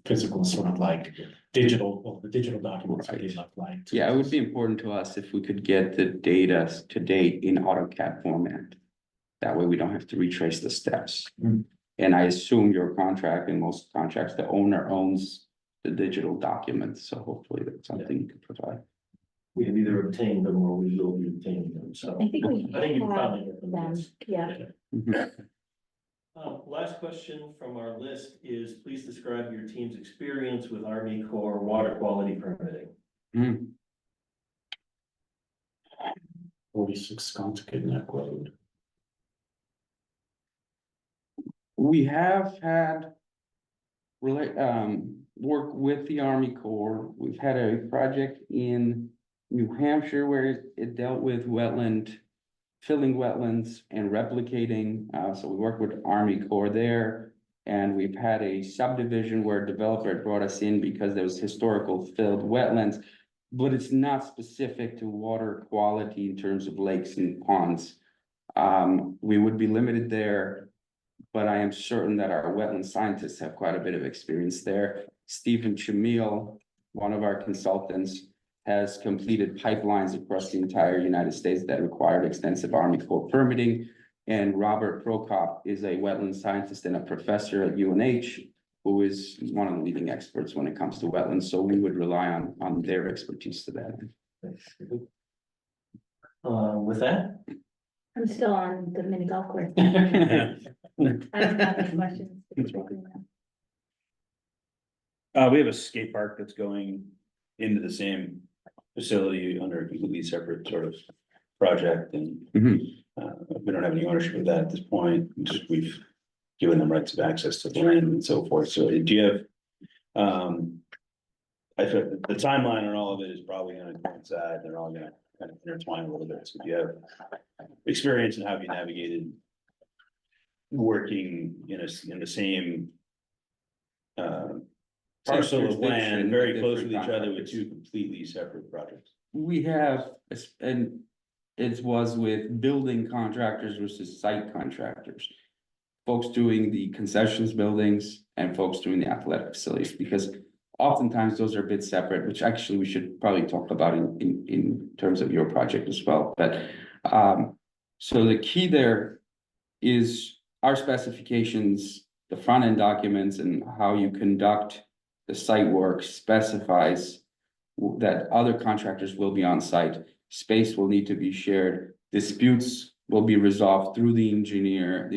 physical sort of like the digital documents what they look like. Yeah, it would be important to us if we could get the data to date in AutoCAD format. That way we don't have to retrace the steps. And I assume your contract, and most contracts, the owner owns the digital documents, so hopefully that's something you could provide. We have either obtained them or we will be obtaining them, so. I think we I think you have finally get them. them, yeah. Mhm. Last question from our list is, please describe your team's experience with Army Corps water quality permitting. 46 Sconticut Neck Road. We have had work with the Army Corps. We've had a project in New Hampshire where it dealt with filling wetlands and replicating. So we work with Army Corps there. And we've had a subdivision where a developer had brought us in because there was historical filled wetlands, but it's not specific to water quality in terms of lakes and ponds. We would be limited there, but I am certain that our wetland scientists have quite a bit of experience there. Stephen Chamil, one of our consultants, has completed pipelines across the entire United States that required extensive Army Corps permitting. And Robert Prokop is a wetland scientist and a professor at UNH, who is one of the leading experts when it comes to wetlands. So we would rely on their expertise to that end. With that, I'm still on the mini golf course. I don't have any questions. We have a skate park that's going into the same facility under a completely separate sort of project, and we don't have any ownership of that at this point. We've given them rights of access to the land and so forth. So do you have I think the timeline on all of it is probably gonna coincide, they're all gonna kind of intertwine a little bit, so if you have experience in how you navigated working in the same parcel of land, very close with each other with two completely separate projects. We have, and it was with building contractors versus site contractors. Folks doing the concessions buildings and folks doing the athletic facilities, because oftentimes those are a bit separate, which actually we should probably talk about in terms of your project as well, but. So the key there is our specifications, the front end documents and how you conduct the site work specifies that other contractors will be on site. Space will need to be shared. Disputes will be resolved through the engineer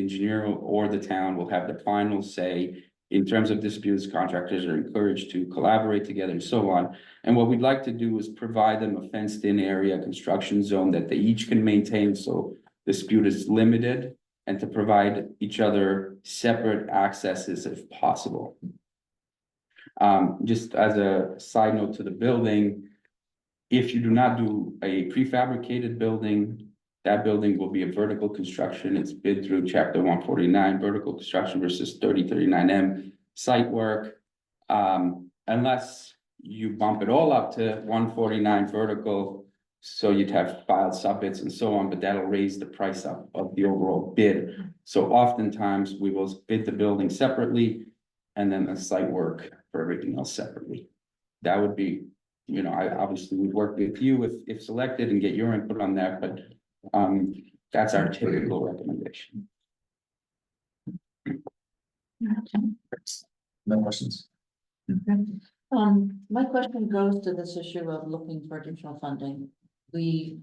or the town will have the final say. In terms of disputes, contractors are encouraged to collaborate together and so on. And what we'd like to do is provide them a fenced in area, construction zone that they each can maintain, so dispute is limited, and to provide each other separate accesses if possible. Just as a side note to the building, if you do not do a prefabricated building, that building will be a vertical construction. It's bid through chapter 149, vertical construction versus 3039M site work. Unless you bump it all up to 149 vertical, so you'd have filed subbits and so on, but that'll raise the price up of the overall bid. So oftentimes we will bid the building separately and then the site work for everything else separately. That would be, you know, I obviously would work with you if selected and get your input on that, but that's our typical recommendation. No questions? My question goes to this issue of looking for additional funding. We,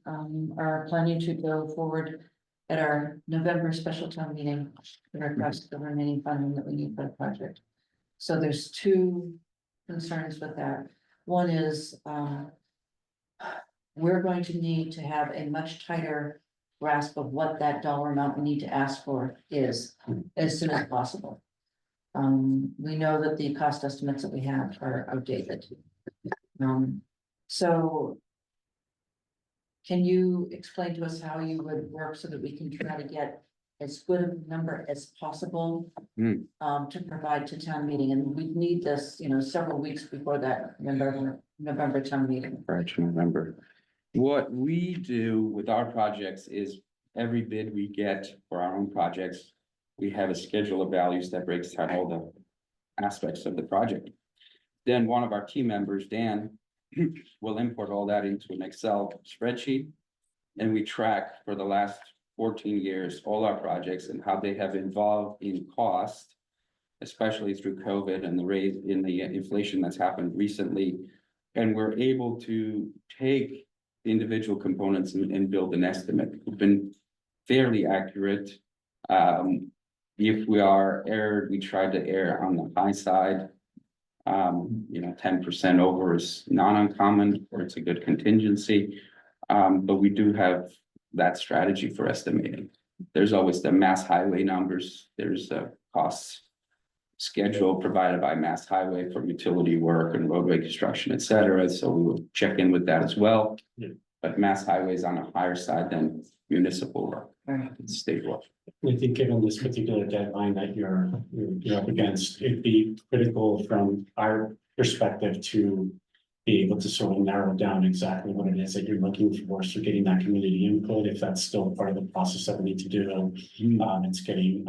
are planning to go forward at our November special town meeting to request the remaining funding that we need for the project. So there's two concerns with that. One is, we're going to need to have a much tighter grasp of what that dollar amount we need to ask for is as soon as possible. We know that the cost estimates that we have are outdated. So can you explain to us how you would work so that we can try to get as good a number as possible to provide to town meeting? And we need this, you know, several weeks before that November town meeting. Prior to November. What we do with our projects is every bid we get for our own projects, we have a schedule of values that breaks down all the aspects of the project. Then one of our team members, Dan, will import all that into an Excel spreadsheet. And we track for the last 14 years, all our projects and how they have evolved in cost, especially through COVID and the raise in the inflation that's happened recently. And we're able to take the individual components and build an estimate. We've been fairly accurate. If we are erred, we try to err on the high side. 10% over is not uncommon, or it's a good contingency. But we do have that strategy for estimating. There's always the Mass Highway numbers. There's a cost schedule provided by Mass Highway for utility work and roadway construction, et cetera. So we will check in with that as well. Yeah. But Mass Highway is on a higher side than municipal work, state work. I think given this particular deadline that you're up against, it'd be critical from our perspective to be able to sort of narrow down exactly what it is that you're looking for. So getting that community input, if that's still part of the process that we need to do. It's getting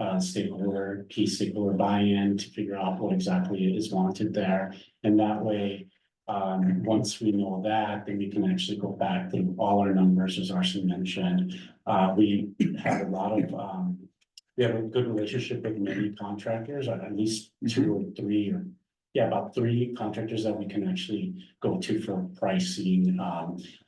key stakeholder buy-in to figure out what exactly is wanted there. And that way, once we know that, then we can actually go back to all our numbers, as Arsen mentioned. We have a lot of, we have a good relationship with many contractors, at least 2 or 3, or about 3 contractors that we can actually go to for pricing,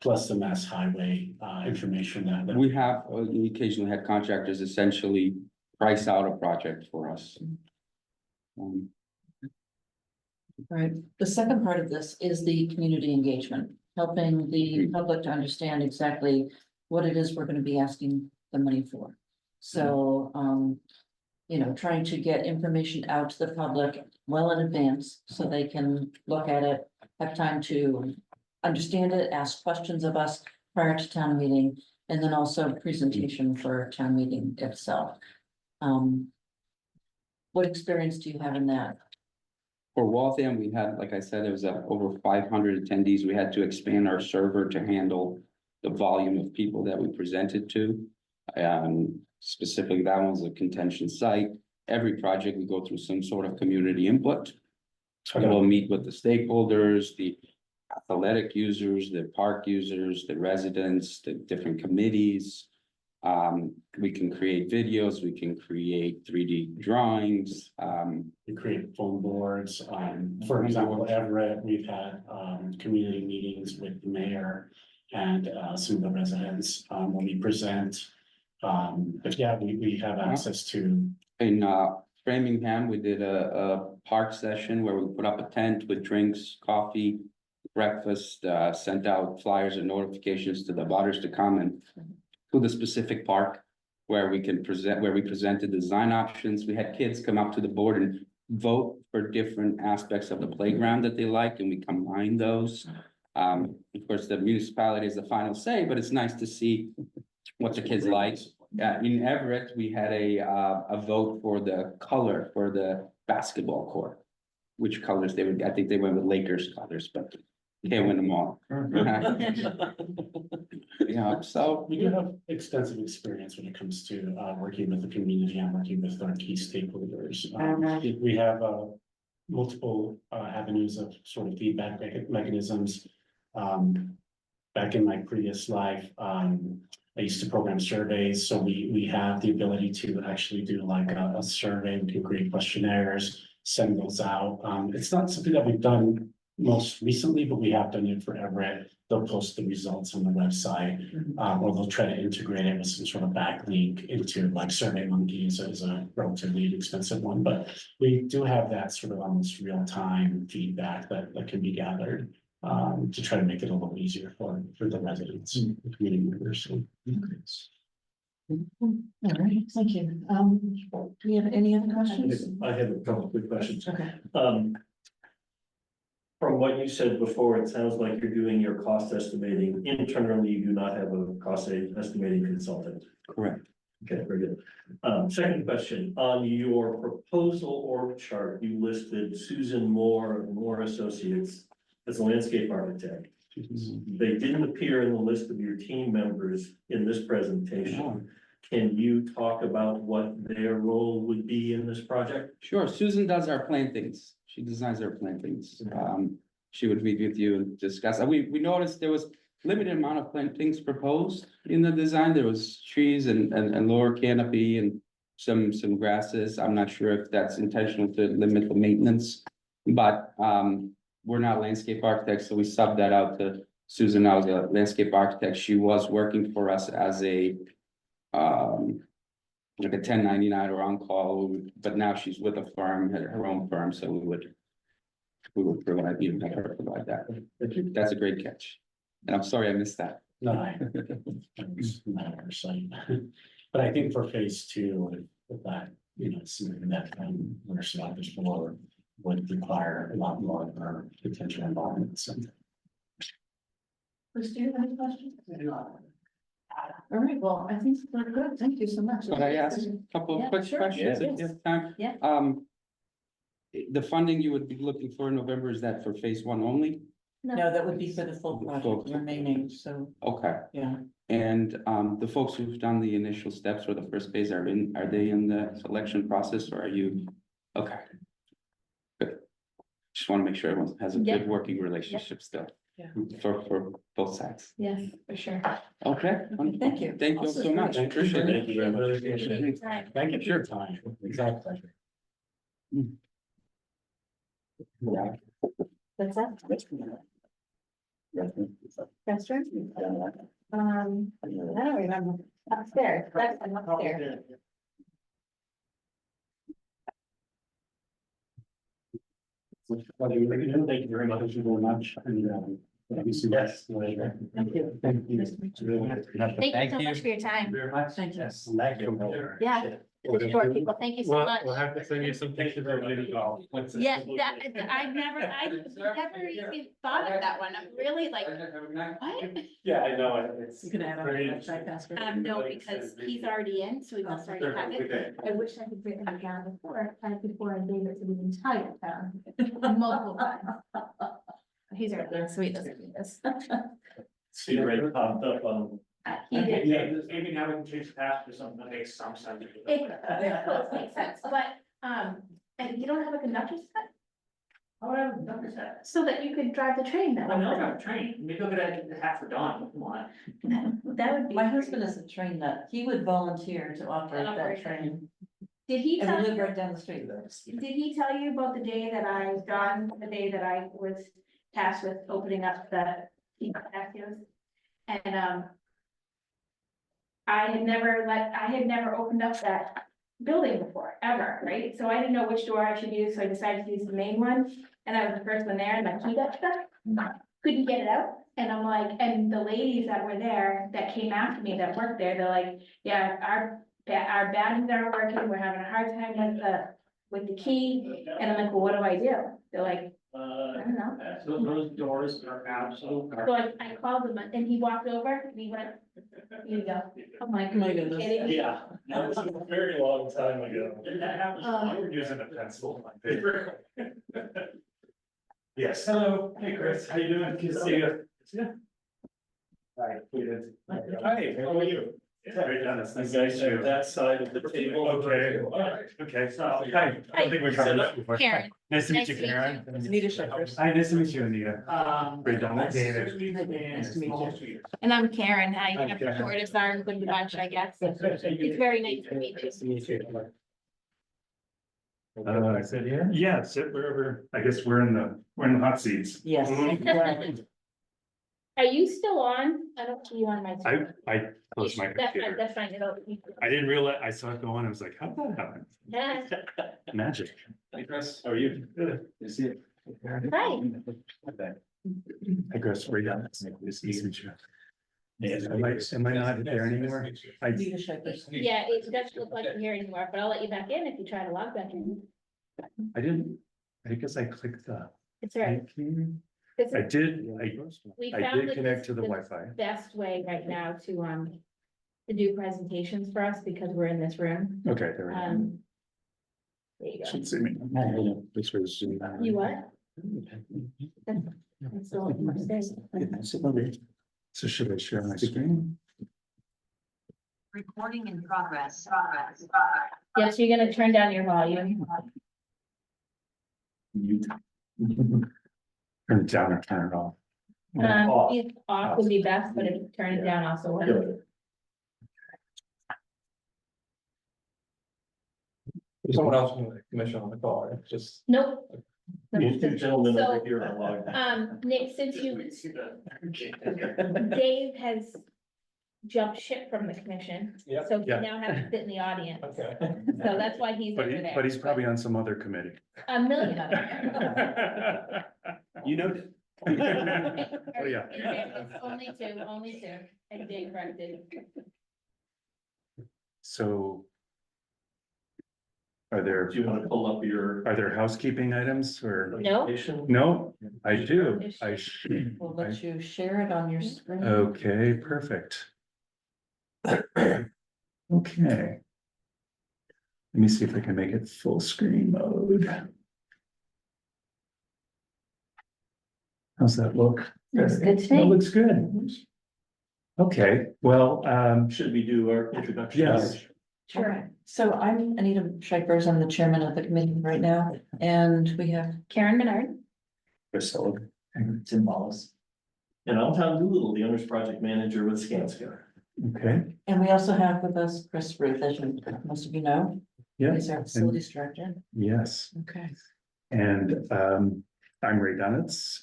plus the Mass Highway information that We have, we occasionally had contractors essentially price out a project for us. Right. The second part of this is the community engagement, helping the public to understand exactly what it is we're going to be asking the money for. So, trying to get information out to the public well in advance so they can look at it, have time to understand it, ask questions of us prior to town meeting, and then also presentation for town meeting itself. What experience do you have in that? For Waltham, we had, like I said, there was over 500 attendees. We had to expand our server to handle the volume of people that we presented to. Specifically, that one's a contention site. Every project, we go through some sort of community input. We'll meet with the stakeholders, the athletic users, the park users, the residents, the different committees. We can create videos, we can create 3D drawings. We create phone boards, for example, Everett, we've had, community meetings with the mayor and, some of the residents, when we present. But yeah, we have access to. In Framingham, we did a park session where we put up a tent with drinks, coffee, breakfast, sent out flyers and notifications to the butters to come and to the specific park where we presented design options. We had kids come up to the board and vote for different aspects of the playground that they like, and we combine those. Of course, the municipality is the final say, but it's nice to see what the kids like. In Everett, we had a vote for the color for the basketball court. Which colors they would, I think they went with Lakers colors, but you can't win them all. Yeah, so We do have extensive experience when it comes to, working with the community and working with our key stakeholders. We have, multiple, avenues of sort of feedback mechanisms. Back in my previous life, I used to program surveys, so we have the ability to actually do like a survey. We can create questionnaires, send those out. It's not something that we've done most recently, but we have done it for Everett. They'll post the results on the website, or they'll try to integrate it with some sort of backlink into like SurveyMonkey is a relatively inexpensive one, but we do have that sort of almost real-time feedback that can be gathered. To try to make it a little easier for the residents, the community members. All right, thank you. Do we have any other questions? I have a couple of quick questions. Okay. From what you said before, it sounds like you're doing your cost estimating internally. You do not have a cost estimating consultant. correct. Okay, very good. Second question, on your proposal org chart, you listed Susan Moore of Moore Associates as a landscape architect. They didn't appear in the list of your team members in this presentation. Can you talk about what their role would be in this project? Sure, Susan does our plantings. She designs our plantings. She would meet with you and discuss. We noticed there was limited amount of plantings proposed in the design. There was trees and lower canopy and some grasses. I'm not sure if that's intentional to limit the maintenance. But we're not landscape architects, so we subbed that out to Susan. I was a landscape architect. She was working for us as a like a 1099 or on call, but now she's with a firm, her own firm, so we would provide, you know, have her provide that. That's a great catch. And I'm sorry I missed that. No, it's not our site. But I think for phase two, with that, you know, something that we're established for would require a lot more of our potential involvement. So. Chris, do you have any questions? All right, well, I think we're good. Thank you so much. Could I ask a couple Yeah, of quick sure. questions Yeah. if you have time? Yeah. The funding you would be looking for in November, is that for phase one only? No, that would be for the full project remaining, so, Okay, yeah. and the folks who've done the initial steps or the first phase are they in the selection process or are you? Okay. Good. Just want to make sure everyone has a Yeah. good working relationship still. Yeah. For both sides. Yes, for sure. Okay. Thank you. Thank you so much. Appreciate it. Thank you very much. Appreciate your time. Thank you for your time. Exactly. What's that? Restroom? I don't remember. Upstairs, that's upstairs. Thank you very much. Thank you very much. Yes. Thank you. Thank you. Thank you so much for your time. Very much. Thank you. Yes, thank you. Yeah. Short people, thank you so much. We'll have to send you some pictures of mini golf. Yeah, that, I've never even thought of that one. I'm really like, what? Yeah, I know, it's. You can add on the website, Pastor. No, because he's already in, so we must already have it. I wish I could written it down before I gave it to the entire town, multiple times. He's already in, so he doesn't need this. See, right, popped up on. He did. Yeah, maybe now we can change the path to something that makes some sense. It does make sense, but, and you don't have a conductor's set, How would I have done that? so that you could drive the train that I way. know, I got a train, maybe I'll get a hat for Dawn, come on. That would be. My husband is a train nut. He would volunteer to operate that Operate. train. Did he And tell we you? live right down the street. Did he tell you about the day that the day that I was tasked with opening up the patios? And, I had never opened up that building before, ever, right? So I didn't know which door I should use, so I decided to use the main one, and I was the first one there, and my key got stuck. Couldn't get it out, and I'm like, and the ladies that were there, that came after me, that worked there, they're like, yeah, our badges aren't working, we're having a hard time with the key, and I'm like, well, what do I do? They're like, I don't know. So those doors are absolute. So I called him, and he walked over, and he went, here you go. I'm like, My are you goodness. kidding me? Yeah, that was a very long time ago. Did that happen? Oh. We're using a pencil on paper. Yes. Hello, hey Chris, how you doing? Good to see you. Hi. Hi, how are you? Very nice. You guys are that side of the table. Okay. Okay. So, Hi, I don't think we've covered this before. Karen. Nice to meet Nice you, to meet Karen. Anita Shepherd. Hi, nice to meet you, Anita. Great, Donald. David. Nice to meet you. And I'm Karen, I have the shortest arms of the bunch, I guess. It's very nice to meet you. I said, yeah, sit wherever, I guess we're in the hot seats. Yes. Are you still on? I don't see you on my. I closed my That's fine, computer. that's fine. I didn't realize, I saw it go on, I was like, how did that happen? Yeah. Magic. Hey Chris, how are you? Good. You see it? Hi. I guess we're done. It's easy to check. Am I not there anymore? Anita Shepherd. Yeah, it doesn't look like you're here anymore, but I'll let you back in if you try to log back in. I didn't, I guess I clicked the. It's all right. This I is, did, we I found did that connect this to is the Wi-Fi. best way right now to do presentations for us because we're in this room. Okay, there we go. There you go. Should see me. This was. You what? It's still upstairs. So should I share my screen? Recording in progress. Yes, you're gonna turn down your volume. Mute. Turn it down or turn it off. If off would be best, but if you turn it down also. would. Someone else from the commission on the call, right? Just. Nope. You two gentlemen over So, here are logged. Nick, since Dave has jumped ship from the commission, Yep. so he Yeah. now has to sit in the audience. Okay. So that's why he's over there. But he's probably on some other committee. A million of them. You know. Oh, yeah. Only two, and Dave corrected. So. Are there, Do you want to pull up your? are there housekeeping items or? No. No, I do. I should. We'll let you share it on your screen. Okay, perfect. Okay. Let me see if I can make it full screen mode. How's that look? Looks good to That me. looks good. Okay, well, Should we do our introduction? yes, Sure. So I'm Anita Shipers. I'm the chairman of the committee right now, and we have Karen Menard. Priscilla. Tim Wallace. And I'm Tom Doolittle, the owner's project manager with Skanska. Okay, And we also have with us Chris Ruth, as most of you know. yeah, He's our facilities director. yes. Okay. And I'm Ray Dunitz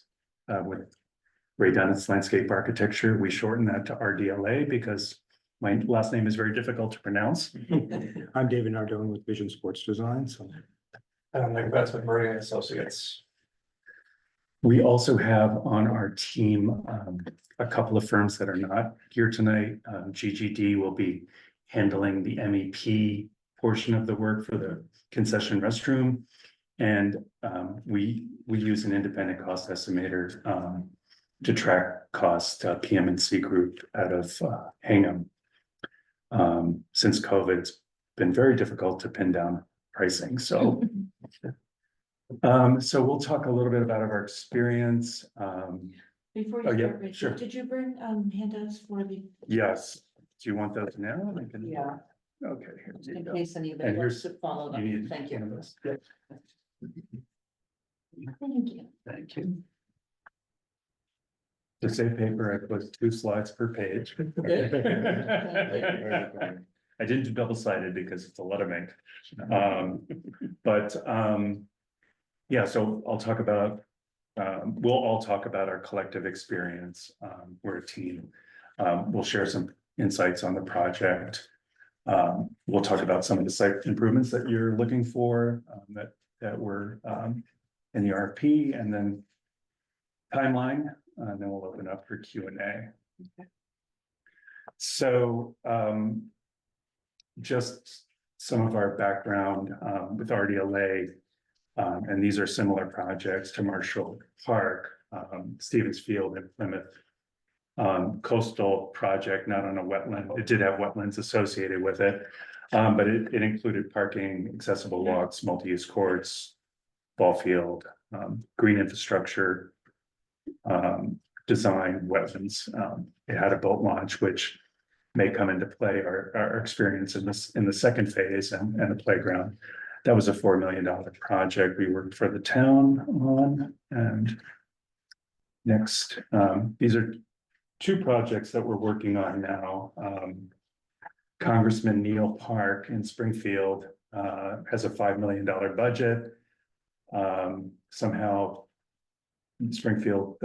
with Ray Dunitz Landscape Architecture. We shorten that to RDLA because my last name is very difficult to pronounce. I'm David Nardone with Vision Sports Design, so. I'm Nick Betts with Murray and Associates. We also have on our team a couple of firms that are not here tonight. GGD will be handling the MEP portion of the work for the concession restroom. And we use an independent cost estimator to track cost, PM&C Group out of Hingham. Since COVID, it's been very difficult to pin down pricing, so. So we'll talk a little bit about our experience. Before Oh, you yeah, start, Rachel, sure. did you bring handouts for the, Yes, do you want those now? I can- yeah, Okay, here you in go. case anybody And wants here's- to follow You them? need Thank one of you. those. Yep. Thank you. Thank you. To save paper, I put 2 slides per page. I didn't do double-sided because it's a lot of ink. But yeah, so I'll talk about, we'll all talk about our collective experience. We're a team. We'll share some insights on the project. We'll talk about some of the site improvements that you're looking for, that were in the RFP, and then timeline, and then we'll open up for Q&A. So just some of our background with RDLA, and these are similar projects to Marshall Park, Stevens Field in Plymouth. Coastal project, not on a wetland. It did have wetlands associated with it. But it included parking, accessible walks, multi-use courts, ball field, green infrastructure, design, wetlands. It had a boat launch, which may come into play, our experience in the second phase, and a playground. That was a $4 million project we worked for the town on. And next, these are 2 projects that we're working on now. Congressman Neil Park in Springfield has a $5 million budget. Somehow Springfield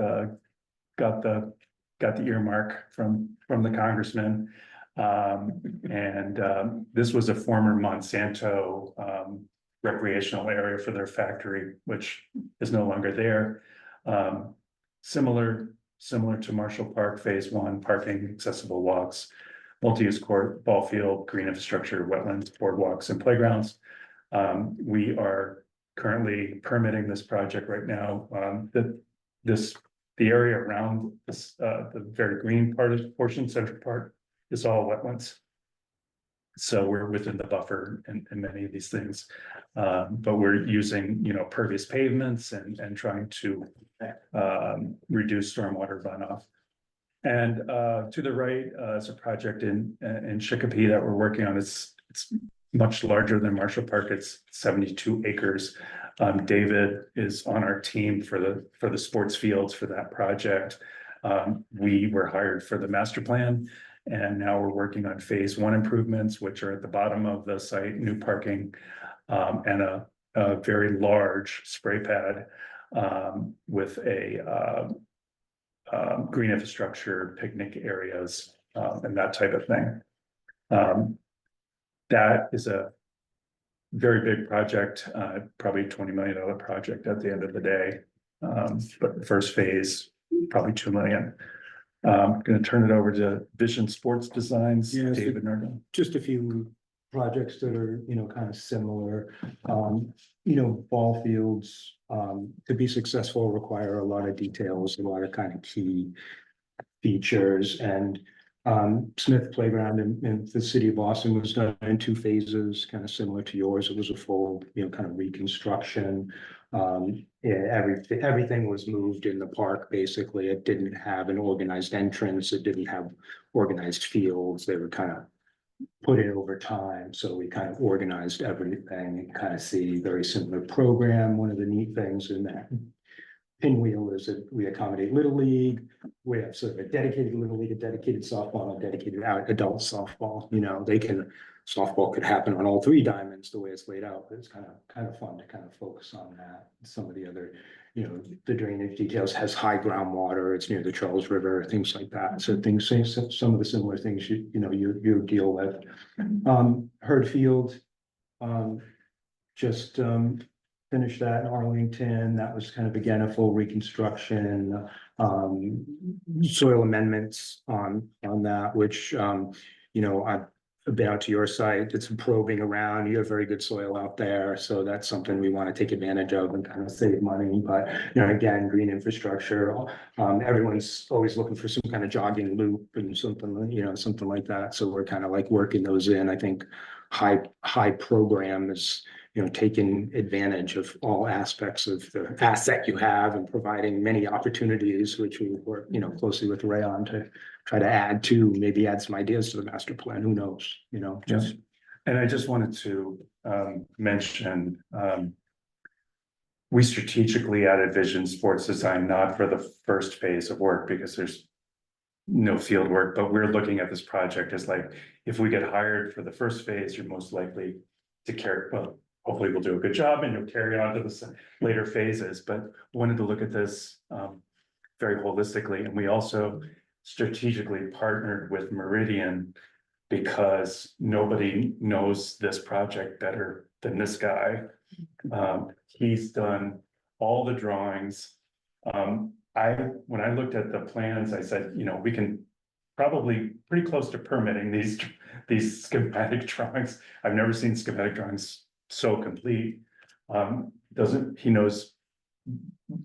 got the earmark from the congressman. This was a former Monsanto recreational area for their factory, which is no longer there. Similar to Marshall Park Phase 1, parking, accessible walks, multi-use court, ball field, green infrastructure, wetlands, boardwalks, and playgrounds. We are currently permitting this project right now. The area around this, the very green portion, central part, is all wetlands. So we're within the buffer in many of these things. But we're using, pervious pavements and trying to reduce stormwater runoff. And to the right is a project in Chicopee that we're working on. It's much larger than Marshall Park. It's 72 acres. David is on our team for the sports fields for that project. We were hired for the master plan, and now we're working on phase 1 improvements, which are at the bottom of the site, new parking, and a very large spray pad with a green infrastructure, picnic areas, and that type of thing. That is a very big project, probably $20 million project at the end of the day. But the first phase, probably $2 million. I'm going to turn it over to Vision Sports Designs, Yes. David Nardone. Just a few projects that are, kind of similar. Ball fields, to be successful require a lot of details, a lot of kind of key features. And Smith Playground in the city of Boston was done in 2 phases, kind of similar to yours. It was a full, kind of reconstruction. Everything was moved in the park, basically. It didn't have an organized entrance. It didn't have organized fields. They were kind of put in over time. So we kind of organized everything and kind of see very similar program. One of the neat things in that pinwheel is that we accommodate Little League. We have sort of a dedicated Little League, a dedicated softball, and a dedicated adult softball. Softball could happen on all 3 diamonds the way it's laid out, but it's kind of fun to kind of focus on that. Some of the other, the drainage details has high groundwater. It's near the Charles River, things like that. So some of the similar things you deal with. Herd Field, just finished that in Arlington. That was kind of, again, a full reconstruction, soil amendments on that, which, been out to your site, did some probing around, you have very good soil out there, so that's something we want to take advantage of and kind of save money, but, you know, again, green infrastructure. Everyone's always looking for some kind of jogging loop and something, you know, something like that, so we're kind of like working those in, I think. High program is, you know, taking advantage of all aspects of the asset you have and providing many opportunities, which we work, you know, closely with Ray on to try to add to, maybe add some ideas to the master plan, who knows, you know, just. And I just wanted to mention, we strategically added vision sports design, not for the first phase of work, because there's no field work, but we're looking at this project as like, if we get hired for the first phase, you're most likely to carry, well, hopefully we'll do a good job and you'll carry on to the later phases, but wanted to look at this very holistically, and we also strategically partnered with Meridian because nobody knows this project better than this guy. He's done all the drawings. When I looked at the plans, I said, you know, we can probably pretty close to permitting these schematic drawings. I've never seen schematic drawings so complete. He knows,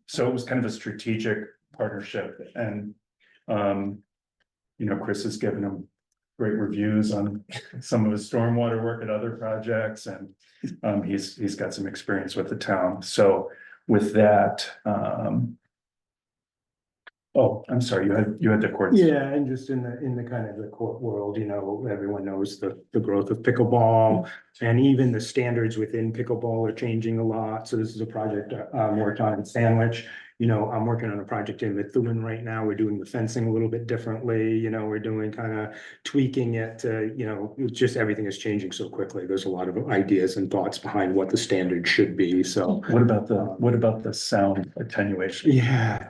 so it was kind of a strategic partnership, and you know, Chris has given him great reviews on some of his stormwater work at other projects, and he's got some experience with the town. So with that, oh, I'm sorry, you had the courts. Yeah, and just in the kind of the court world, you know, everyone knows the growth of pickleball, and even the standards within pickleball are changing a lot. So this is a project I'm working on in Sandwich. You know, I'm working on a project in Methuen right now. We're doing the fencing a little bit differently. You know, we're doing kind of tweaking it to, you know, just everything is changing so quickly. There's a lot of ideas and thoughts behind what the standard should be. So What about the sound attenuation? yeah.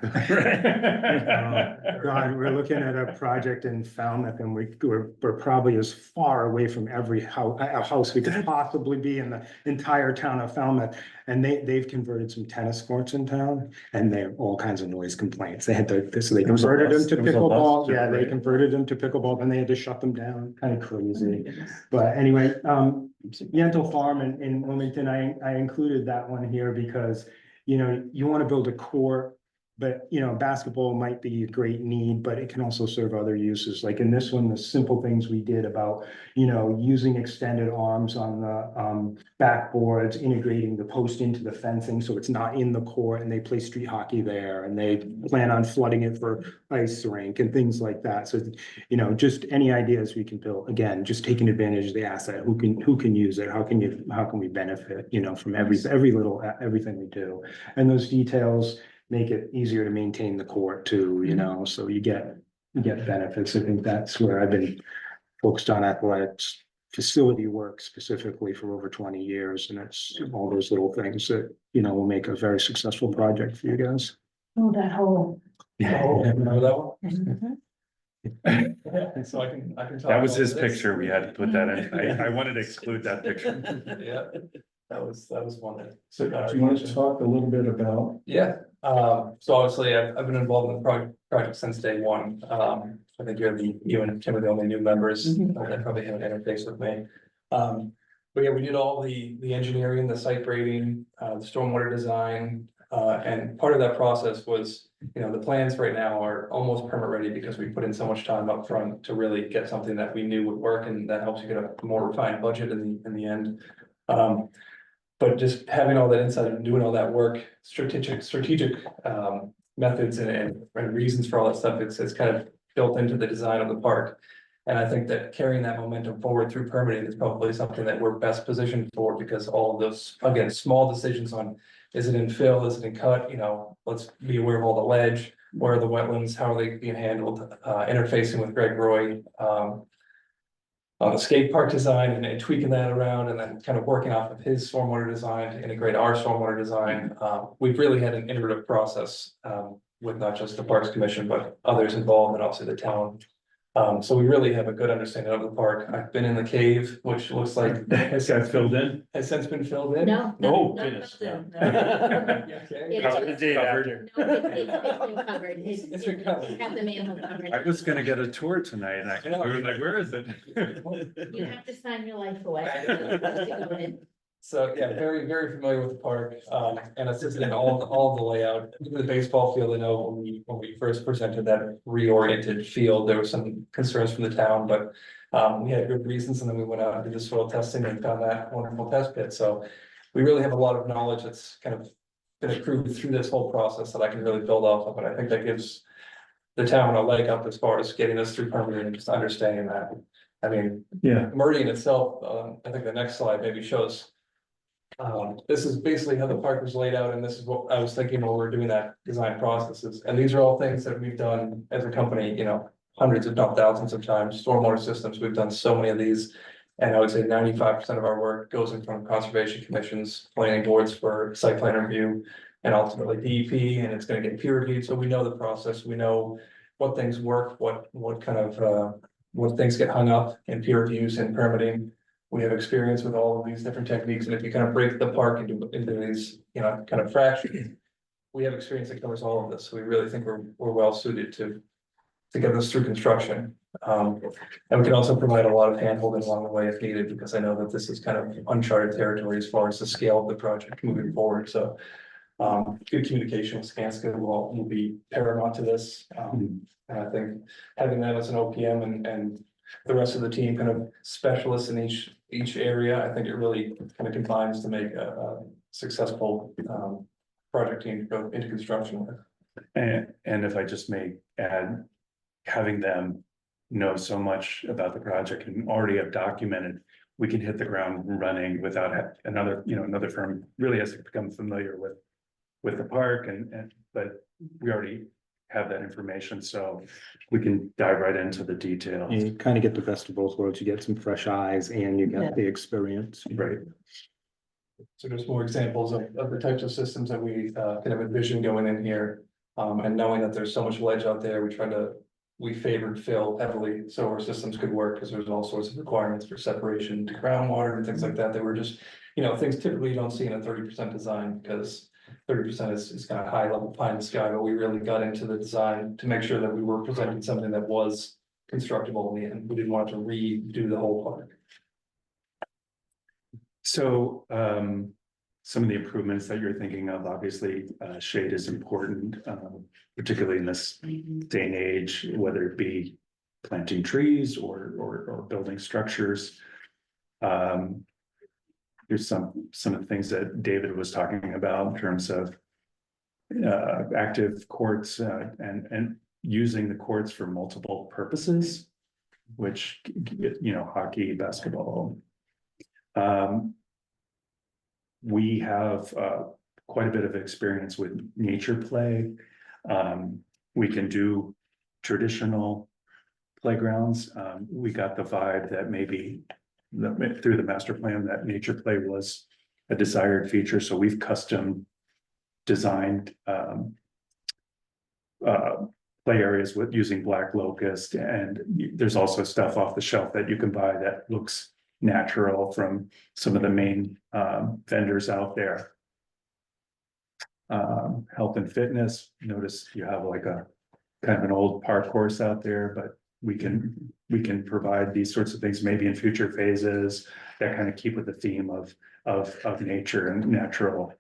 God, we're looking at a project in Falmouth, and we're probably as far away from every house we could possibly be in the entire town of Falmouth. And they've converted some tennis courts in town, and they have all kinds of noise complaints. They had to, so they converted them to pickleball. Yeah, they converted them to pickleball, then they had to shut them down. Kind of crazy. But anyway, Yentl Farm in Wilmington, I included that one here because, you know, you want to build a court, but, you know, basketball might be a great need, but it can also serve other uses. Like in this one, the simple things we did about, you know, using extended arms on the backboards, integrating the post into the fencing so it's not in the court, and they play street hockey there, and they plan on flooding it for ice rink and things like that. So, you know, just any ideas we can build, again, just taking advantage of the asset, who can use it, how can we benefit, you know, from everything we do, and those details make it easier to maintain the court too, you know, so you get benefits. I think that's where I've been focused on athletics, facility work specifically for over 20 years. And it's all those little things that, you know, will make a very successful project for you guys. Oh, that whole. Remember that one? So I can. that was his picture. We had to put that in. I wanted to exclude that picture. Yeah, that was one that. So do you want to talk a little bit about? Yeah, so obviously I've been involved in the project since day one. I think you and Tim are the only new members that probably have an interface with me. But yeah, we did all the engineering, the site grading, the stormwater design, and part of that process was, you know, the plans right now are almost permit ready because we put in so much time up front to really get something that we knew would work, and that helps you get a more refined budget in the end. But just having all that insight and doing all that work, strategic methods and reasons for all that stuff, it's kind of built into the design of the park. And I think that carrying that momentum forward through permitting is probably something that we're best positioned for, because all of those, again, small decisions on, is it in fill, is it in cut, you know, let's be aware of all the ledge, where are the wetlands, how are they being handled, interfacing with Greg Roy, on the skate park design and tweaking that around, and then kind of working off of his stormwater design to integrate our stormwater design. We've really had an iterative process with not just the Parks Commission, but others involved, and obviously the town So we really have a good understanding of the park. I've been in the cave, which looks like It's got filled in. has since been filled in. No. Oh, not goodness, filled in, Okay. It's- Covered the day after. No, it's been covered. It's been covered. Have the manhole covered. I was gonna get a tour tonight and we were like, where is it? You have to sign your life away. So, yeah, very, very familiar with the park, and assisted all the layout, even the baseball field. I know when we first presented that reoriented field, there were some concerns from the town, but. We had good reasons, and then we went out and did the soil testing and found that wonderful test pit, so. We really have a lot of knowledge that's kind of been accrued through this whole process that I can really build off of, and I think that gives. The town a leg up as far as getting us through permitting and just understanding that. I mean, Yeah, Meridian itself, I think the next slide maybe shows. This is basically how the park was laid out, and this is what I was thinking when we were doing that design processes, and these are all things that we've done as a company, you know. Hundreds if not thousands of times, stormwater systems, we've done so many of these. And I would say 95% of our work goes in front of conservation commissions, planning boards for site plan review. And ultimately DEP, and it's gonna get peer reviewed, so we know the process, we know what things work, what kind of, what things get hung up in peer reviews and permitting. We have experience with all of these different techniques, and if you kind of break the park into these, you know, kind of fractions. We have experience that covers all of this, so we really think we're well suited to get this through construction. And we can also provide a lot of handholding along the way if needed, because I know that this is kind of uncharted territory as far as the scale of the project moving forward, so. Good communication with Skanska will be paramount to this. And I think having them as an OPM and the rest of the team kind of specialists in each area, I think it really kind of combines to make a successful project team to go into construction with. and if I just may add, having them know so much about the project and already have documented, we can hit the ground running without another firm really has to become familiar with the park but we already have that information, so we can dive right into the details. You kind of get the best of both worlds. You get some fresh eyes and you Yeah. get the experience. Right. So just more examples of the types of systems that we kind of envision going in here. And knowing that there's so much ledge out there, we favored fill heavily so our systems could work, because there's all sorts of requirements for separation to groundwater and things like that. They were just, you know, things typically you don't see in a 30% design, because 30% is kind of high level pie in the sky, but we really got into the design to make sure that we were presenting something that was constructible in the end. We didn't want to redo the whole park. So, some of the improvements that you're thinking of, obviously, shade is important, particularly in this day and age, whether it be planting trees or building structures. Here's some of the things that David was talking about in terms of active courts and using the courts for multiple purposes, which, you know, hockey, basketball. We have quite a bit of experience with nature play. We can do traditional playgrounds. We got the vibe that maybe through the master plan that nature play was a desired feature, so we've custom designed play areas with using black locust, and there's also stuff off the shelf that you can buy that looks natural from some of the main vendors out there. Health and fitness, notice you have like a kind of an old park course out there, but we can provide these sorts of things maybe in future phases that kind of keep with the theme of nature and natural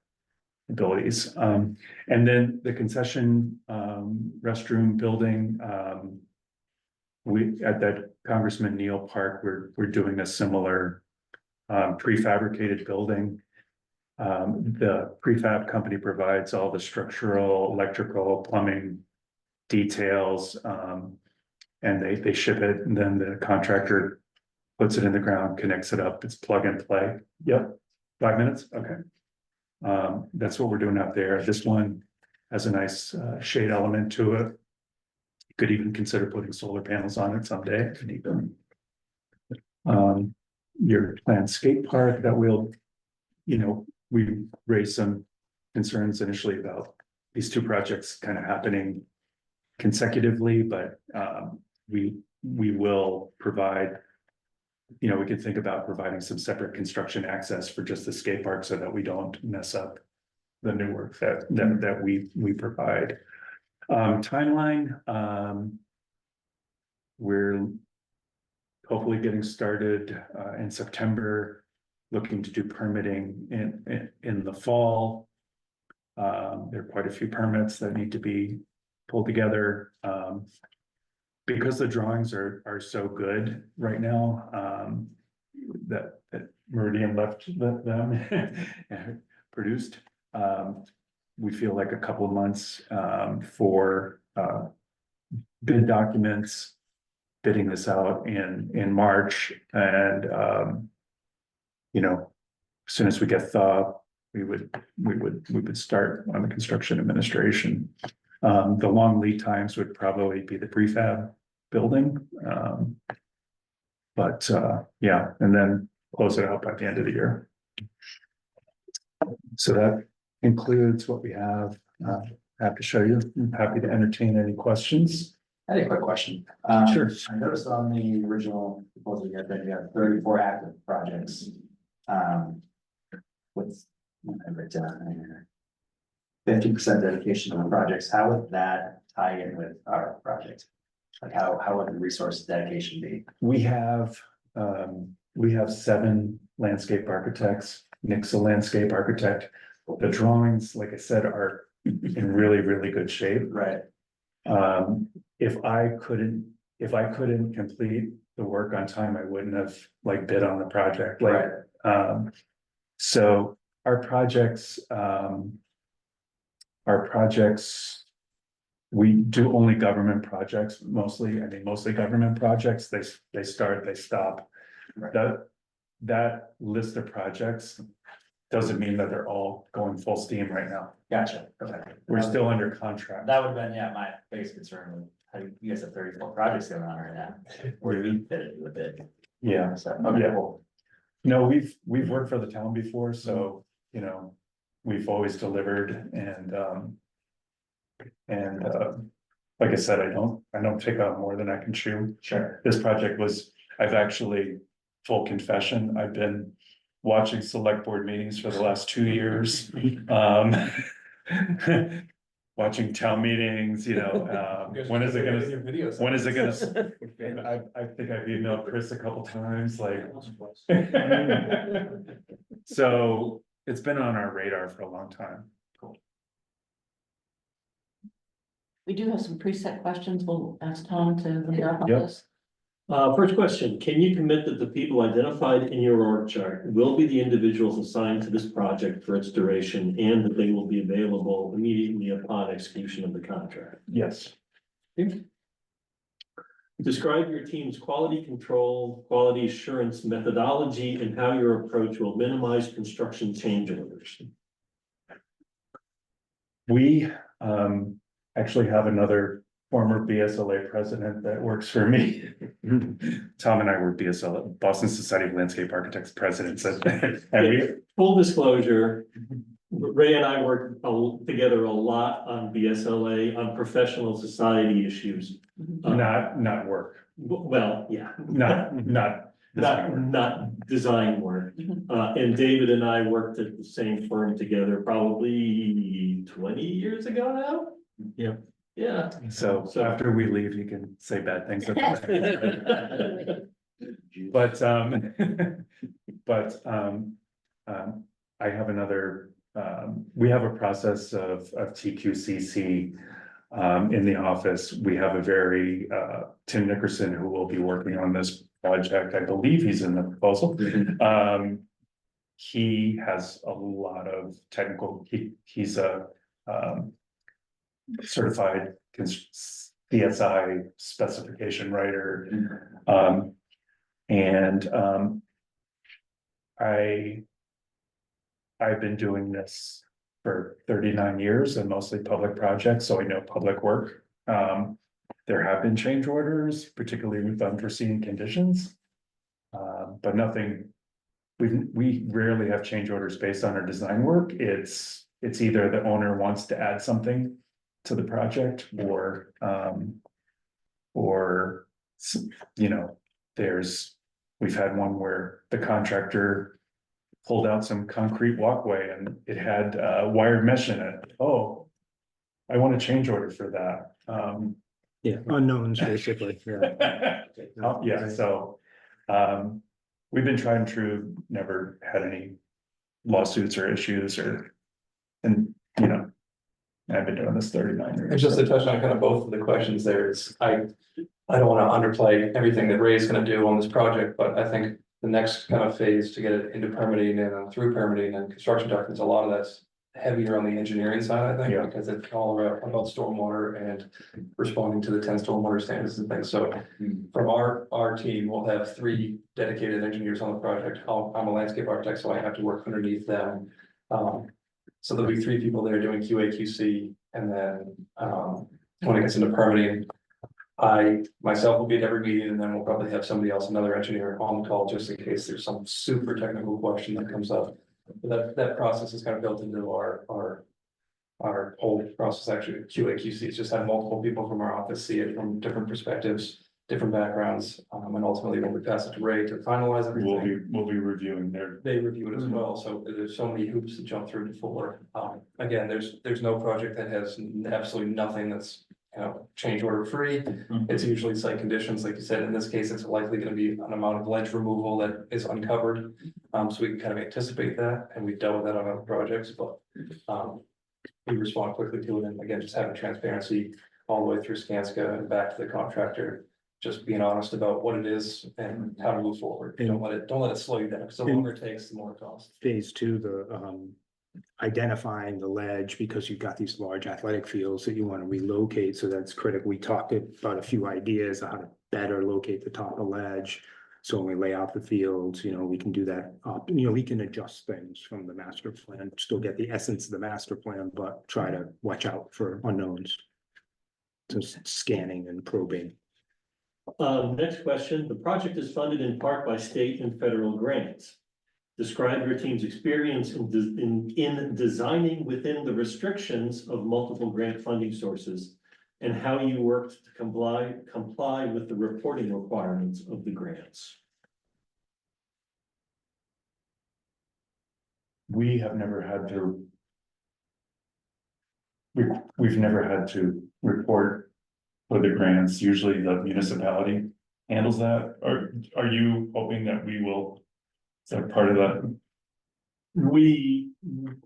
abilities. And then the concession restroom building, we at that Congressman Neal Park, we're doing a similar prefabricated building. The prefab company provides all the structural, electrical, plumbing details, and they ship it, and then the contractor puts it in the ground, connects it up. It's plug and play. Yep, 5 minutes. Okay. That's what we're doing out there. This one has a nice shade element to it. You could even consider putting solar panels on it someday if you need them. Your planned skate park that will, you know, we raised some concerns initially about these two projects kind of happening consecutively, but we we will provide. You know, we could think about providing some separate construction access for just the skate park so that we don't mess up. The new work that we provide. Timeline, we're. Hopefully getting started in September, looking to do permitting in the fall. There are quite a few permits that need to be pulled together. Because the drawings are so good right now, that Meridian left them produced. We feel like a couple of months for bid documents, bidding this out in March, and you know, as soon as we get thaw, we would start on the construction administration. The long lead times would probably be the prefab building. But yeah, and then close it out by the end of the year. So that includes what we have to show you. I'm happy to entertain any questions. I had a quick question. Sure. I noticed on the original proposal you had 34 active projects. With, I wrote down 50% dedication to the projects. How would that tie in with our project? Like how would the resource dedication be? We have 7 landscape architects. Nick's a landscape architect. The drawings, like I said, are in really good shape. Right. If I couldn't complete the work on time, I wouldn't have like bid on the project. Like, so our projects, we do only government projects, mostly government projects. They start, they stop. Right. That list of projects doesn't mean that they're all going full steam right now. Gotcha. Okay. We're still under contract. That would have been, yeah, my biggest concern with how you guys have 34 projects going on right now. Where we fit it with it. Yeah. So, okay, Yeah. cool. No, we've worked for the town before, so, you know, we've always delivered and like I said, I don't take out more than I can chew. Sure. This project I've actually, full confession, I've been watching select board meetings for the last 2 years. Watching town meetings, you know, when is it gonna, I think I've emailed Chris a couple times, like. So it's been on our radar for a long time. Cool. We do have some preset questions. We'll ask Tom to lead off on Yep. this. First question, can you commit that the people identified in your org chart will be the individuals assigned to this project for its duration and that they will be available immediately upon execution of the contract? Yes. Describe your team's quality control, quality assurance methodology, and how your approach will minimize construction change orders. We actually have another former BSLA president that works for me. Tom and I were BSLA, Boston Society of Landscape Architects presidents. And we, Full disclosure, Ray and I worked together a lot on BSLA, on professional society issues. not work, Well, yeah. not Design work. And David and I worked at the same firm together probably 20 years ago now. Yeah. Yeah. So after we leave, you can say bad things about us. But I have another, we have a process of TQCC in the office. We have a very Tim Nickerson who will be working on this project. I believe he's in the proposal. He has a lot of technical, he's a certified CSI specification writer. I've been doing this for 39 years and mostly public projects, so I know public work. There have been change orders, particularly with unforeseen conditions. But nothing, we rarely have change orders based on our design work. It's either the owner wants to add something to the project or You know, we've had one where the contractor pulled out some concrete walkway and it had wired mesh in it. Oh, I want a change order for that. Yeah, unknowns, basically, yeah. Yeah, so, we've been trying true, never had any lawsuits or issues and, you know, I've been doing this 39 years. And just to touch on kind of both of the questions there, it's, I don't wanna underplay everything that Ray's gonna do on this project, but I think the next kind of phase to get it into permitting and through permitting and construction documents, a lot of that's heavier on the engineering side, I think, Yeah. because it's all about stormwater and responding to the 10 stormwater standards and things. So from our team, we'll have 3 dedicated engineers on the project. I'm a landscape architect, so I have to work underneath them. So there'll be 3 people there doing QA, QC, and then when it gets into permitting, I myself will be at every meeting, and then we'll probably have somebody else, another engineer on the call, just in case there's some super technical question that comes up. That process is kind of built into our whole process, actually, QA, QC, it's just have multiple people from our office see it from different perspectives, different backgrounds, and ultimately when we pass it to Ray to finalize everything. We'll be reviewing They review it as well, so there's so many hoops to jump through before. Again, there's no project that has absolutely nothing that's, you know, change order free. It's usually site conditions, like you said, in this case, it's likely gonna be an amount of ledge removal that is uncovered. So we can kind of anticipate that, and we've dealt with that on other projects, but we respond quickly to it, and again, just having transparency all the way through Skanska and back to the contractor. Just being honest about what it is and how to move forward. Don't let it slow you down, because the longer it takes, the more it costs. Phase 2, the identifying the ledge, because you've got these large athletic fields that you want to relocate, so that's critical. We talked about a few ideas on how to better locate the top of ledge. So when we lay out the fields, you know, we can do that, you know, we can adjust things from the master plan, still get the essence of the master plan, but try to watch out for unknowns. So scanning and probing. Next question, the project is funded in part by state and federal grants. Describe your team's experience in designing within the restrictions of multiple grant funding sources and how you worked to comply with the reporting requirements of the grants. We have never had to. We've never had to report for the grants. Usually the municipality handles that. Are you hoping that we will? Is that part of that?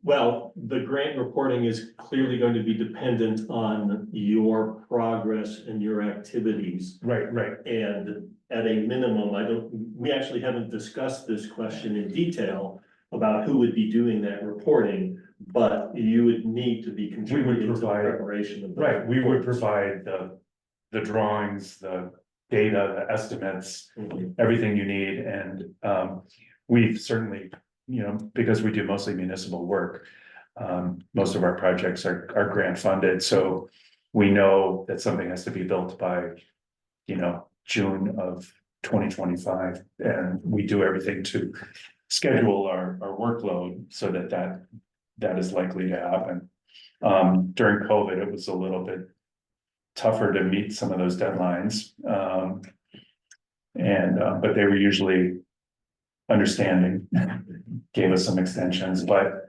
Well, the grant reporting is clearly going to be dependent on your progress and your activities. Right. And at a minimum, we actually haven't discussed this question in detail about who would be doing that reporting, but you would need to be contributing to the preparation of. Right, we would provide the drawings, the data, the estimates, everything you need, and we've certainly, you know, because we do mostly municipal work. Most of our projects are grant funded, so we know that something has to be built by, you know, June of 2025, and we do everything to schedule our workload so that is likely to happen. During COVID, it was a little bit tougher to meet some of those deadlines, but they were usually understanding, gave us some extensions, but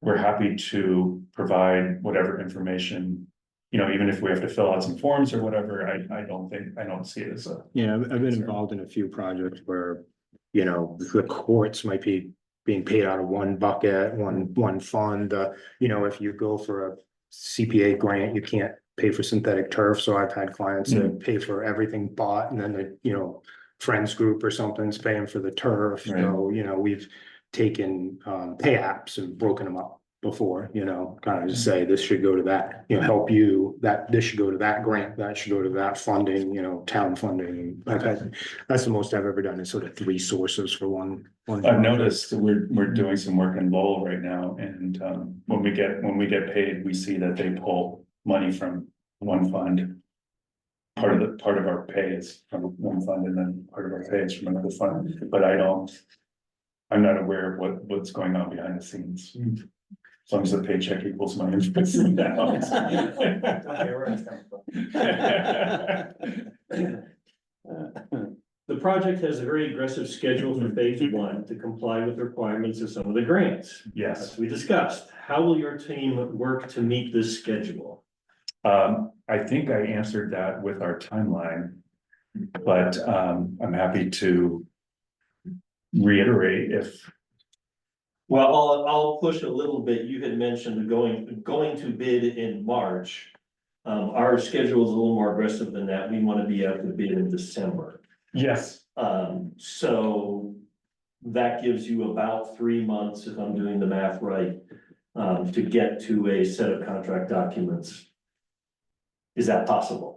we're happy to provide whatever information, you know, even if we have to fill out some forms or whatever. I don't see it as a. Yeah, I've been involved in a few projects where, you know, the courts might be being paid out of one bucket, one fund. You know, if you go for a CPA grant, you can't pay for synthetic turf. So I've had clients that pay for everything bought, and then the, you know, friends group or something's paying for the turf. Right. So, you know, we've taken pay apps and broken them up before, you know, kind of just say this should go to that, you know, help you, that this should go to that grant, that should go to that funding, you know, town funding. That's the most I've ever done, is sort of 3 sources for one. I've noticed we're doing some work in Lowell right now, and when we get paid, we see that they pull money from one fund. Part of our pay is from one fund, and then part of our pay is from another fund, but I'm not aware of what's going on behind the scenes. As long as the paycheck equals my interest. The project has a very aggressive schedule for phase one to comply with requirements of some of the grants. Yes. As we discussed, how will your team work to meet this schedule? I think I answered that with our timeline. But I'm happy to reiterate if, Well, I'll push a little bit. You had mentioned going to bid in March. Our schedule is a little more aggressive than that. We want to be out to bid in December. yes, So that gives you about 3 months, if I'm doing the math right, to get to a set of contract documents. Is that possible?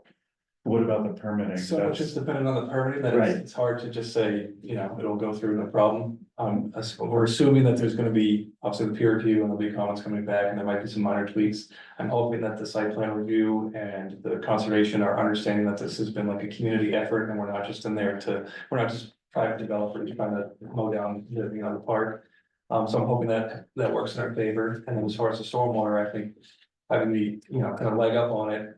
what about the permitting? So That's- it's just dependent on the permitting, that Right. it's hard to just say, you know, it'll go through, no problem. We're assuming that there's gonna be, obviously, the peer review and there'll be comments coming back, and there might be some minor tweaks. I'm hoping that the site plan review and the conservation are understanding that this has been like a community effort, and we're not just in there we're not just private developers trying to mow down the park. So I'm hoping that that works in our favor, and then as far as the stormwater, I think having the, kind of leg up on it.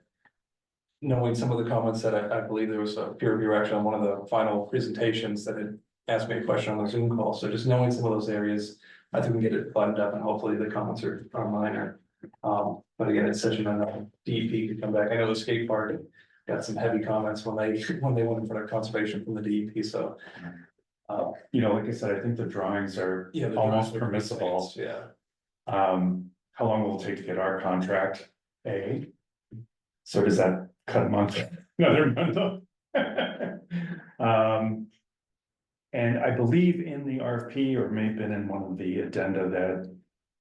Knowing some of the comments that I believe there was a peer review actually on one of the final presentations that had asked me a question on the Zoom call, so just knowing some of those areas. I think we can get it buttoned up and hopefully the comments are minor. But again, it's such an DEP to come back. I know the skate park got some heavy comments when they went in front of conservation from the DEP, so. like I said, I think the drawings are Yeah. the almost drawings are permissible. advanced, Yeah. How long will it take to get our contract? So does that cut a month, another month off? And I believe in the RFP, or may have been in one of the addenda that,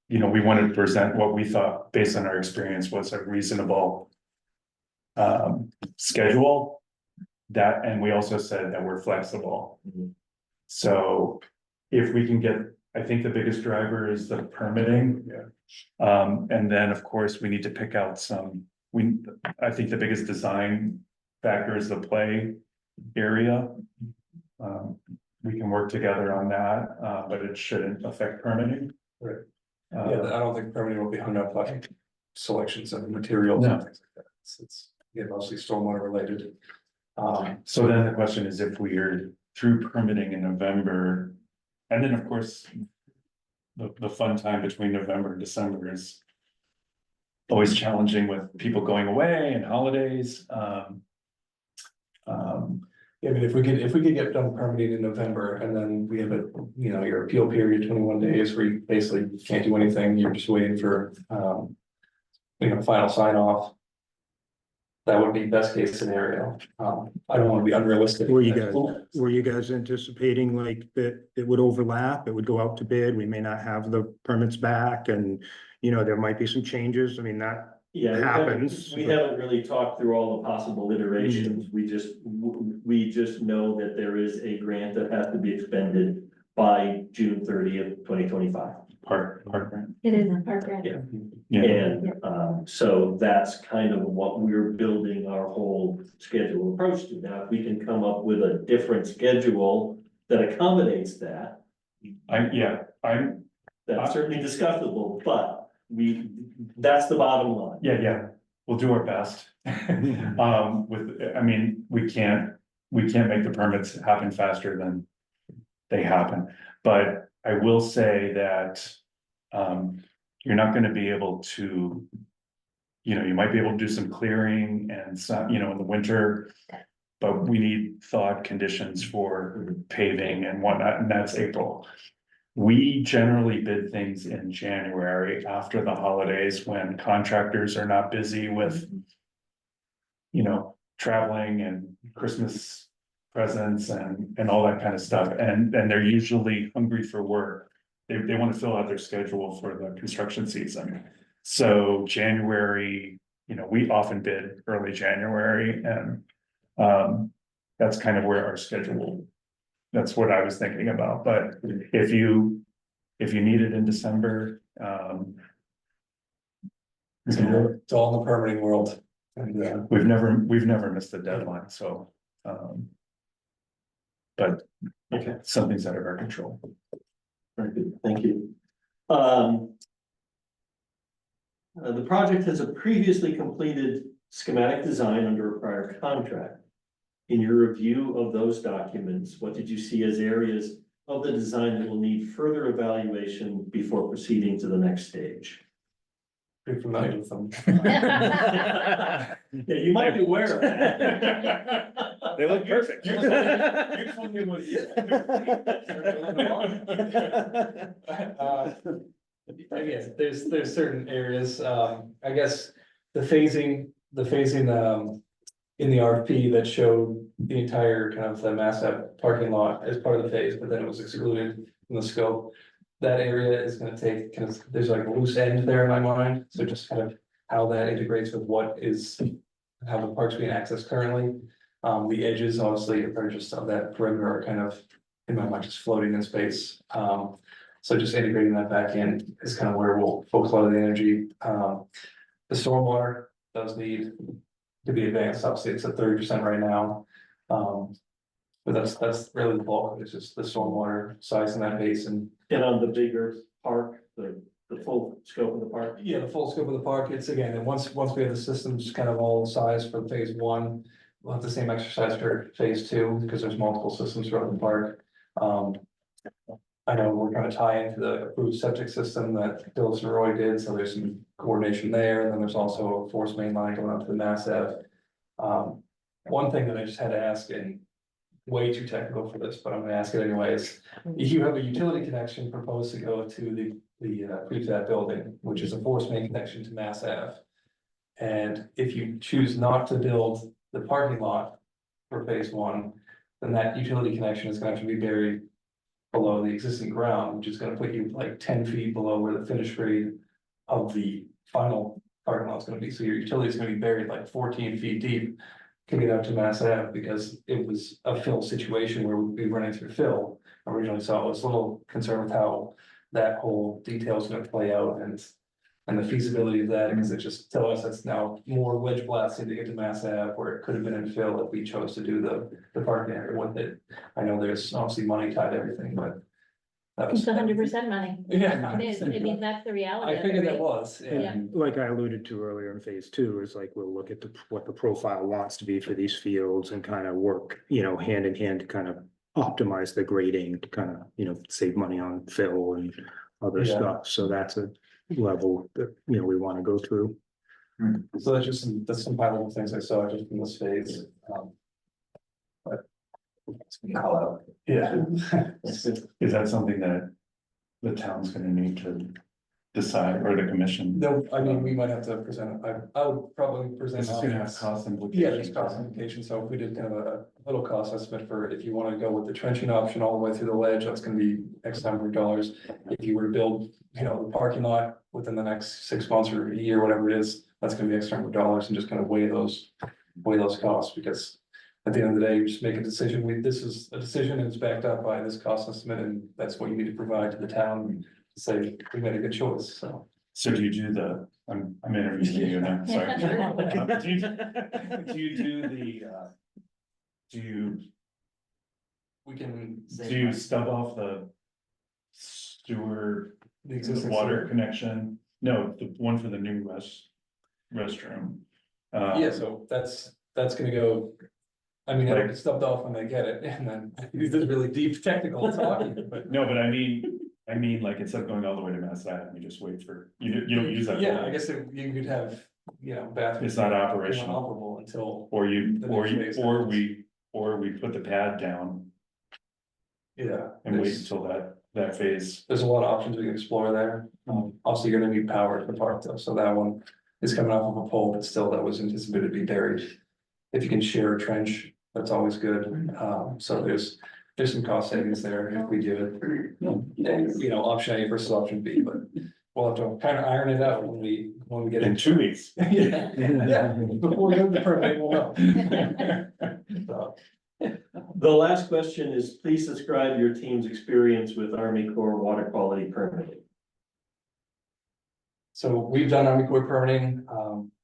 we wanted to present what we thought, based on our experience, was a reasonable schedule. That, and we also said that we're flexible. So if we can get, I think the biggest driver is the permitting. And then, of course, we need to pick out I think the biggest design factor is the play area. We can work together on that, but it shouldn't affect permitting. Right. I don't think permitting will be hung up by selections of materials and things like that. It's mostly stormwater related. So then the question is, if we are through permitting in November, and then, of course, the fun time between November and December is always challenging with people going away and holidays. I mean, if we could get done permitting in November, and then we have your appeal period, 21 days, where you basically can't do anything, you're just waiting for, final sign off. That would be best case scenario. I don't want to be unrealistic. Were you guys anticipating like that it would overlap, it would go out to bid, we may not have the permits back and, there might be some changes, I mean, that Yeah, happens. we haven't really talked through all the possible iterations. We just know that there is a grant that has to be expended by June 30th, 2025. Park grant. It is a park grant. Yeah. And so that's kind of what we're building our whole schedule approach to. Now, if we can come up with a different schedule that accommodates that, that's certainly discussable, but that's the bottom line. Yeah, we'll do our best. We can't make the permits happen faster than they happen. But I will say that, you're not gonna be able to, you might be able to do some clearing and some, in the winter. But we need thawed conditions for paving and whatnot, and that's April. We generally bid things in January after the holidays, when contractors are not busy with, traveling and Christmas presents and all that kind of stuff, and they're usually hungry for work. They want to fill out their schedule for the construction season. So January, we often bid early January, and that's kind of where our schedule. That's what I was thinking about, but if you need it in December, It's all in the permitting world. And we've never missed the deadline, so. But Okay. some things out of our control. Very good, thank you. The project has a previously completed schematic design under a prior contract. in your review of those documents, what did you see as areas of the design that will need further evaluation before proceeding to the next stage? Pretty familiar with them. Yeah, you might be aware of that. They look perfect. Yes, there's certain areas, I guess the phasing, in the RFP that showed the entire kind of the Mass Ave parking lot as part of the phase, but then it was excluded from the scope. That area is gonna take, kind of, there's like a loose end there in my mind, so just kind of how that integrates with what is, how the park's being accessed currently. The edges, obviously, are just of that perimeter are kind of, in my mind, just floating in space. So just integrating that back in is kind of where we'll focus a lot of the energy. The stormwater does need to be advanced, obviously, it's at 30% right now. But that's really the bulk of it, it's just the stormwater size in that basin. And on the bigger park, the full scope of the park? Yeah, the full scope of the park, it's again, and once we have the systems kind of all sized for phase one, we'll have the same exercise for phase two, because there's multiple systems throughout the park. I know we're gonna tie into the approved septic system that Dillis and Roy did, so there's some coordination there, and then there's also a force main line going up to the Mass Ave. One thing that I just had to ask, and way too technical for this, but I'm gonna ask it anyways. If you have a utility connection proposed to go to the prefab building, which is a force main connection to Mass Ave. And if you choose not to build the parking lot for phase one, then that utility connection is gonna have to be buried below the existing ground, which is gonna put you like 10 feet below where the finish grade of the final parking lot is gonna be. So your utility is gonna be buried like 14 feet deep to get out to Mass Ave, because it was a fill situation where we'd be running through fill originally. So I was a little concerned with how that whole detail is gonna play out and the feasibility of that, because it just tells us that's now more wedge blasting to get to Mass Ave, where it could have been in fill if we chose to do the parking area with it. I know there's obviously money tied to everything, but that was. It's 100% money. Yeah. It is, I mean, that's the reality. I of it, figured that right? was, yeah. And like I alluded to earlier in phase two, is like, we'll look at what the profile wants to be for these fields and kind of work, hand in hand to kind of optimize the grading to kind of, save money on fill and other Yeah. stuff. So that's a level that, we want to go through. So that's some high level things I saw just in this phase. But. Call out. Yeah. Is that something that the town's gonna need to decide, or the commission? No, I mean, we might have to present, I would probably present. This is gonna have options. cost Yeah, implications. there's cost implications, so if we did kind of a little cost estimate for if you wanna go with the trenching option all the way through the ledge, that's gonna be X number of dollars. If you were to build, the parking lot within the next 6 months or a year, whatever it is, that's gonna be X number of dollars, and just kind of weigh those costs, because. At the end of the day, you just make a decision, this is a decision and it's backed up by this cost estimate, and that's what you need to provide to the town to say, we made a good choice, so. So do you do I'm interviewing you now, sorry. Do you do the, We can. do you stub off the sewer, The the existing water sewer. connection? No, the one for the new restroom. Yeah, so that's gonna go. I mean, it'll get stubbed off when they get it, and then this is really deep technical talking, but. No, but I mean, like, instead of going all the way to Mass Ave, you just wait for, you don't use that. Yeah, I guess you could have, bathrooms. It's not operational. Operable until, Or you, The or next you, phase or happens. we put the pad down yeah. and wait there's- until that phase. There's a lot of options we can explore there. Obviously, you're gonna need power to the park though, so that one is coming off of a pole, but still that was anticipated to be buried. If you can share a trench, that's always good. So there's some cost savings there if we do it. And, option A versus option B, but we'll have to kind of iron it out when we get In into. 2 weeks. Yeah, before we go to the permit, we'll know. So, The last question is, please describe your team's experience with Army Corps water quality permitting. So we've done Army Corps permitting,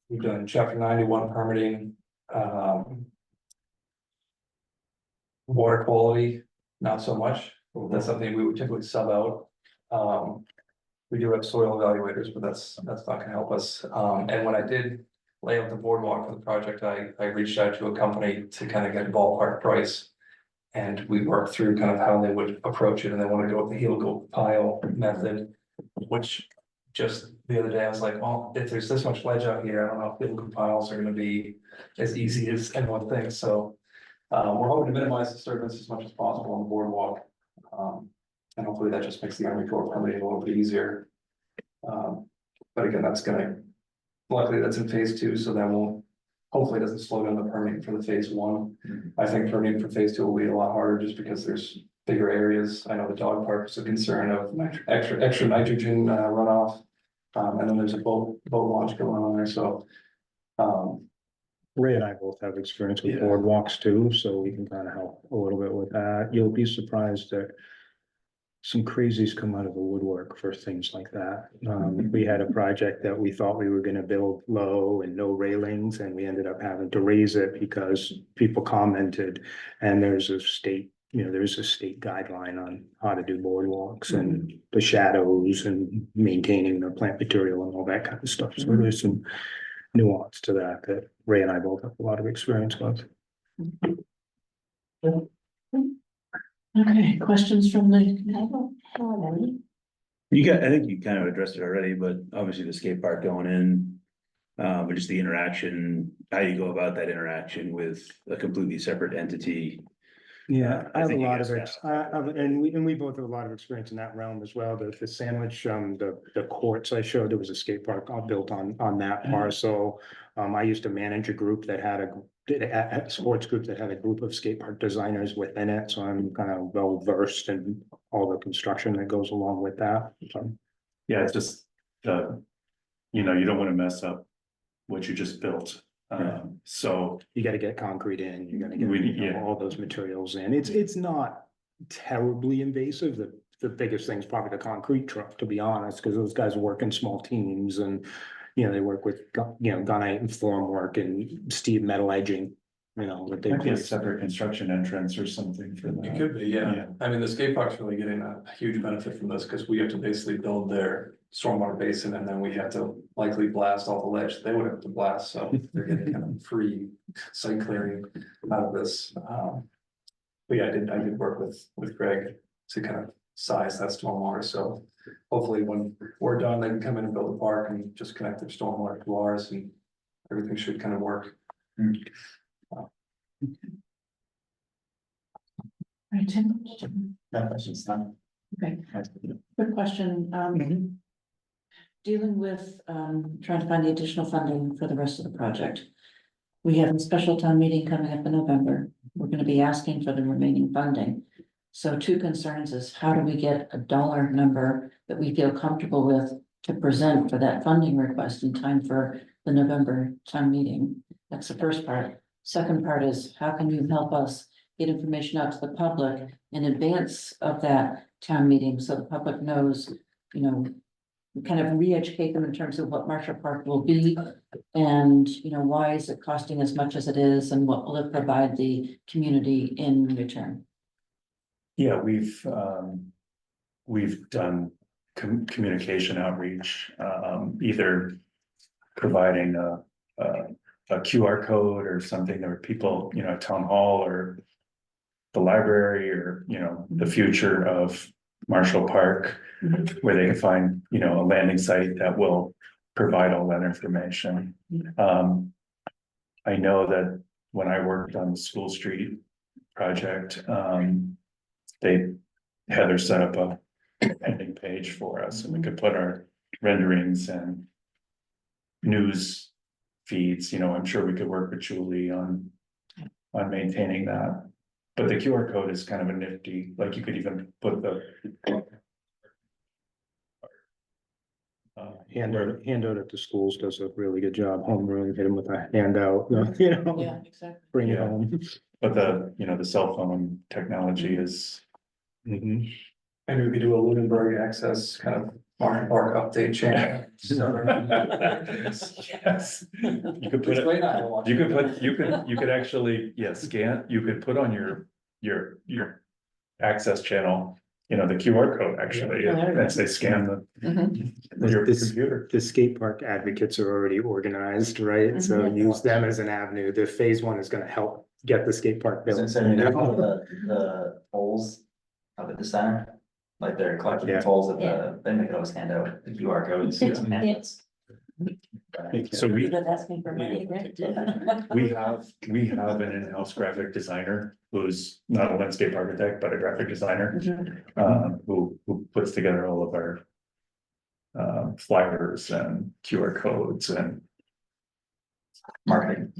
we've done chapter 91 permitting, water quality, not so much. That's something we would typically sub out. We do have soil evaluators, but that's not gonna help us. And when I did lay out the boardwalk for the project, I reached out to a company to kind of get a ballpark price. And we worked through kind of how they would approach it, and they want to go with the helical pile method, which just the other day I was like, well, if there's this much ledge out here, I don't know if helical piles are gonna be as easy as anyone thinks, so. We're hoping to minimize disturbance as much as possible on the boardwalk. And hopefully that just makes the Army Corps permitting a little bit easier. But again, luckily that's in phase 2, so that won't, hopefully it doesn't slow down the permitting for the phase 1. I think permitting for phase 2 will be a lot harder just because there's bigger areas. I know the dog park is a concern of extra nitrogen runoff. And then there's a boat launch going on there, so. Ray and I both have experience with Yeah. boardwalks too, so we can kind of help a little bit with that. You'll be surprised that some crazies come out of the woodwork for things like that. We had a project that we thought we were gonna build low and no railings, and we ended up having to raise it because people commented. And there's a state guideline on how to do boardwalks and the shadows and maintaining the plant material and all that kind of stuff. So there's some nuance to that Ray and I both have a lot of experience with. Okay, questions from the? I think you kind of addressed it already, but obviously the skate park going in. But just the interaction, how you go about that interaction with a completely separate entity. Yeah, I have a think you lot of guys it, and we both have a lot of experience in that realm as well. The sandwich, the courts I showed, there was a skate park all built on that parcel. I used to manage a group that had a sports group that had a group of skate park designers within it, so I'm kind of well versed in all the construction that goes along with that. So, Yeah, it's just, you don't want to mess up what you just built. So you gotta get concrete in, you gotta get, Yeah. all those materials in. It's not terribly invasive. The biggest thing is probably the concrete truck, to be honest, because those guys work in small teams and, they work with, gunite and formwork and steel metal edging, what they might be do. a separate construction entrance or something for that. It could be, yeah. I mean, the skate park's really getting a huge benefit from this, because we have to basically build their stormwater basin, and then we have to likely blast all the ledge they would have to blast, so they're getting kind of free site clearing out of this. But yeah, I did work with Greg to kind of size that stormwater, so hopefully when we're done, they can come in and build a park and just connect their stormwater to ours, and everything should kind of work. Right, Tim? That question's done. Okay, quick question, dealing with, trying to find the additional funding for the rest of the project. We have a special town meeting coming up in November. We're gonna be asking for the remaining funding. So 2 concerns is how do we get a dollar number that we feel comfortable with to present for that funding request in time for the November town meeting? That's the first part. Second part is how can you help us get information out to the public in advance of that town meeting, so the public knows, kind of re-educate them in terms of what Marshall Park will be. And, why is it costing as much as it is, and what will it provide the community in return? Yeah, we've done communication outreach, either providing a QR code or something that people, town hall or the library, or, the future of Marshall Park, where they can find, a landing site that will provide all that information. I know that when I worked on the School Street project, Heather set up a landing page for us, and we could put our renderings and news feeds. I'm sure we could work with Julie on maintaining that. But the QR code is kind of a nifty, like you could even put the handout at the schools does a really good job. Homeroom, hit them with a handout, Yeah, exactly. bring it Yeah. home. But the cell phone technology is. Maybe we could do a Lunenburg access kind of Marshall Park update channel. Yes. You could put it, you could actually, scan, you could put on your access channel the QR code actually, as they scan your This- computer. The skate park advocates are already organized, right? So use them as an avenue. The phase one is gonna help get the skate park built. The poles up at the center, like they're collecting Yeah. the tolls at they make it always hand out the QR codes. Yes. So we asking for money, right? We have an in-house graphic designer who's not a landscape architect, but a graphic designer, who puts together all of our flyers and QR codes and Marketing.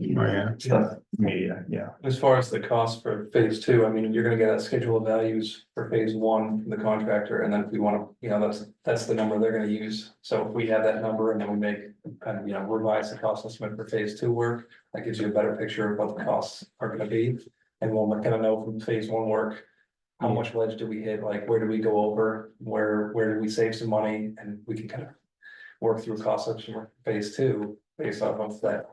stuff, media, yeah. As far as the cost for phase two, I mean, you're gonna get a schedule of values for phase one from the contractor, and then if we wanna, that's the number they're gonna use. So if we have that number and then we make, kind of, revise the cost estimate for phase two work, that gives you a better picture of what the costs are gonna be. And we'll kind of know from phase one work, how much ledge do we hit, like, where do we go over, where do we save some money, and we can kind of work through cost estimate for phase two, based off of that,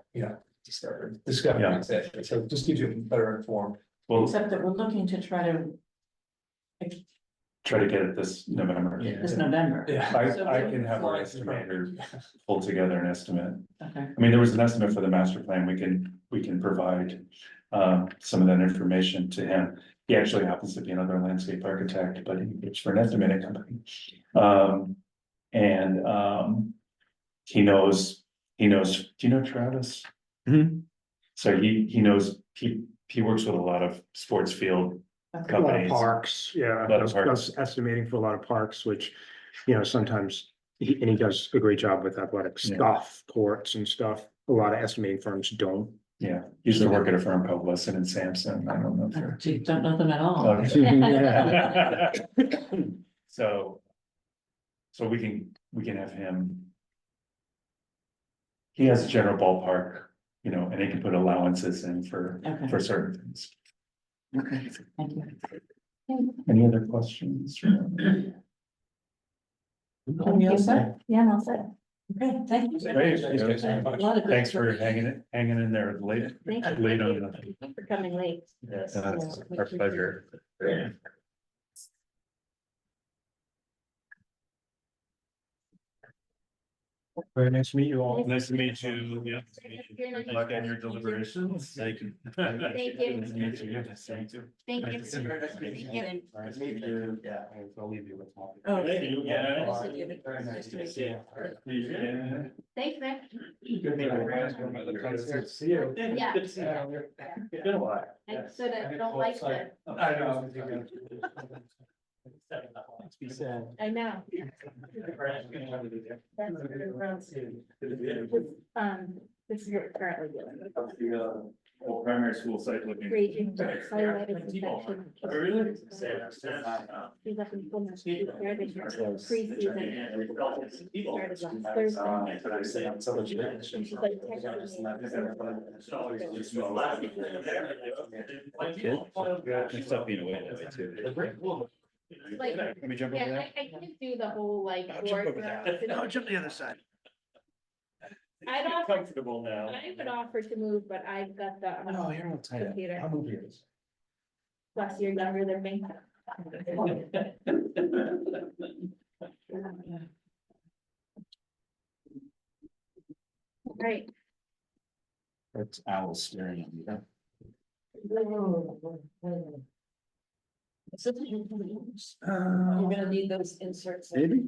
discovery, Yeah. etc. So it just gives you better informed. Well, Except that we're looking to try to try to get it this November. this November. Yeah. I can have our estimator pull together an estimate. Okay. I mean, there was an estimate for the master plan. We can provide some of that information to him. He actually happens to be another landscape architect, but he works for an estimating company. He knows, do you know Travis? So he knows, he works with a lot of sports field A lot of companies. parks, yeah, A lot of parks. does estimating for a lot of parks, which, sometimes he does a great job with athletic Yeah. stuff, courts and stuff. A lot of estimating firms don't. Yeah, used to work at a firm called Weston and Sampson. I don't know if you're. Gee, don't know them at all. So we can have him. He has a general ballpark, and he can put allowances in for Okay. certain things. Okay, thank you. Any other questions? Are we all set? Yeah, I'm all set. Okay, thank you. Great. A lot of good Thanks for stuff. hanging in there late. Thank you. Late on Thank you for coming late. That's our pleasure. Very nice to meet you all. Nice to meet you. Yeah. You're nice. Good luck on your deliberations. Thank you. Thank you. Nice to meet you. Thank you. Thank you. Nice to meet you. Nice to meet you. Yeah, I'll leave you with. Oh, Thank you. yeah. Yeah. Nice to meet you. Very nice to meet you. Thanks, Nick. Good meeting. See you. Yeah. Good to see you. It's been a while. I sort of don't like the, I know. Be sad. I know. This is what we're currently doing. Primary school site looking. Raging cellulitis infection. Really? He's up in Plymouth. He started preseason. Started last Thursday. She's like, Good. Stuff being away that way too. like, Let me jump over yeah, there. I can't do the whole like. I'll jump over there. boardroom. No, jump the other side. I'd offer, Comfortable now. I would offer to move, but I've got the you're all tight. computer. I'll move yours. Plus you're younger than me. Right. That's owl staring at me. You're gonna need those inserts. Maybe.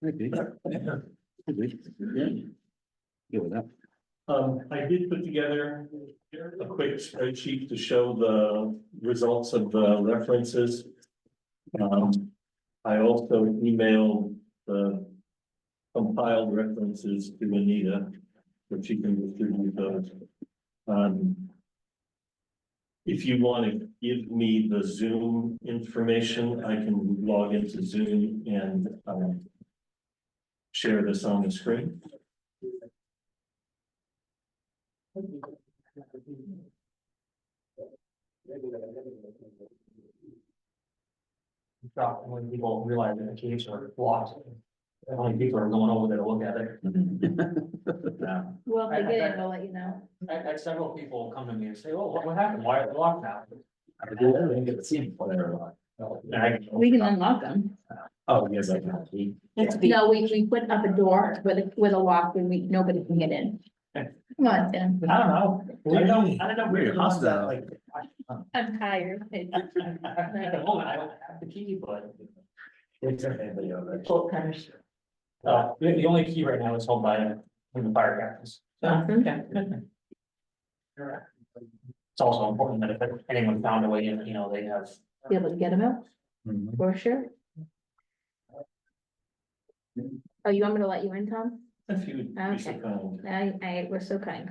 Maybe. Maybe. Yeah. Go with that. I did put together a quick spreadsheet to show the results of the references. I also emailed the compiled references to Anita, so she can distribute those. If you want to give me the Zoom information, I can log into Zoom and share this on the screen. Shocked when people realize that the caves are blocked. How many people are going over there to look at it? Yeah. Well, if they get it, we'll let you know. I had several people come to me and say, oh, what happened? Why are they locked now? I didn't get to see them before they were locked. We can unlock them. Oh, yes, I can. No, we put up a door with a lock and nobody can get in. Come on, Tim. I don't know. I don't know where your house is at, like. I'm tired. At the moment, I don't have the key, but. It's anybody over. Bolt cutters. The only key right now is held by the fire captains. Okay. It's also important that if anyone found a way in, they have. Be able to get them out, for sure. Oh, you want me to let you in, Tom? If you would be so kind. We're so kind.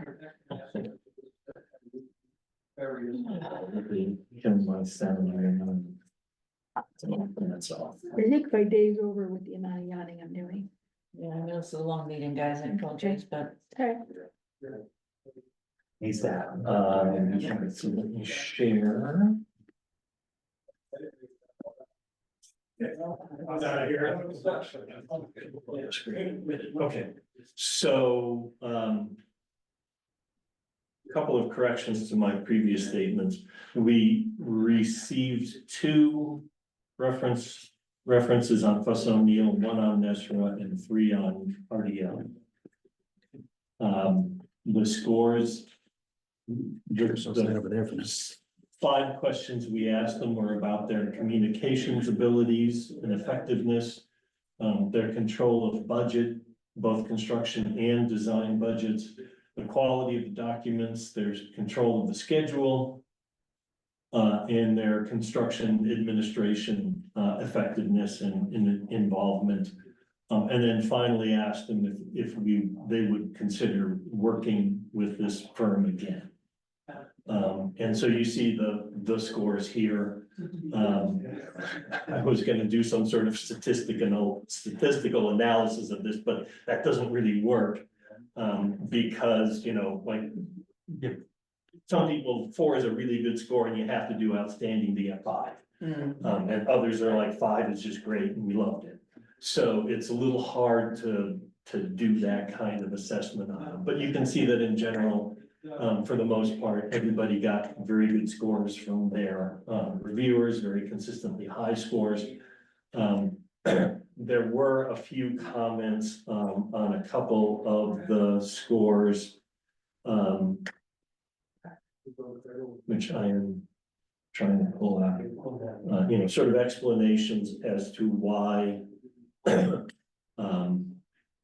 Can my sound here, that's all. I think my day's over with the amount of yawning I'm doing. Yeah, I know it's a long meeting, guys, I apologize, but. Okay. He's that, so let me share. Okay, so, a couple of corrections to my previous statements. We received two references on Fuss O'Neill, one on Nesra and 3 on RDL. The scores. The 5 questions we asked them were about their communications abilities and effectiveness, their control of budget, both construction and design budgets, the quality of the documents, there's control of the schedule, and their construction administration, effectiveness and involvement. And then finally asked them if they would consider working with this firm again. And so you see the scores here. I was gonna do some sort of statistical analysis of this, but that doesn't really work. Because, some people, 4 is a really good score and you have to do outstanding to get 5. And others are like 5 is just great and we loved it. So it's a little hard to do that kind of assessment on it, but you can see that in general, for the most part, everybody got very good scores from their reviewers, very consistently high scores. There were a few comments on a couple of the scores, which I am trying to pull out, sort of explanations as to why a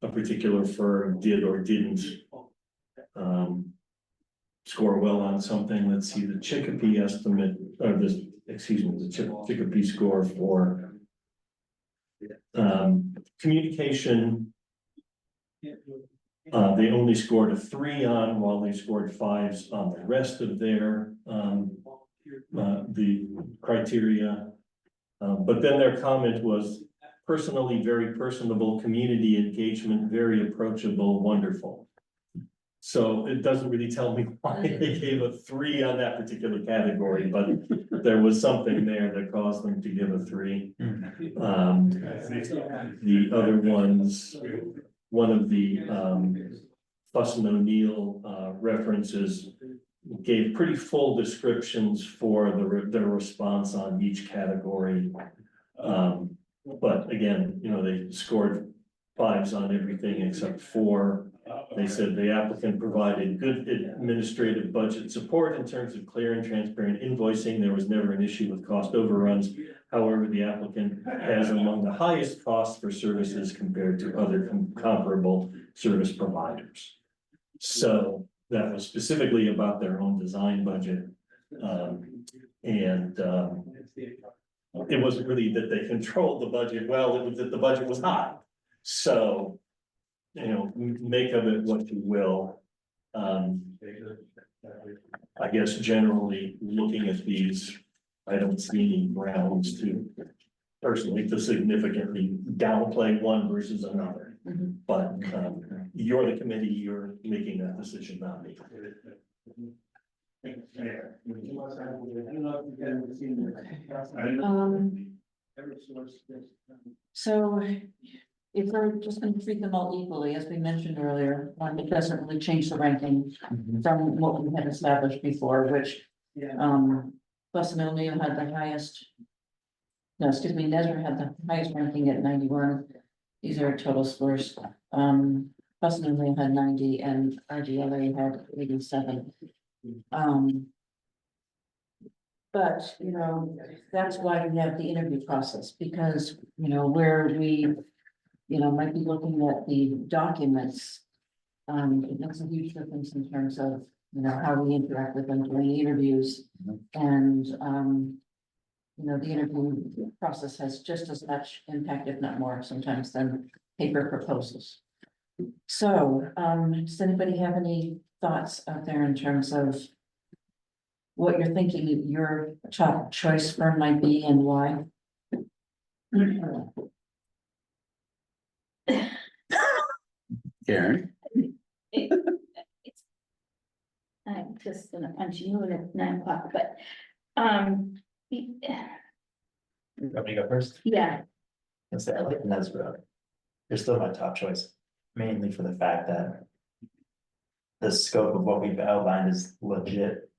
particular firm did or didn't score well on something. Let's see, the Chicopee estimate, or the Chicopee score for communication. They only scored a 3 on, while they scored 5s on the rest of their the criteria. But then their comment was personally very personable, community engagement, very approachable, wonderful. So it doesn't really tell me why they gave a 3 on that particular category, but there was something there that caused them to give a 3. The other ones, one of the Fuss and O'Neill references gave pretty full descriptions for their response on each category. But again, they scored 5s on everything except 4. They said the applicant provided good administrative budget support in terms of clear and transparent invoicing. There was never an issue with cost overruns. However, the applicant has among the highest costs for services compared to other comparable service providers. So that was specifically about their own design budget. It wasn't really that they controlled the budget well, it was that the budget was high. So, make of it what you will. I guess generally looking at these, I don't see any grounds to personally to significantly downplay one versus another. But you're the committee, you're making that decision, not me. So if we're just gonna treat them all equally, as we mentioned earlier, it doesn't really change the ranking from what we had established before, which Fuss and O'Neill had the highest no, excuse me, Nestor had the highest ranking at 91. These are total scores. Boston and Lee had 90 and RGLA had 87. But, you know, that's why we have the interview process, because, you know, where we, you know, might be looking at the documents. It makes a huge difference in terms of, you know, how we interact with them during the interviews. And, you know, the interview process has just as much impact, if not more, sometimes than paper proposals. So, does anybody have any thoughts out there in terms of what you're thinking your top choice firm might be and why? Karen? I'm just gonna punch you in at 9 o'clock, but, Let me go first. yeah, I say I like Nesbro. They're still my top choice, mainly for the fact that the scope of what we've outlined is legit.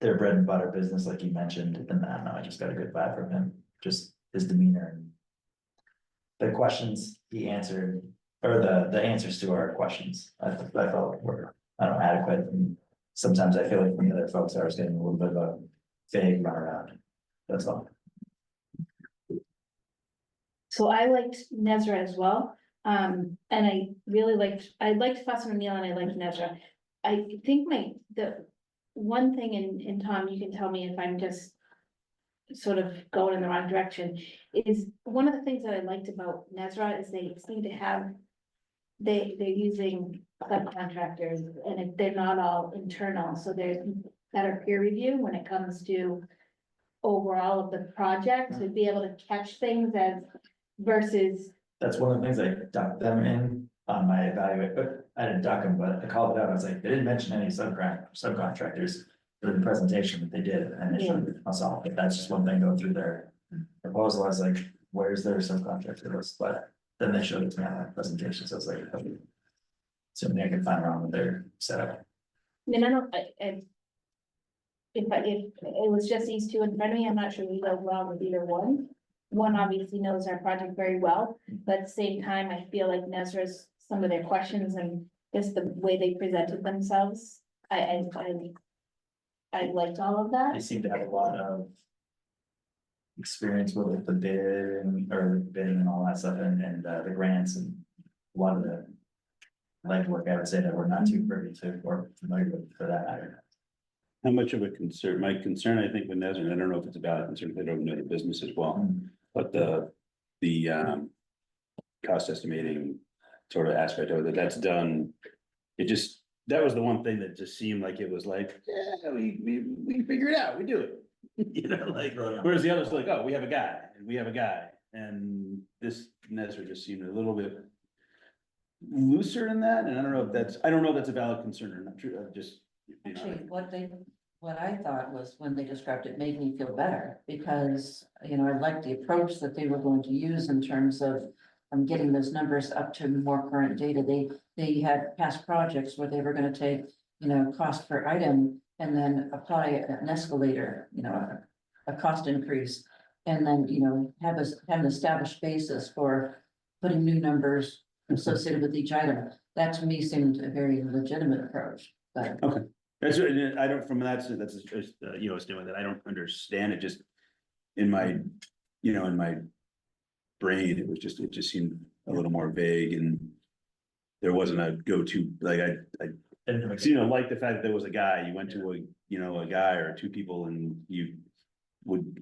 Their bread and butter business, like you mentioned, and I don't know, I just got a good vibe from him, just his demeanor and the questions he answered, or the answers to our questions, I felt were, I don't know, adequate. And sometimes I feel like from the other folks, I was getting a little bit of a vague runaround. That's all. so I liked Nezra as well. And I liked Fussin O'Neill and I liked Nezra. I think the one thing, and Tom, you can tell me if I'm just sort of going in the wrong direction, is one of the things that I liked about Nezra is they seem to have, they're using subcontractors and they're not all internal, so there's better peer review when it comes to overall of the project, to be able to catch things as versus. That's one of the things I ducked them in on my evaluate, but I didn't duck them, but I called it out. I was like, they didn't mention any subcontractors for the presentation that they did initially. That's all. But that's just one thing going through their proposal. I was like, where's their subcontractor list? But then they showed it to me on that presentation. So I was like, okay. Assuming I can find wrong with their setup. I mean, if it was just these two in front of me, I'm not sure we go wrong with either one. One obviously knows our project very well, but at the same time, I feel like Nezra's, some of their questions and just the way they presented themselves, I liked all of They that. seem to have a lot of experience with the bidding and all that stuff and the grants and a lot of the legwork, I would say that we're not too privy to or familiar with for that matter. How much of a concern, my concern, I think, with Nestor, I don't know if it's a valid concern, if they don't know the business as well, but the cost estimating sort of aspect of it, that's done. It just, that was the one thing that just seemed like it was like, yeah, we figure it out, we do it. You know, like, whereas the others like, oh, we have a guy, and we have a guy, and this Nestor just seemed a little bit looser in that, and I don't know if that's a valid concern or not, true, just. You know, Actually, what I thought was when they described it made me feel better, because, you know, I liked the approach that they were going to use in terms of getting those numbers up to more current data. They had past projects where they were gonna take, you know, cost per item and then apply an escalator, you know, a cost increase. And then, you know, have an established basis for putting new numbers associated with each item. That to me seemed a very legitimate approach, but. Okay. That's, I don't, from that's you know, a statement that I don't understand it, just in my, you know, in my brain, it just seemed a little more vague and there wasn't a go-to, like you know, like the fact that there was a guy, you went to a guy or two people and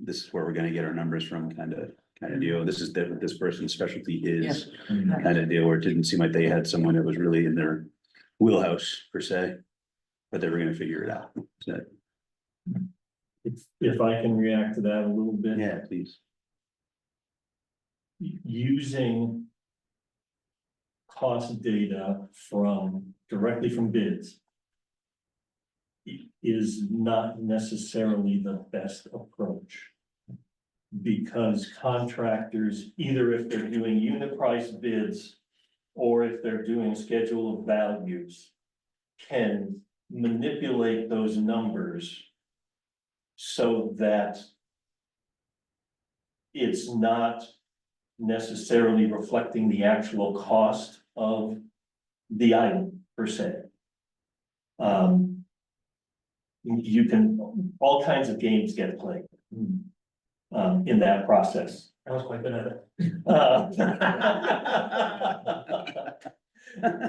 this is where we're gonna get our numbers from kind of deal. This is this person's specialty is kind of deal, where it didn't seem like they had someone that was really in their wheelhouse per se. But they were gonna figure it out. So, If I can react to that a little bit. yeah, please. Using cost data directly from bids is not necessarily the best approach. Because contractors, either if they're doing unit price bids or if they're doing schedule of values, can manipulate those numbers so that it's not necessarily reflecting the actual cost of the item per se. You can, all kinds of games get played. In that process. I was quite good at it. Uh,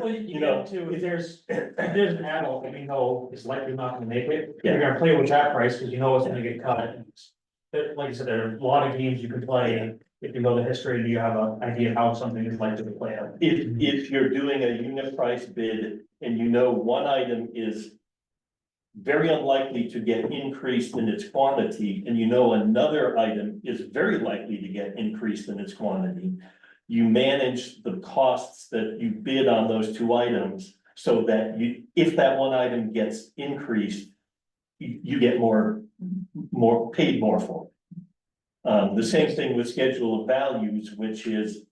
Well, You you know, know, too, if there's an adult that we know is likely not gonna make it, Yeah. you're gonna play with that price, because you know it's gonna get cut. Like I said, there are a lot of games you can play, if you know the history, do you have an idea of how something is likely to play out? if you're doing a unit price bid and you know one item is very unlikely to get increased in its quantity, and you know another item is very likely to get increased in its quantity, you manage the costs that you bid on those two items so that you, if that one item gets increased, you get more paid more for it. The same thing with schedule of values, which is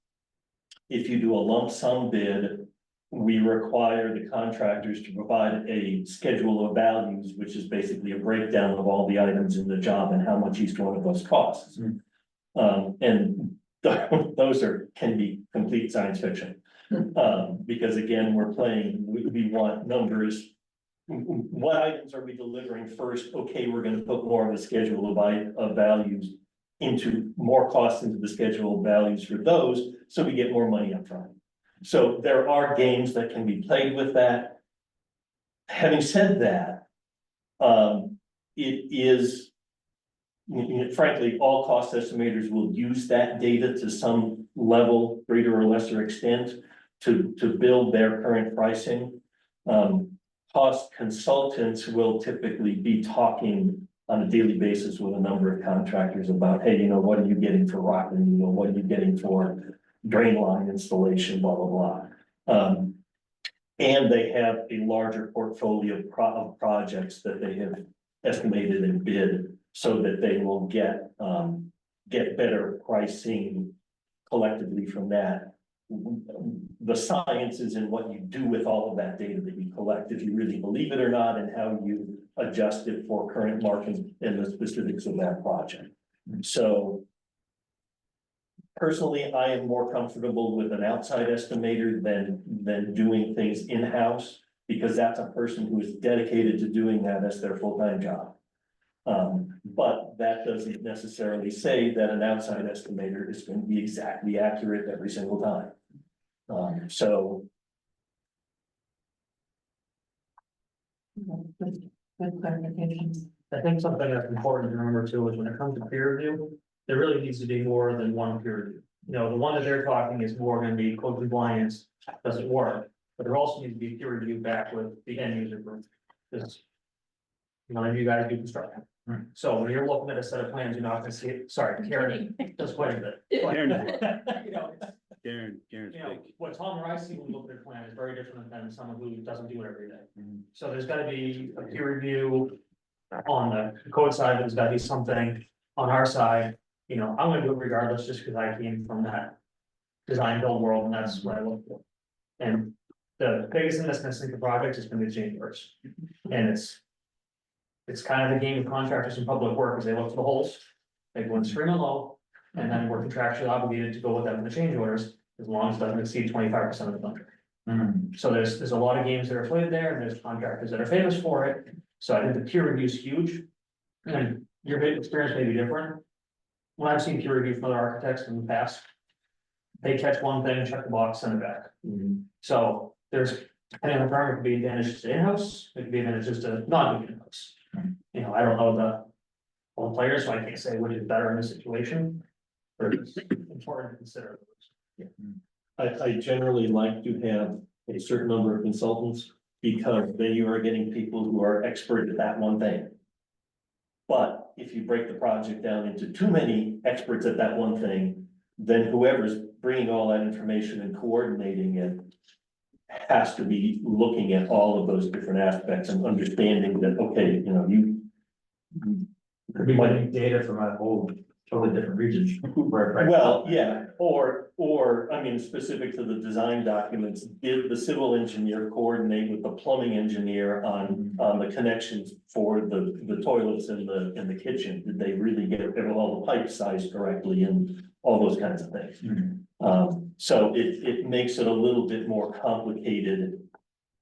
if you do a lump sum bid, we require the contractors to provide a schedule of values, which is basically a breakdown of all the items in the job and how much each one of those costs. And those can be complete science fiction. Because again, we want numbers. What items are we delivering first? Okay, we're gonna put more of a schedule of values into more costs into the schedule of values for those, so we get more money up front. So there are games that can be played with that. Having said that, it is, frankly, all cost estimators will use that data to some level, greater or lesser extent, to build their current pricing. Cost consultants will typically be talking on a daily basis with a number of contractors about, hey, you know, what are you getting for rock removal? What are you getting for drain line installation, blah, blah, blah. And they have a larger portfolio of projects that they have estimated and bid so that they will get better pricing collectively from that. The science is in what you do with all of that data that you collect, if you really believe it or not, and how you adjust it for current market and the specifics of that project. So personally, I am more comfortable with an outside estimator than doing things in-house, because that's a person who is dedicated to doing that as their full-time job. But that doesn't necessarily say that an outside estimator is going to be exactly accurate every single time. So. Good clarification. I think something that's important to remember too is when it comes to peer review, there really needs to be more than one peer review. You know, the one that they're talking is more gonna be code compliance, doesn't work, but there also needs to be peer review back with the end user group. Because none of you guys do construction. So when you're looking at a set of plans, you're not gonna see it, sorry, Karen does quite a bit. Karen does You know, Karen's you know, big. what Tom or I see when we look at a plan is very different than someone who doesn't do it every day. So there's gotta be a peer review on the code side, there's gotta be something on our side. You know, I'm gonna do it regardless, just because I came from that design build world, and that's what I look for. And the biggest thing that's gonna sink the project is gonna be the change orders. And it's kind of the game of contractors in public work, is they look for the holes, they go in screaming low, and then we're contractually obligated to go with them in the change orders, as long as it doesn't exceed 25% of the budget. So there's a lot of games that are played there, and there's contractors that are famous for it, so I think the peer review is huge. And your experience may be different. When I've seen peer review from other architects in the past, they catch one thing, check the box, send it back. So there's, depending on the firm, it could be advantages to in-house, it could be advantages to not doing in-house. You know, I don't know all the players, so I can't say which is better in this situation. But it's important to consider. I generally like to have a certain number of consultants, because then you are getting people who are expert at that one thing. But if you break the project down into too many experts at that one thing, then whoever's bringing all that information and coordinating it has to be looking at all of those different aspects and understanding that, okay, you know, Could be getting data from a whole totally different regions. Well, yeah, or, I mean, specific to the design documents, did the civil engineer coordinate with the plumbing engineer on the connections for the toilets in the kitchen? Did they really get all the pipes sized correctly and all those kinds of things? So it makes it a little bit more complicated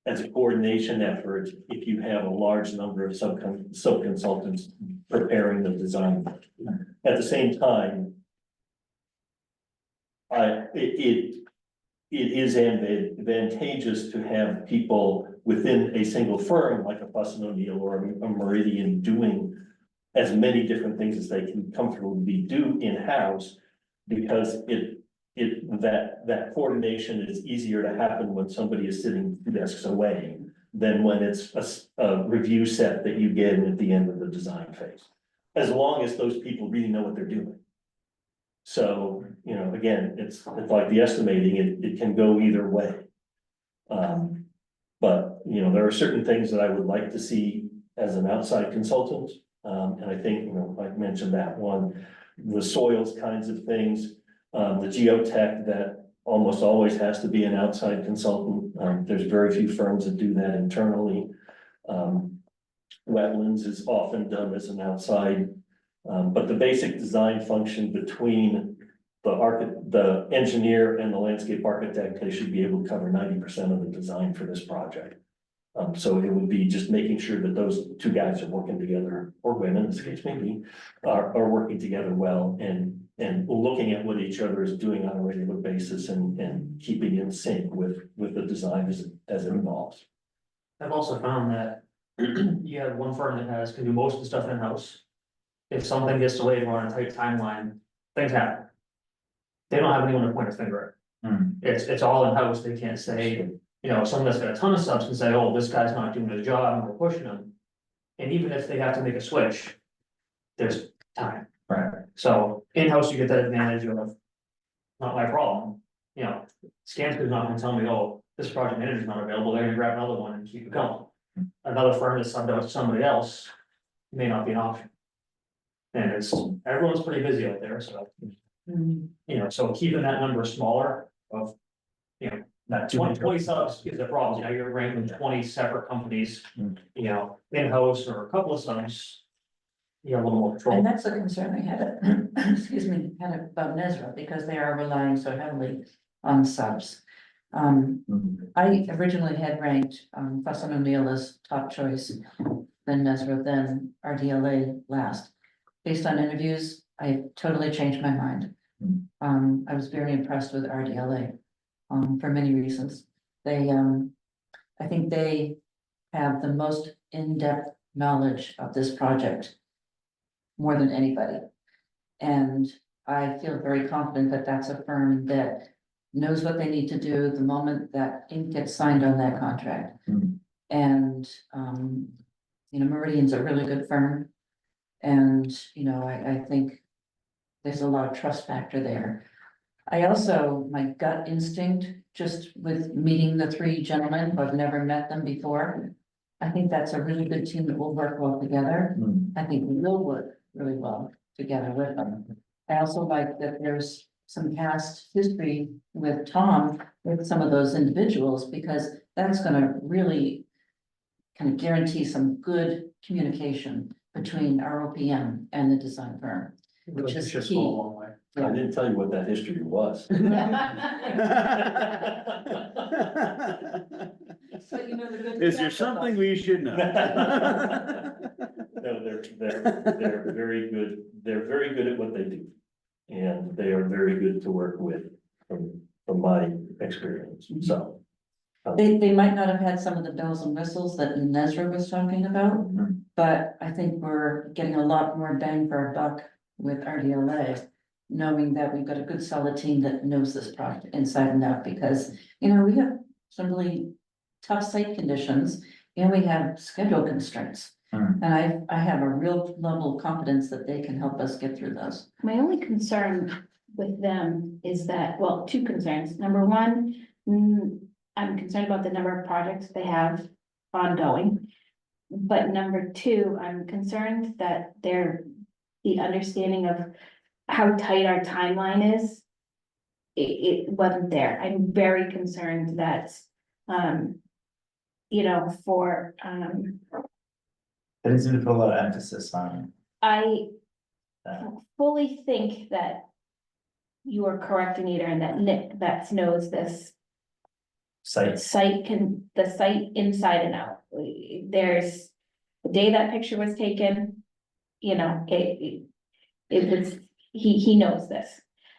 as a coordination effort if you have a large number of sub-consultants preparing the design. At the same time, it is advantageous to have people within a single firm, like a Fuss & O'Neill or a Meridian, doing as many different things as they can comfortably do in-house, because that coordination is easier to happen when somebody is sitting 2 desks away than when it's a review set that you get at the end of the design phase. As long as those people really know what they're doing. So, you know, again, it's like the estimating, it can go either way. But, you know, there are certain things that I would like to see as an outside consultant. And I think, you know, I've mentioned that one, the soils kinds of things, the geotech that almost always has to be an outside consultant. There's very few firms that do that internally. Wetlands is often done as an outside, but the basic design function between the engineer and the landscape architect, they should be able to cover 90% of the design for this project. So it would be just making sure that those two guys are working together, or women, as the case may be, are working together well and looking at what each other is doing on a regular basis and keeping in sync with the design as it evolves. I've also found that you have one firm that can do most of the stuff in-house. If something gets delayed or on a tight timeline, things happen. They don't have anyone to point a finger at. It's all in-house. They can't say, you know, someone that's got a ton of subs can say, oh, this guy's not doing his job and we're pushing him. And even if they have to make a switch, there's time. Right. So in-house, you get that advantage of, not my problem, you know, Skanska's not gonna tell me, oh, this project manager's not available, they're gonna grab another one and keep it going. Another firm is subbed out to somebody else, may not be an option. And everyone's pretty busy out there, so, you know, so keeping that number smaller of, you know, that 20 subs is a problem, you know, you're ranking 20 separate companies, you know, in-house or a couple of subs. You have a little more control. And that's a concern I had, excuse me, had about Nezra, because they are relying so heavily on subs. I originally had ranked Fuss & O'Neill as top choice, then Nezra, then RDLA last. Based on interviews, I totally changed my mind. I was very impressed with RDLA for many reasons. They, I think they have the most in-depth knowledge of this project, more than anybody. And I feel very confident that that's a firm that knows what they need to do the moment that ink gets signed on that contract. And, you know, Meridian's a really good firm. And, you know, I think there's a lot of trust factor there. I also, my gut instinct, just with meeting the 3 gentlemen who I've never met them before, I think that's a really good team that will work well together. I think we will work really well together with them. I also like that there's some past history with Tom, with some of those individuals, because that's gonna really kind of guarantee some good communication between our OPM and the design firm, which is key. I didn't tell you what that history was. So you know the good. Is there something we should know? No, they're very good. They're very good at what they do. And they are very good to work with from my experience, so. They might not have had some of the bells and whistles that Nezra was talking about, but I think we're getting a lot more bang for our buck with RDLA, knowing that we've got a good solid team that knows this project inside and out, because, you know, we have some really tough site conditions and we have schedule constraints. And I have a real level of confidence that they can help us get through those. My only concern with them is that, well, 2 concerns. Number one, I'm concerned about the number of projects they have ongoing. But number 2, I'm concerned that the understanding of how tight our timeline is. It wasn't there. I'm very concerned that, you know, They didn't seem to put a lot of emphasis on I that. fully think that you are correct, Anita, and that Nick that knows this Sites. the site inside and out. There's, the day that picture was taken, you know, it was, he knows this.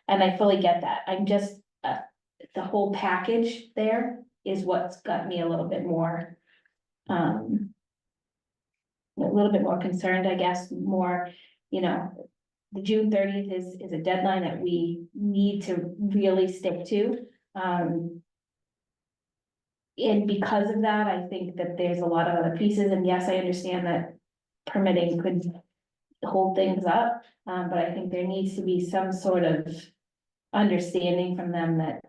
And I fully get that. I'm just, the whole package there is what's got me a little bit more, a little bit more concerned, I guess, more, you know, the June 30th is a deadline that we need to really stick to. And because of that, I think that there's a lot of other pieces, and yes, I understand that permitting could hold things up. But I think there needs to be some sort of understanding from them that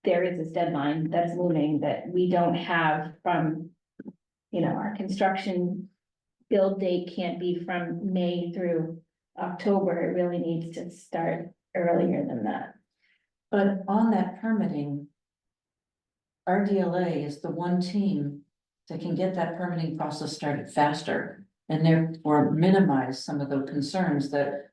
there is this deadline that's moving, that we don't have from, you know, our construction build date can't be from May through October. It really needs to start earlier than that. But on that permitting, RDLA is the one team that can get that permitting process started faster and therefore minimize some of the concerns that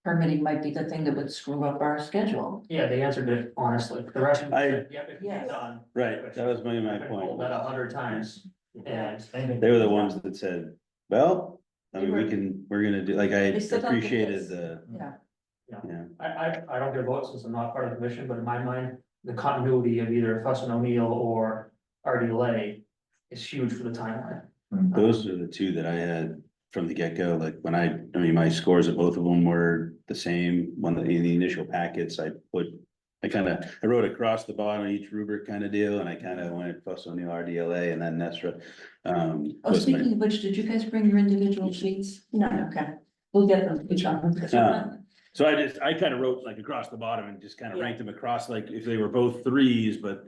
permitting might be the thing that would screw up our schedule. Yeah, they answered it honestly. The rest of them said, yep, it can Yes. be done. Right, that was my I've been point. told that 100 times, and They were the ones that said, well, I mean, They were- we're gonna do, like, I They stood up for appreciated this. the, Yeah, yeah. I don't get votes since I'm not part of the commission, but in my mind, the continuity of either Fuss and O'Neill or RDLA is huge for the timeline. Those are the two that I had from the get-go, like when I mean, my scores of both of them were the same, in the initial packets, I wrote across the bottom of each rubric kind of deal, and I kind of went Fuss O'Neill, RDLA, and then Nesra. oh, was my- speaking of which, did you guys bring your individual sheets? No. Okay, we'll get them, each one. So I kind of wrote like across the bottom and just kind of Yeah. ranked them across, like if they were both threes, but.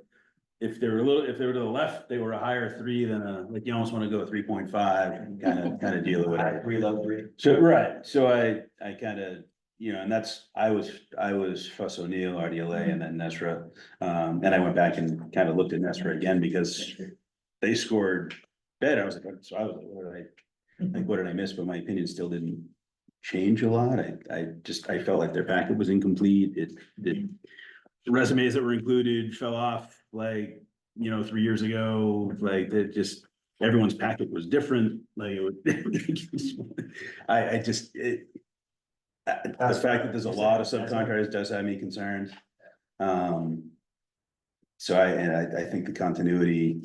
If they were if they were to the left, they were a higher three than like you almost want to go 3.5 kind of deal with it. Reload three. So, right, so I kind of, you know, and I was Fuss O'Neill, RDLA, and then Nesra. And I went back and kind of looked at Nesra again because they scored better. I was like, so I was like, what did I miss? But my opinion still didn't change a lot. I felt like their packet was incomplete. The resumes that were included fell off like, you know, 3 years ago, like that just, everyone's packet was different, like it would. The fact that there's a lot of subcontractors does have me concerned. So I think the continuity,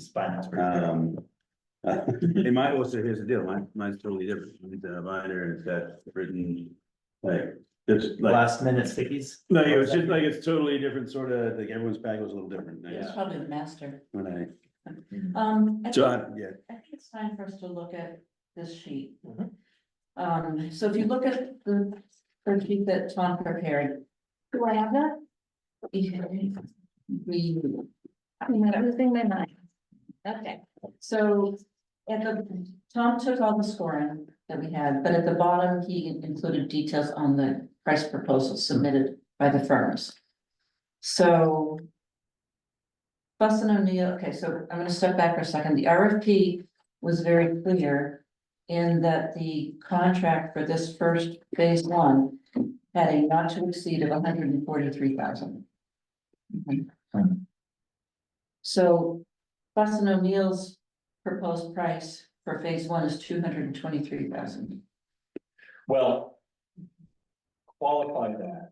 in my, also, here's the deal, mine's totally different. Mine's a binder and it's got written, like, it's like. Last minute stickies. No, it was just like, it's totally different, sort of, like everyone's pack was a little different. I It's guess, probably the master. when I, I so, think- yeah, I think it's time for us to look at this sheet. Mhm. So if you look at the sheet that Tom prepared. Do I have that? We, I'm losing my mind. Okay, so Tom took all the scoring that we had, but at the bottom, he included details on the price proposals submitted by the firms. So. Fuss and O'Neill, okay, so I'm gonna step back for a second. The RFP was very clear in that the contract for this first phase one had a not to exceed of 143,000. So Fuss and O'Neill's proposed price for phase one is 223,000. Well, qualify that.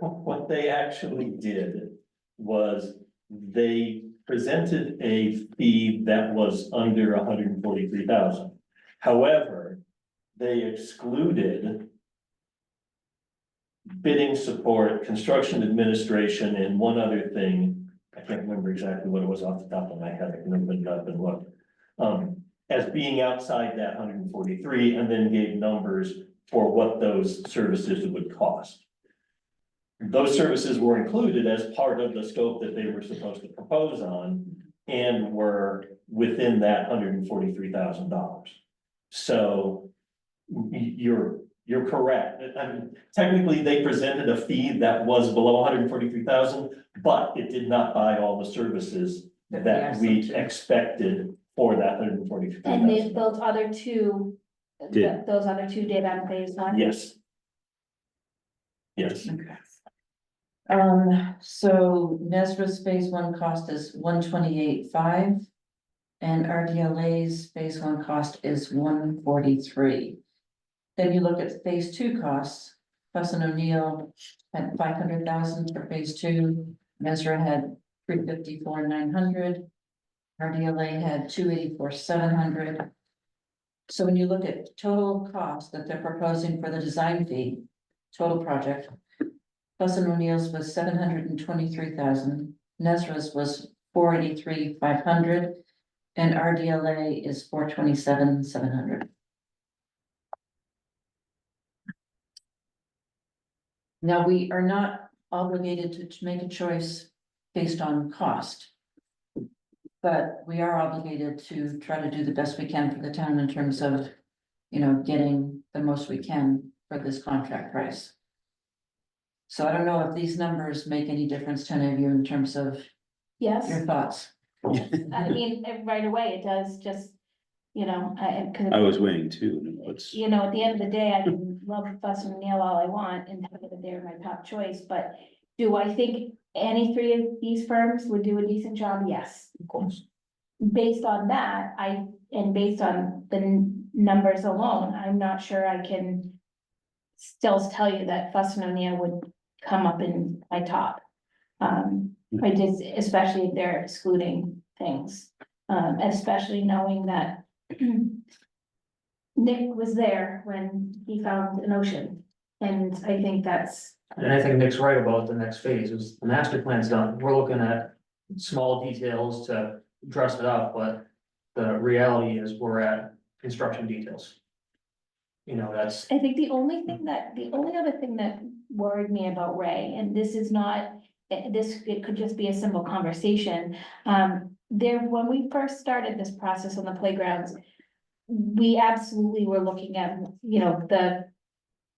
What they actually did was they presented a fee that was under 143,000. However, they excluded bidding support, construction administration, and one other thing. I can't remember exactly what it was off the top of my head. I can open it up and look. As being outside that 143, and then gave numbers for what those services would cost. Those services were included as part of the scope that they were supposed to propose on, and were within that $143,000. So you're You're correct. Technically, they presented a fee that was below 143,000, but it did not buy all the services that we expected for that 143,000. And those other two, Did. those other two did on phase one? Yes. Yes. So Nesra's phase one cost is 128,500. And RDLA's phase one cost is 143. Then you look at phase two costs, Fuss and O'Neill had 500,000 for phase two, Nesra had 354,900. RDLA had 284,700. So when you look at total cost that they're proposing for the design fee, total project, Fuss and O'Neill's was 723,000, Nesra's was 483,500, and RDLA is 427,700. Now, we are not obligated to make a choice based on cost. But we are obligated to try to do the best we can for the town in terms of, getting the most we can for this contract price. So I don't know if these numbers make any difference to any of you in terms of Yes, your thoughts. I mean, right away, it does just, I was weighing too, and what's, at the end of the day, I can love Fuss and O'Neill all I want and tell you that they're my top choice, but do I think any three of these firms would do a decent job? Yes. Of course. Based on that, and based on the numbers alone, I'm not sure I can still tell you that Fuss and O'Neill would come up in my top. I just, especially if they're excluding things, especially knowing that Nick was there when he found an ocean, and I think that's. And I think Nick's right about the next phase, is the master plan's done, we're looking at small details to dress it up, but the reality is we're at construction details. That's, I think the only other thing that worried me about Ray, and this is not, it could just be a simple conversation. When we first started this process on the playgrounds, we absolutely were looking at,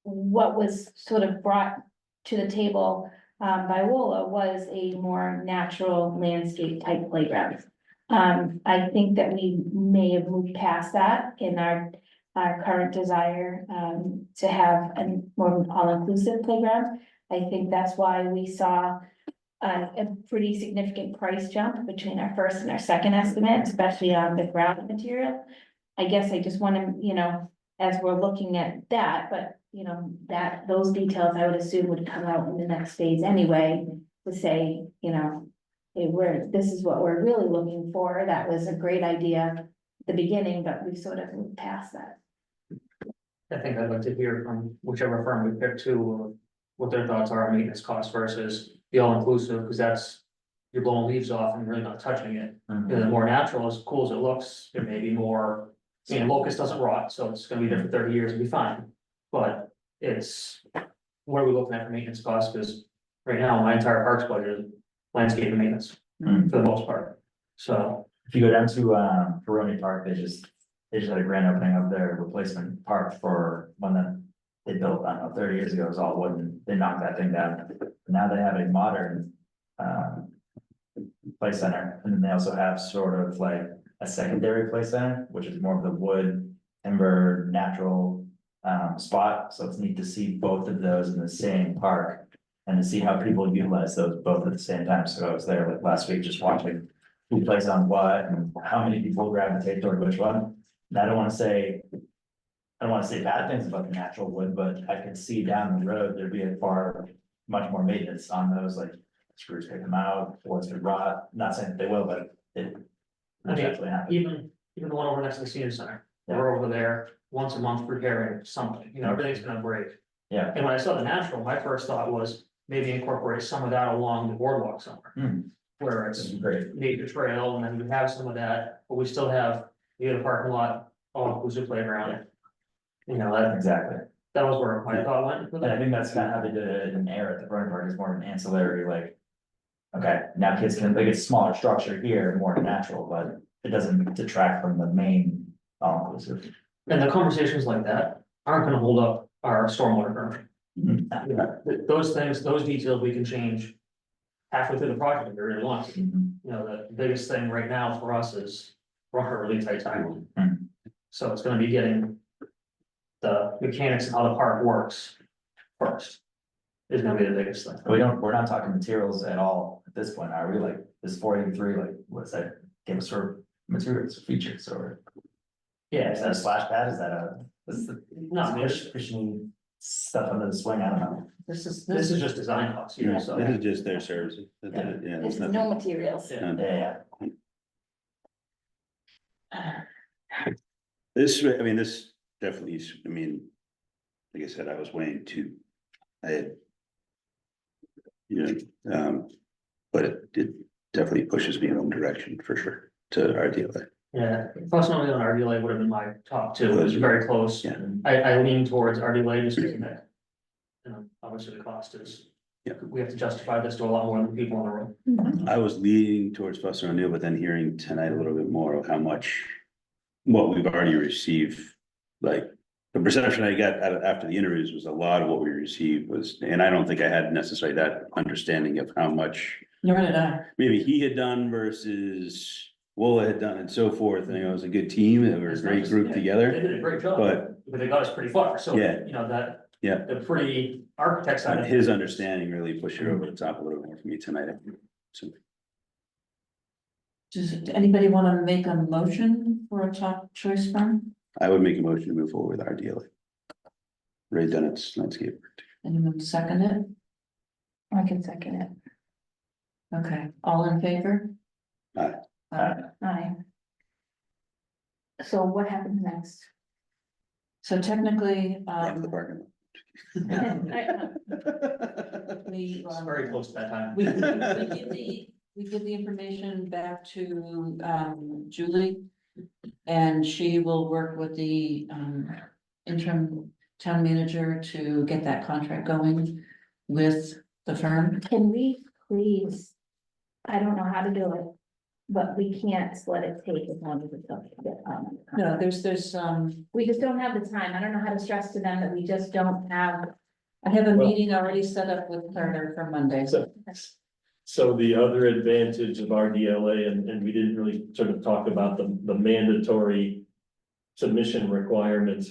what was sort of brought to the table by WOLA was a more natural landscape type playground. I think that we may have moved past that in our current desire to have a more all-inclusive playground. I think that's why we saw a pretty significant price jump between our first and our second estimate, especially on the ground material. I guess I just want to, as we're looking at that, but those details I would assume would come out in the next phase anyway, to say, hey, this is what we're really looking for. That was a great idea at the beginning, but we sort of moved past that. I think I'd like to hear from whichever firm we pick to, what their thoughts are on maintenance costs versus the all-inclusive, because that's, you're blowing leaves off and really not touching it. The more natural, as cool as it looks, there may be more, locust doesn't rot, so it's gonna be there for 30 years and be fine. But it's, what are we looking at for maintenance costs? Because right now, my entire parks budget is landscape and maintenance, for the most part. So, If you go down to Peroni Park, they just had a grand opening of their replacement park for one that they built, I don't know, 30 years ago, it was all wooden, they knocked that thing down. Now they have a modern play center, and then they also have sort of like a secondary play center, which is more of the wood, timber, natural spot, so it's neat to see both of those in the same park. And to see how people utilize those both at the same time, so I was there like last week just watching who plays on what and how many people gravitate toward which one. And I don't wanna say bad things about the natural wood, but I could see down the road, there'd be much more maintenance on those, like screws pick them out, boards could rot, not saying that they will, but it would definitely happen. even the one over next to the senior center, we're over there once a month repairing something, everything's gonna break. Yeah. And when I saw the natural, my first thought was maybe incorporate some of that along the boardwalk somewhere. Where it's Great. nature trail, and then we have some of that, but we still have the parking lot, all inclusive playground. Exactly. That was where my thought went. And I think that's kind of how they did it in Air at the Burn Park, is more of an ancillary, like. Okay, now kids can, like, it's a smaller structure here, more natural, but it doesn't detract from the main all inclusive. And the conversations like that aren't gonna hold up our stormwater permit. Mhm. You know, those things, those details we can change halfway through the project if we really want to. Mhm. You know, the biggest thing right now for us is we're on a really tight timeline. Mhm. So it's gonna be getting the mechanics of how the park works first. Is gonna be the biggest thing. We're not talking materials at all at this point, are we? Like, this 483, like, what's that, give us sort of materials, features, or? Yeah, Is that a splash pad? Is that a, what's the? No, Pushing stuff under the swing, I don't know. This is, this is just design costs, you know, so. This is just their services. Yeah, Yeah. there's There's nothing. no materials. Yeah. Yeah, This, I mean, this definitely is, I mean, like I said, I was weighing two. I had. You know, but it definitely pushes me in one direction for sure to our deal. Yeah, plus not only on RDLA would have been my top two, it was very close. Yeah. I lean towards RDLA just because that. You know, obviously the cost is. Yeah. We have to justify this to a lot more than people on the road. Mm-hmm. I was leaning towards Buster O'Neill, but then hearing tonight a little bit more of how much. What we've already received, like the perception I got after the interviews was a lot of what we received was, and I don't think I had necessarily that understanding of how much. nor did I. Maybe he had done versus Wola had done and so forth, and it was a good team, they were a great group They together, did a great job, but. but they got us pretty far, so, Yeah. you know, that. Yeah. The pretty architect side of it. His understanding really pushed it over the top a little more for me tonight. So, Does anybody want to make a motion for a top choice firm? I would make a motion to move forward with our deal. Ray Dennett's landscape. Anyone second it? I can second it. Okay, all in favor? Aye. Aye. So what happens next? So technically, Run to the parking lot. we. It's very close to that time. We give the information back to Julie. And she will work with the interim town manager to get that contract going with the firm. Can we please, I don't know how to do it, but we can't let it take as long as it took to get on. No, there's We just don't have the time. I don't know how to stress to them that we just don't have. I have a meeting already set up with Carter for Monday. So the other advantage of RDLA, and we didn't really sort of talk about the mandatory submission requirements.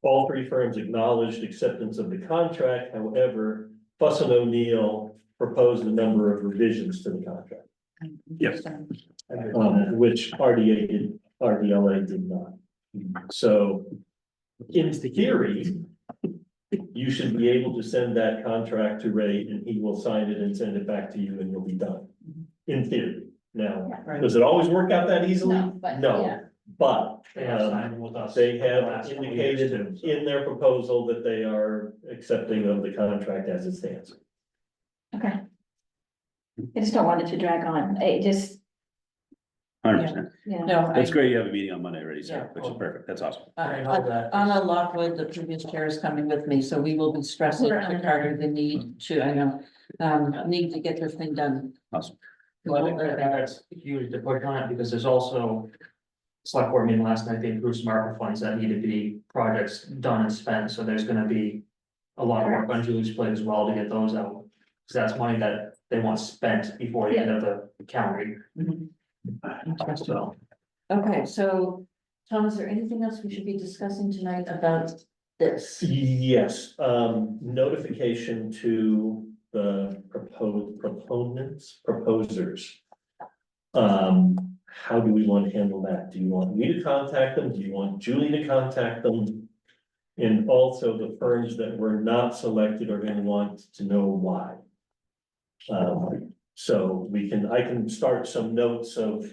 All three firms acknowledged acceptance of the contract, however, Fuss and O'Neill proposed a number of revisions to the contract. Yes. Which RDLA did not. So in theory, you should be able to send that contract to Ray and he will sign it and send it back to you and you'll be done. In theory. Now, does it always work out that easily? No, but yeah. No, but They have signed with us. they have last couple of years indicated too, so. in their proposal that they are accepting of the contract as it stands. Okay. I just don't want it to drag on. It just, 100%. yeah. No, That's great. You have a meeting on Monday already, so, Yeah. which is perfect. That's awesome. Anna Lockwood, the previous chair, is coming with me, so we will be stressing to Carter the need to, I know, need to get this thing done. Awesome. Well, I think that's huge to put on it because there's also. Select board meeting last night, they approved some ARPA funds that need to be projects done and spent, so there's gonna be. A lot of work on Julie's plate as well to get those out, cause that's money that they want spent before the end of the calendar year. So, Okay, so Tom, is there anything else we should be discussing tonight about this? Yes, notification to the proposers. How do we want to handle that? Do you want me to contact them? Do you want Julie to contact them? And also the firms that were not selected are gonna want to know why. So I can start some notes of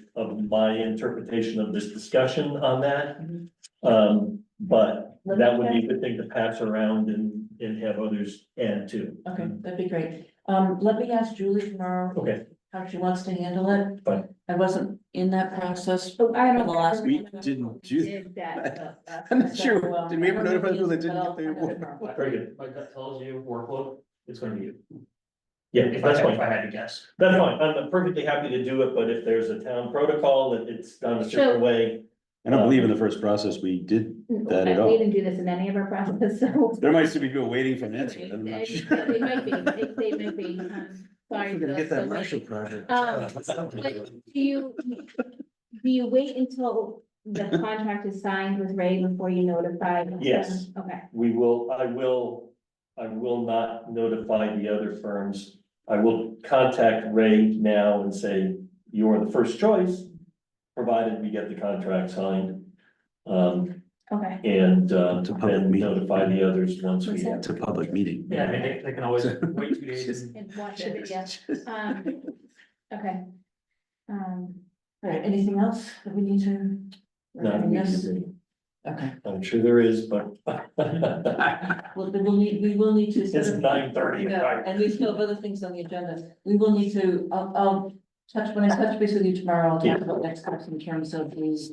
my interpretation of this discussion on that. But that would be a good thing to pass around and have others add to. Okay, that'd be great. Let me ask Julie tomorrow Okay, how she wants to handle it. Fine. I wasn't in that process. So I don't. The last We remember didn't who do did that, I'm not sure. So, Did we ever I notify don't people know that didn't but get their I'll find out award? tomorrow. very good. my gut tells you workload, it's gonna be you. Yeah, if I that's fine. if I had to guess. That's fine. I'm perfectly happy to do it, but if there's a town protocol that it's done a certain way. I don't believe in the first process we did that at We all. didn't do this in any of our processes, so. There might still be people waiting for an answer. I'm not sure. They might be, they might be, sorry. We're gonna get that so Marshall late. project. But do you wait until the contract is signed with Ray before you notify? them? Yes. Okay, I will not notify the other firms. I will contact Ray now and say, you're the first choice, provided we get the contract signed. okay. And It's a public then meeting. notify the others once we What's have. It's a public meeting. Yeah, I mean, they can always wait 2 days. And watch the video. Okay. All right, anything else that we need to? Not Yes. immediately. Okay, I'm sure there is, but. well, then we will need to. It's 9:30, Yeah, right? and we still have other things on the agenda. We will need to, I'll when I touch base with you tomorrow, I'll talk about next steps in terms of these.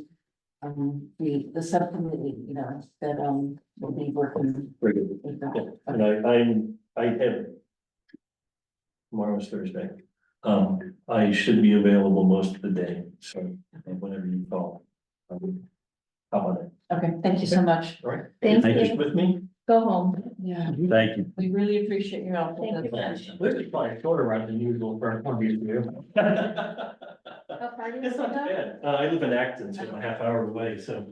The subcommittee, you know, that, will be working. Very good. with that. Yeah, and I have. Tomorrow's Thursday. I should be available most of the day, so whenever you call. I will hop on it. Okay, thank you so much. All right. Thank Finish you. with me? Go home. Yeah, Thank you. we really appreciate your help. Thank you much. This is probably a shorter run than usual for one of these to do. How far do you It's not go? bad. I live in Acton, so I'm a half hour away, so.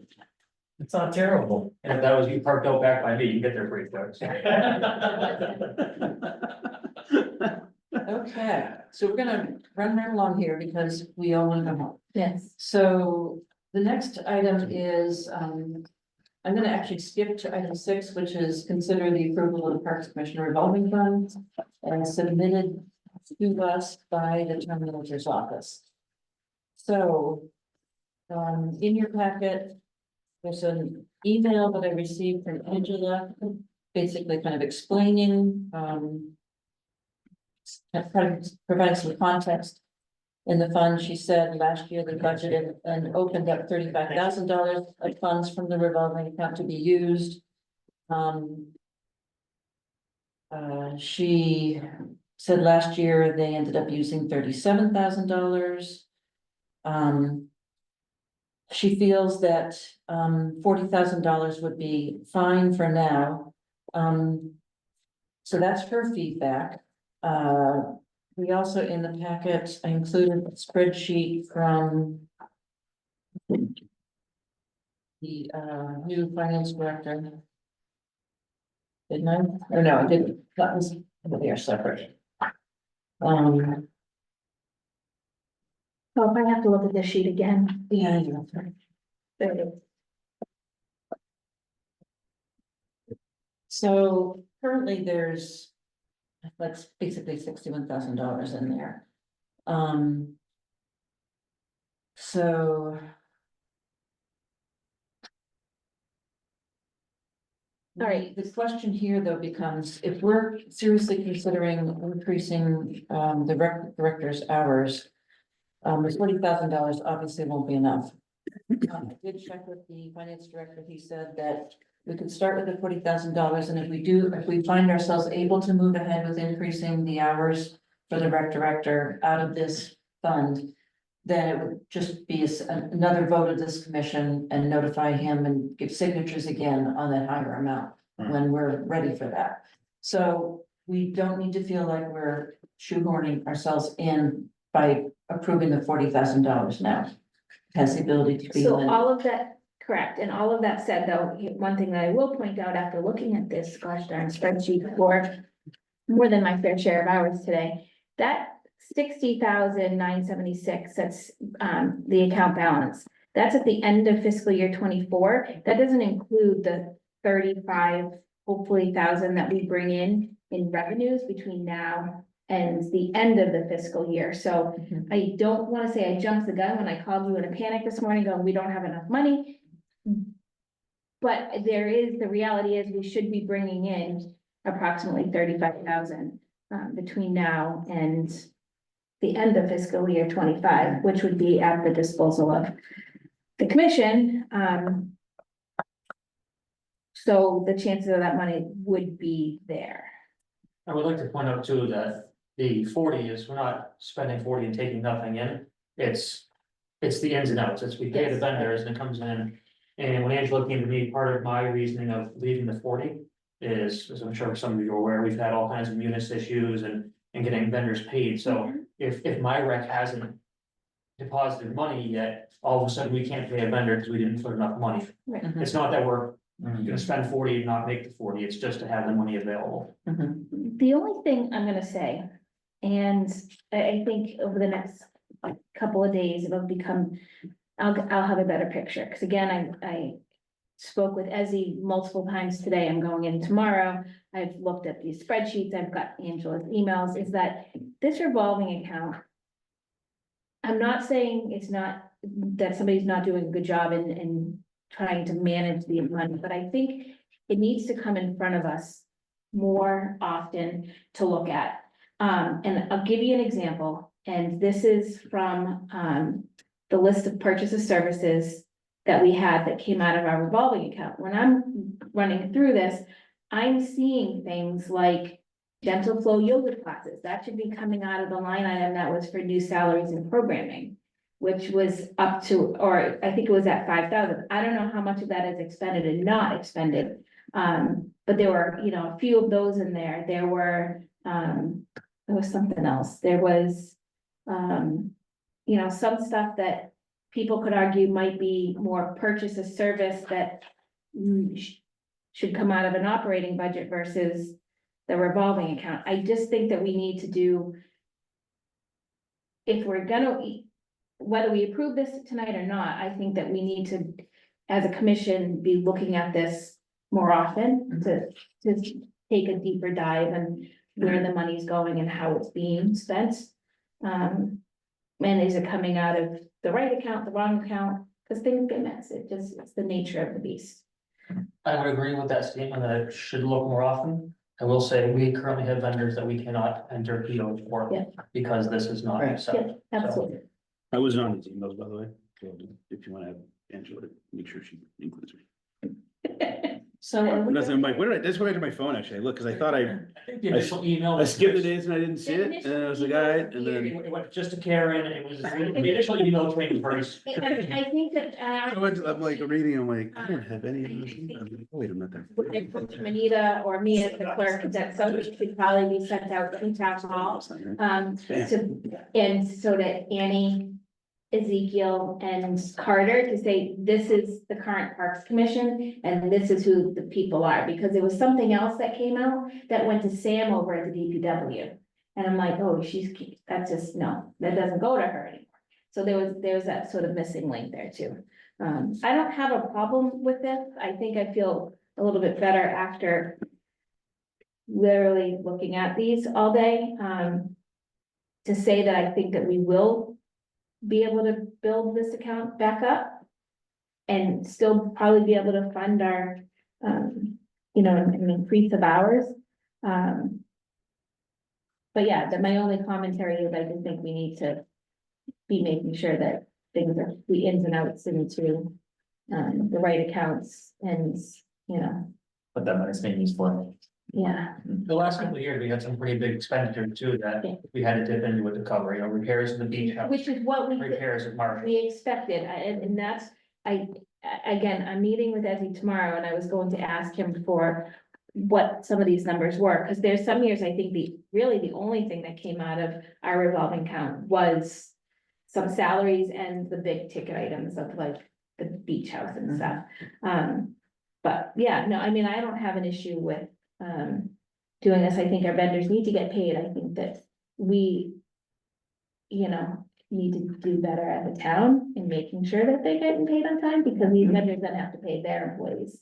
It's not terrible. And if that was you parked out back by me, you can get there pretty quick. Okay, so we're gonna run right along here because we all want to go home. Yes. So the next item is, I'm gonna actually skip to item 6, which is consider the approval of the Parks Commission revolving funds and submitted to us by the town manager's office. So, in your packet, there's an email that I received from Angela, basically kind of explaining, providing some context. In the fund, she said last year they budgeted and opened up $35,000 of funds from the revolving account to be used. She said last year they ended up using $37,000. She feels that $40,000 would be fine for now. So that's her feedback. We also, in the packet, I included a spreadsheet from the new finance director. Didn't I? Or no, I didn't. That was, they are separate. Oh, if I have to look at this sheet again. Yeah, I know. There it is. So currently there's, that's basically $61,000 in there. So. All right. The question here though becomes, if we're seriously considering increasing the director's hours. The $40,000 obviously won't be enough. I did check with the finance director, he said that we could start with the $40,000, and if we find ourselves able to move ahead with increasing the hours for the rec director out of this fund, then it would just be another vote of this commission and notify him and give signatures again on that higher amount when we're ready for that. So we don't need to feel like we're shoehorning ourselves in by approving the $40,000 now. It has the ability to be. So lent. all of that, correct, and all of that said, though, one thing that I will point out after looking at this gosh darn spreadsheet for more than my fair share of hours today, that $60,976, that's the account balance. That's at the end of fiscal year 24. That doesn't include the 35, hopefully thousand that we bring in revenues between now and the end of the fiscal year. So I don't want to say I jumped the gun when I called you in a panic this morning going, we don't have enough money. But the reality is we should be bringing in approximately 35,000 between now and the end of fiscal year 25, which would be at the disposal of the commission. So the chances of that money would be there. I would like to point out too that the 40 is, we're not spending 40 and taking nothing in. It's the ins and outs, it's we pay the Yes. vendors and it comes in. And when Angela came to me, part of my reasoning of leaving the 40 is, as I'm sure some of you are aware, we've had all kinds of munis issues and getting vendors paid, so if my rec hasn't deposited money yet, all of a sudden we can't pay a vendor because we didn't put enough money. Right. It's not that we're gonna spend 40 and not make the 40, it's just to have the money available. The only thing I'm gonna say, and I think over the next couple of days, it'll become, I'll have a better picture, because again, I spoke with Ezzy multiple times today, I'm going in tomorrow, I've looked at these spreadsheets, I've got Angela's emails, is that this revolving account, I'm not saying it's not, that somebody's not doing a good job in trying to manage the money, but I think it needs to come in front of us more often to look at. And I'll give you an example, and this is from, the list of purchases services that we had that came out of our revolving account. When I'm running through this, I'm seeing things like gentle flow yoga classes, that should be coming out of the line item that was for new salaries and programming, which was up to, or I think it was at 5,000. I don't know how much of that is expended and not expended. But there were, you know, a few of those in there. There was something else. There was, you know, some stuff that people could argue might be more purchase a service that should come out of an operating budget versus the revolving account. I just think that we need to do, if we're gonna, whether we approve this tonight or not, I think that we need to, as a commission, be looking at this more often to take a deeper dive and where the money's going and how it's being spent. And is it coming out of the right account, the wrong account? Because things get messy, it's the nature of the beast. I would agree with that statement that it should look more often. I will say, we currently have vendors that we cannot enter POs for Yeah. because this is not Right. Yeah, accepted. absolutely. I wasn't on his emails, by the way, so if you wanna have Angela, make sure she includes me. So are we? That's, I'm like, what did I, that's what I did my phone, actually, look, cause I thought I think the initial email. I skipped the days and I didn't see it, and I was like, alright, and then. It went just to Karen, it was, the initial email came first. I think that, I'm like reading, I'm like, I don't have any of those emails. I'm like, oh, wait a minute there. from Anita or me as the clerk, that something should probably be sent out to town hall. And so that Annie, Ezekiel and Carter to say, this is the current Parks Commission and this is who the people are, because there was something else that came out that went to Sam over at the DPW. And I'm like, oh, that's just, no, that doesn't go to her anymore. So there was that sort of missing link there too. I don't have a problem with this. I think I feel a little bit better after literally looking at these all day. To say that I think that we will be able to build this account back up and still probably be able to fund our, you know, an increase of hours. But yeah, my only commentary is I just think we need to be making sure that things are the ins and outs into the right accounts and, you know, What that money's being used for. yeah. The last couple of years, we had some pretty big expenditures too, that we had to dip into it to cover, you know, repairs of the beach house. Which is what Repairs of Marshall. we expected, and that's, again, I'm meeting with Ezzy tomorrow, and I was going to ask him for what some of these numbers were, because there's some years, I think really the only thing that came out of our revolving account was some salaries and the big ticket items of like the beach house and stuff. But yeah, no, I mean, I don't have an issue with doing this. I think our vendors need to get paid. I think that we, you know, need to do better as a town in making sure that they're getting paid on time, because these vendors then have to pay their employees.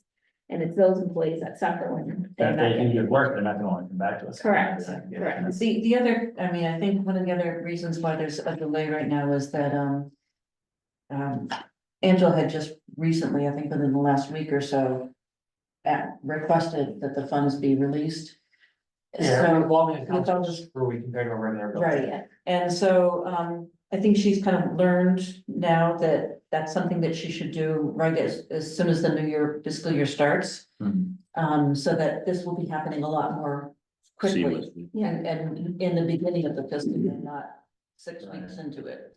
And it's those employees that suffer when they're If not they can getting do paid. work, they're not gonna wanna come back to us. Correct, Yeah. correct. The other, I mean, I think one of the other reasons why there's a delay right now is that, Angela had just recently, I think within the last week or so, requested that the funds be released. Yeah, So, revolving accounts with all is where we compared to our regular. bill. right, and so, I think she's kind of learned now that that's something that she should do right as soon as the new year, fiscal year starts. Mhm. So that this will be happening a lot more quickly. Seamlessly. And in the beginning of the fiscal year, not 6 weeks into it.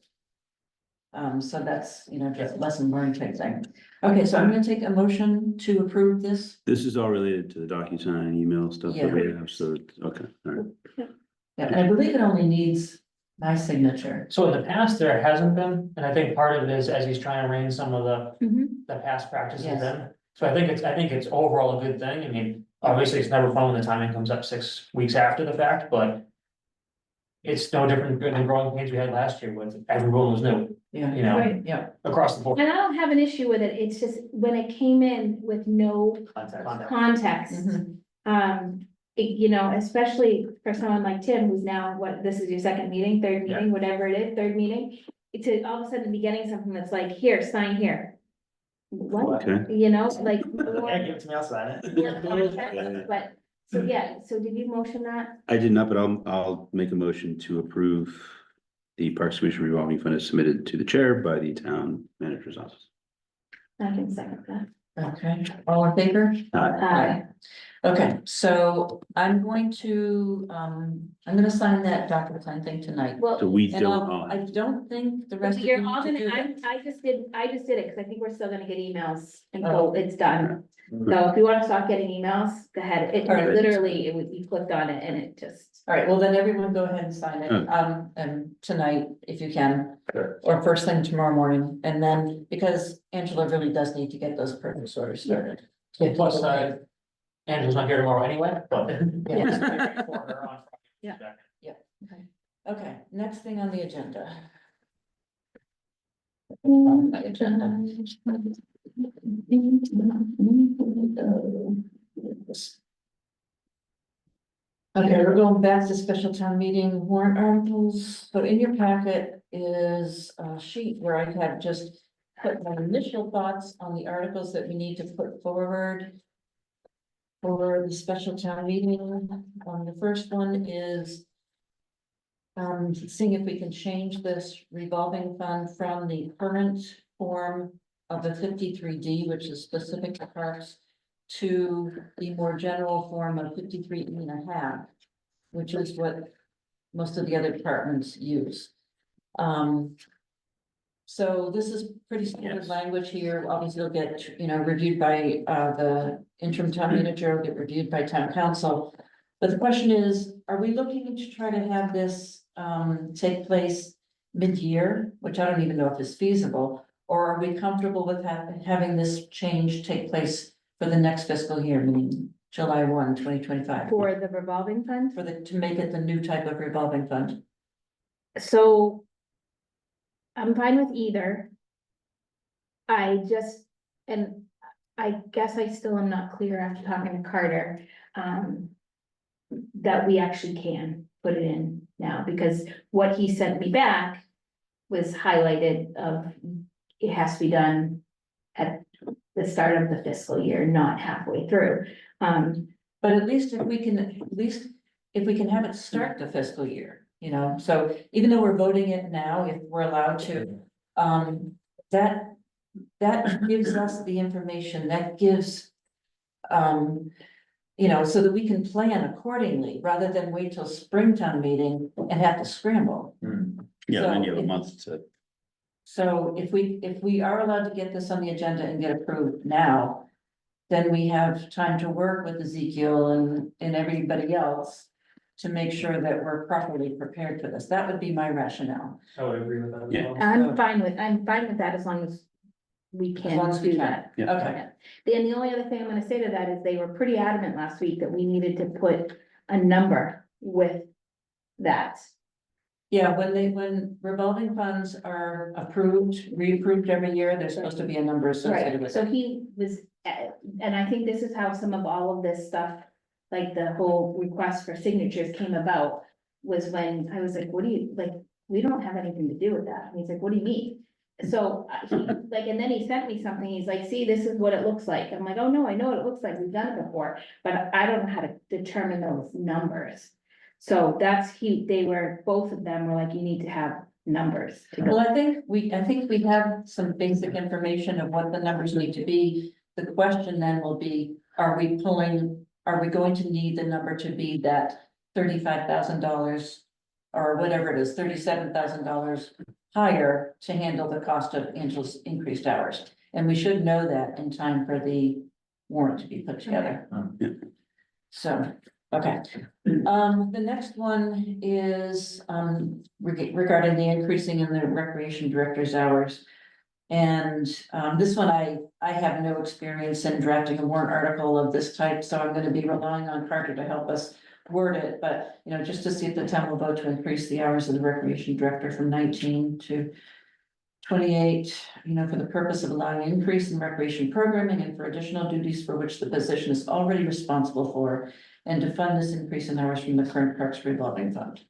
So that's, just lesson learned type thing. Okay, so I'm gonna take a motion to approve this. This is all related to the DocuSign email stuff that we have, so, okay, all right. Yeah, and I believe it only needs my signature. So in the past, there hasn't been, and I think part of it is as he's trying to rein some of the past practices Yes. in. So I think it's overall a good thing. I mean, obviously, it's never fun when the timing comes up 6 weeks after the fact, but it's no different than the growing pains we had last year with everyone was new, Yeah. you know, Right. Yeah, across the board. And I don't have an issue with it, it's just when it came in with no context. Especially for someone like Tim, who's now, this is your second meeting, third meeting, whatever it is, third meeting. To all of a sudden be getting something that's like, here, sign here. What, Okay. like. Yeah, give it to me, I'll sign it. more context, But, so did you motion that? I did not, but I'll make a motion to approve the Parks Commission revolving fund as submitted to the chair by the town manager's office. I can second that. okay, all in favor? Aye. Okay, so I'm going to, I'm gonna sign that DocuSign thing tonight. Well. So we And don't, I don't think the rest of you You're all need to gonna, do that. I just did it, cause I think we're still gonna get emails until it's done. So if you wanna stop getting emails, go ahead, it All right. literally, you clicked on it and it just. All right, well, then everyone go ahead and sign it, and tonight, if you can, or first thing tomorrow morning, and then, because Angela really does need to get those purchase orders started. Plus, Angela's not here tomorrow anyway, but. Yeah. Okay, next thing on the agenda. On the agenda. Okay, we're going back to special town meeting warrant articles. So in your packet is a sheet where I have just put my initial thoughts on the articles that we need to put forward for the special town meeting. The first one is seeing if we can change this revolving fund from the current form of the 53D, which is specific to parks, to the more general form of 53.5, which is what most of the other departments use. So this is pretty standard language here. Obviously, it'll get, reviewed by the interim town manager, it'll get reviewed by town council. But the question is, are we looking to try to have this take place mid-year, which I don't even know if is feasible, or are we comfortable with having this change take place for the next fiscal year, meaning July 1, 2025? For the revolving fund? To make it the new type of revolving fund. So. I'm fine with either. And I guess I still am not clear after talking to Carter, that we actually can put it in now, because what he sent me back was highlighted of, it has to be done at the start of the fiscal year, not halfway through. But at least if we can have it start the fiscal year, so even though we're voting it now, if we're allowed to, that gives us the information, that gives, so that we can plan accordingly, rather than wait till Springtown meeting and have to scramble. yeah, then you have a So- month to, So if we are allowed to get this on the agenda and get approved now, then we have time to work with Ezekiel and everybody else to make sure that we're properly prepared for this. That would be my rationale. I would agree with that as Yeah. well. I'm fine with that as long as we As long can as we do can. that. Yeah. Okay, And the only other thing I'm gonna say to that is they were pretty adamant last week that we needed to put a number with that. yeah, when revolving funds are approved, reapproved every year, there's supposed to be a number associated Right, with so it. he was, and I think this is how some of all of this stuff, like the whole request for signatures came about, was when I was like, what do you, like, we don't have anything to do with that. And he's like, what do you mean? So, and then he sent me something, he's like, see, this is what it looks like. I'm like, oh, no, I know what it looks like, we've done it before, but I don't know how to determine those numbers. So both of them were like, you need to have numbers. to go. Well, I think we have some basic information of what the numbers need to be. The question then will be, are we going to need the number to be that $35,000 or whatever it is, $37,000 higher to handle the cost of Angela's increased hours. And we should know that in time for the warrant to be put together. So, okay. The next one is, regarding the increasing in the recreation director's hours. And, this one, I have no experience in drafting a warrant article of this type, so I'm gonna be relying on Carter to help us word it, but, you know, just to see if the town will vote to increase the hours of the recreation director from 19 to 28, you know, for the purpose of allowing increase in recreation programming and for additional duties for which the position is already responsible for, and to fund this increase in hours from the current Parks revolving fund.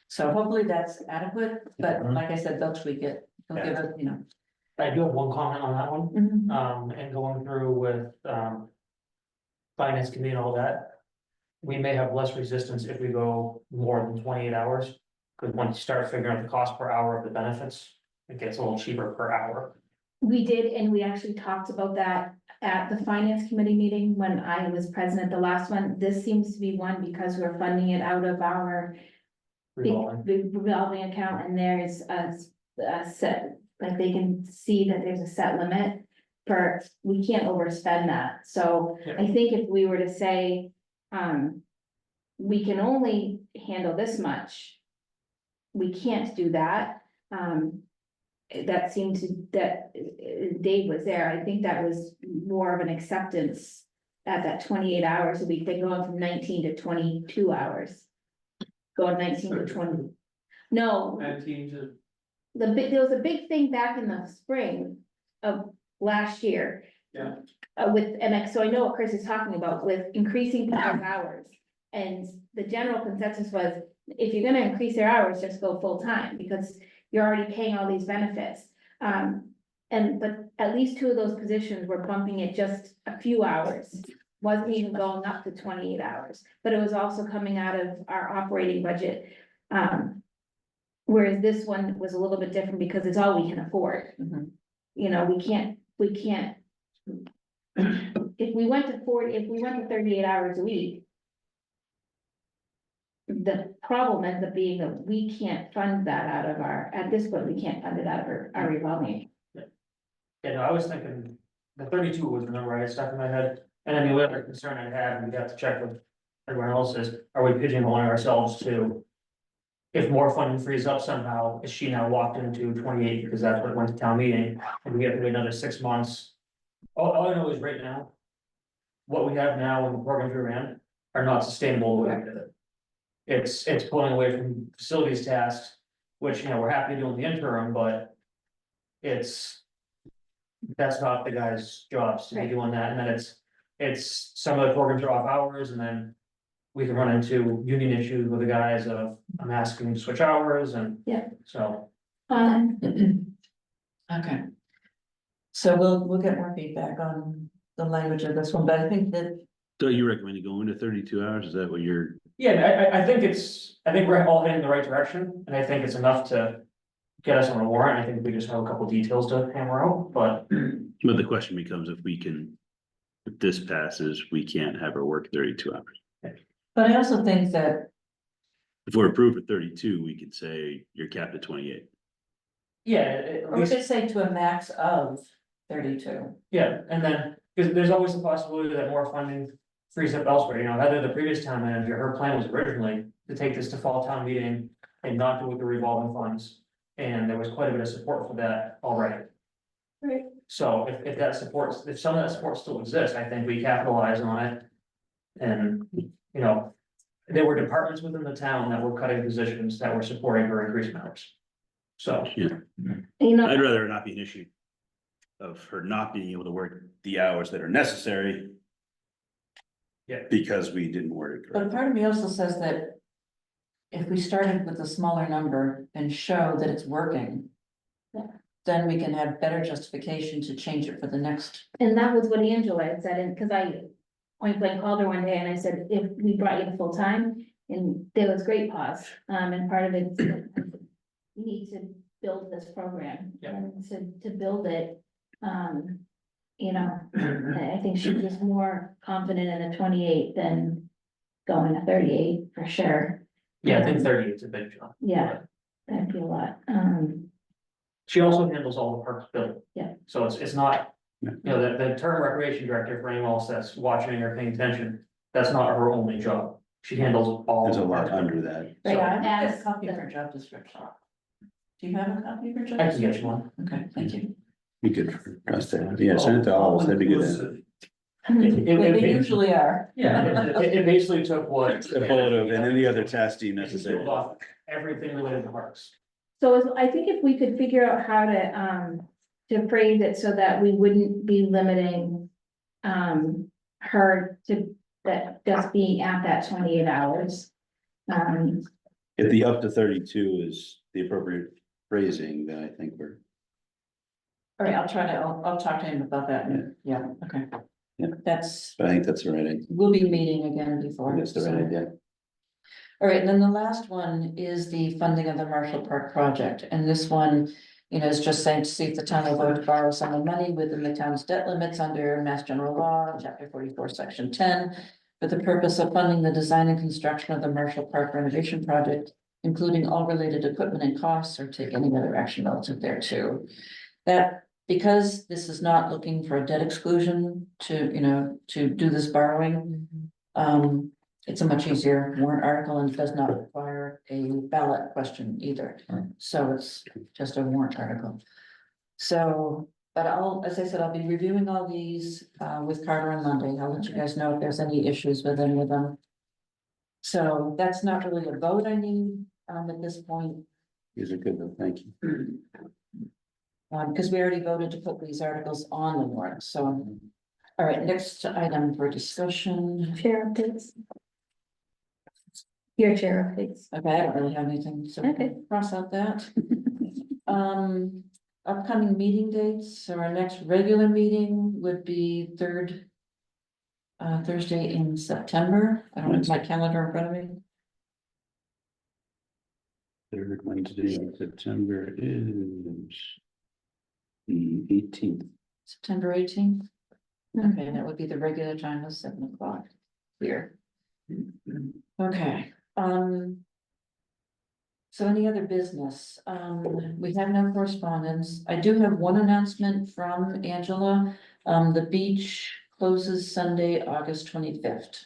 So hopefully that's adequate, but like I said, they'll tweak it. They'll give it, you know. I do have one comment on that one. And going through with, finance committee and all that. We may have less resistance if we go more than 28 hours. Because once you start figuring out the cost per hour of the benefits, it gets a little cheaper per hour. We did, and we actually talked about that at the finance committee meeting when I was president, the last one. This seems to be one because we're funding it out of our revolving account, and there's a set, like they can see that there's a set limit for, we can't overspend that. So I think if we were to say, we can only handle this much, we can't do that. That seemed to, that Dave was there. I think that was more of an acceptance at that 28 hours a week. They're going from 19 to 22 hours. Going 19 to 20. No, 19 to. there was a big thing back in the spring of last year. Yeah. So I know what Chris is talking about with increasing people's hours. And the general consensus was, if you're gonna increase their hours, just go full-time, because you're already paying all these benefits. But at least 2 of those positions were bumping it just a few hours. Wasn't even going up to 28 hours, but it was also coming out of our operating budget. Whereas this one was a little bit different because it's all we can afford. You know, we can't. If we went to 38 hours a week. The problem ends up being that we can't fund that out of at this point, we can't fund it out of our revolving. Yeah, no, I was thinking, the 32 was the number I had stuck in my head, and then the other concern I had, and we have to check with everyone else is, are we pigeonholing ourselves to? If more funding frees up somehow, is she now locked into 28 because that's what went to town meeting, and we have to wait another 6 months? All I know is right now. What we have now and the programs we ran are not sustainable the way we did it. It's pulling away from facilities tasks, which, you know, we're happy to do in the interim, but. That's not the guy's jobs to be doing that, and then it's some of the programs are off hours, and then. We can run into union issues with the guys of, I'm asking to switch hours and. Yeah. So. Okay. So we'll get more feedback on the language of this one, but I think that. So you recommend going to 32 hours? Is that what you're? Yeah, I think we're all heading in the right direction, and I think it's enough to. Get us on a warrant. I think we just have a couple details to hammer out, but. But the question becomes if this passes, we can't have her work 32 hours. But I also think that, If we're approved for 32, we could say you're capped at 28. Yeah, or at we least, could say to a max of 32. yeah, and then, because there's always the possibility that more funding frees up elsewhere, you know, Heather, the previous town manager, her plan was originally to take this to fall town meeting and not do it with the revolving funds. And there was quite a bit of support for that already. Right. So if that supports, if some of that support still exists, I think we capitalize on it. And, you know, there were departments within the town that were cutting positions that were supporting her increased hours. So. Yeah. You know, I'd rather it not be an issue of her not being able to work the hours that are necessary. Yeah. Because we didn't word it But a correctly. part of me also says that if we started with a smaller number and show that it's working, then we can have better justification to change it for the next. and that was what Angela had said, and because I point blank called her one day and I said, if we brought you to full time, and there was great pause, and part of it. We need to build this program, and to build it, you know, I think she was more confident in a 28 than going to 38 for sure. Yeah, I think 38 is a big job. Yeah, that'd be a lot. She also handles all the parks building. Yeah. So it's not, you know, the term recreation director for anyone else that's watching or paying attention, that's not her only job. She handles all. There's a the lot parks under building. that. Right, So- I have As a copy the- of her job description. Do you have a copy of her job? I can get description? you one. Okay, thank you. Be good for us to have. Yeah, send it to all of us. That'd be good. They usually are. Yeah, it basically took what. A bullet of, and any other task team It necessary. peeled off everything related to parks. I think if we could figure out how to phrase it so that we wouldn't be limiting her to that just being at that 28 hours. If the up to 32 is the appropriate phrasing, then I think we're, All right, I'll talk to him about that. Yeah, okay. Yeah. That's, I think that's the right idea. we'll be meeting again before. That's the right idea. All right, and then the last one is the funding of the Marshall Park project, and this one, you know, is just saying to see if the town will vote to borrow some of the money within the town's debt limits under Mass General Law, Chapter 44, Section 10, for the purpose of funding the design and construction of the Marshall Park renovation project, including all related equipment and costs, or take any other action relative thereto. That, because this is not looking for a debt exclusion to, you know, to do this borrowing, it's a much easier warrant article and does not require a ballot question either. So it's just a warrant article. So, but as I said, I'll be reviewing all these with Carter on Monday. I'll let you guys know if there's any issues with any of them. So that's not really a vote I need at this point. These are good though. Thank you. Because we already voted to put these articles on the warrant, so. All right, next item for discussion. Chair updates. Your chair updates. Okay, I don't really have anything, so we Okay. can cross out that. Upcoming meeting dates, so our next regular meeting would be third Thursday in September. I don't have my calendar in front of me. Third Wednesday in September is the 18th. September 18th. Okay, that would be the regular time of 7 o'clock here. Okay, so any other business? We have no correspondence. I do have one announcement from Angela. The beach closes Sunday, August 25th.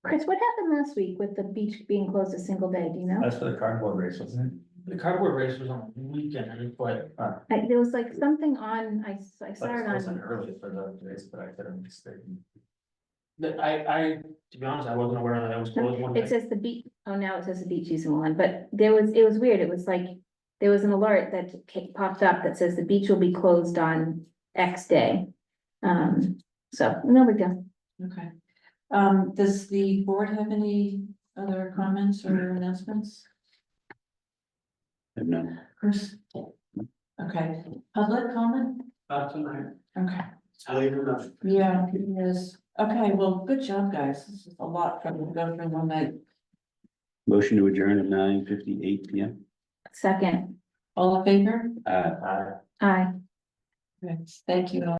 Chris, what happened last week with the beach being closed a single day? Do you know? That's for the cardboard race, wasn't it? The cardboard race was on the weekend, but There was like something on, I saw But it it's closing on, early for the race, but I could have mistaken. to be honest, I wasn't aware that it was closed one day. it says the beach, oh, now it says the beach season one, but it was weird. It was like, there was an alert that popped up that says the beach will be closed on X day. So, no big deal. Okay. Does the board have any other comments or announcements? Have none. Chris? Okay, public comment? Tonight. Okay. Believe it or not. Yeah, it is. Okay, well, good job, guys. This is a lot for me to go through one night. Motion to adjourn at 9:58 PM. Second, All in favor? Uh, aye. Okay, thank you all.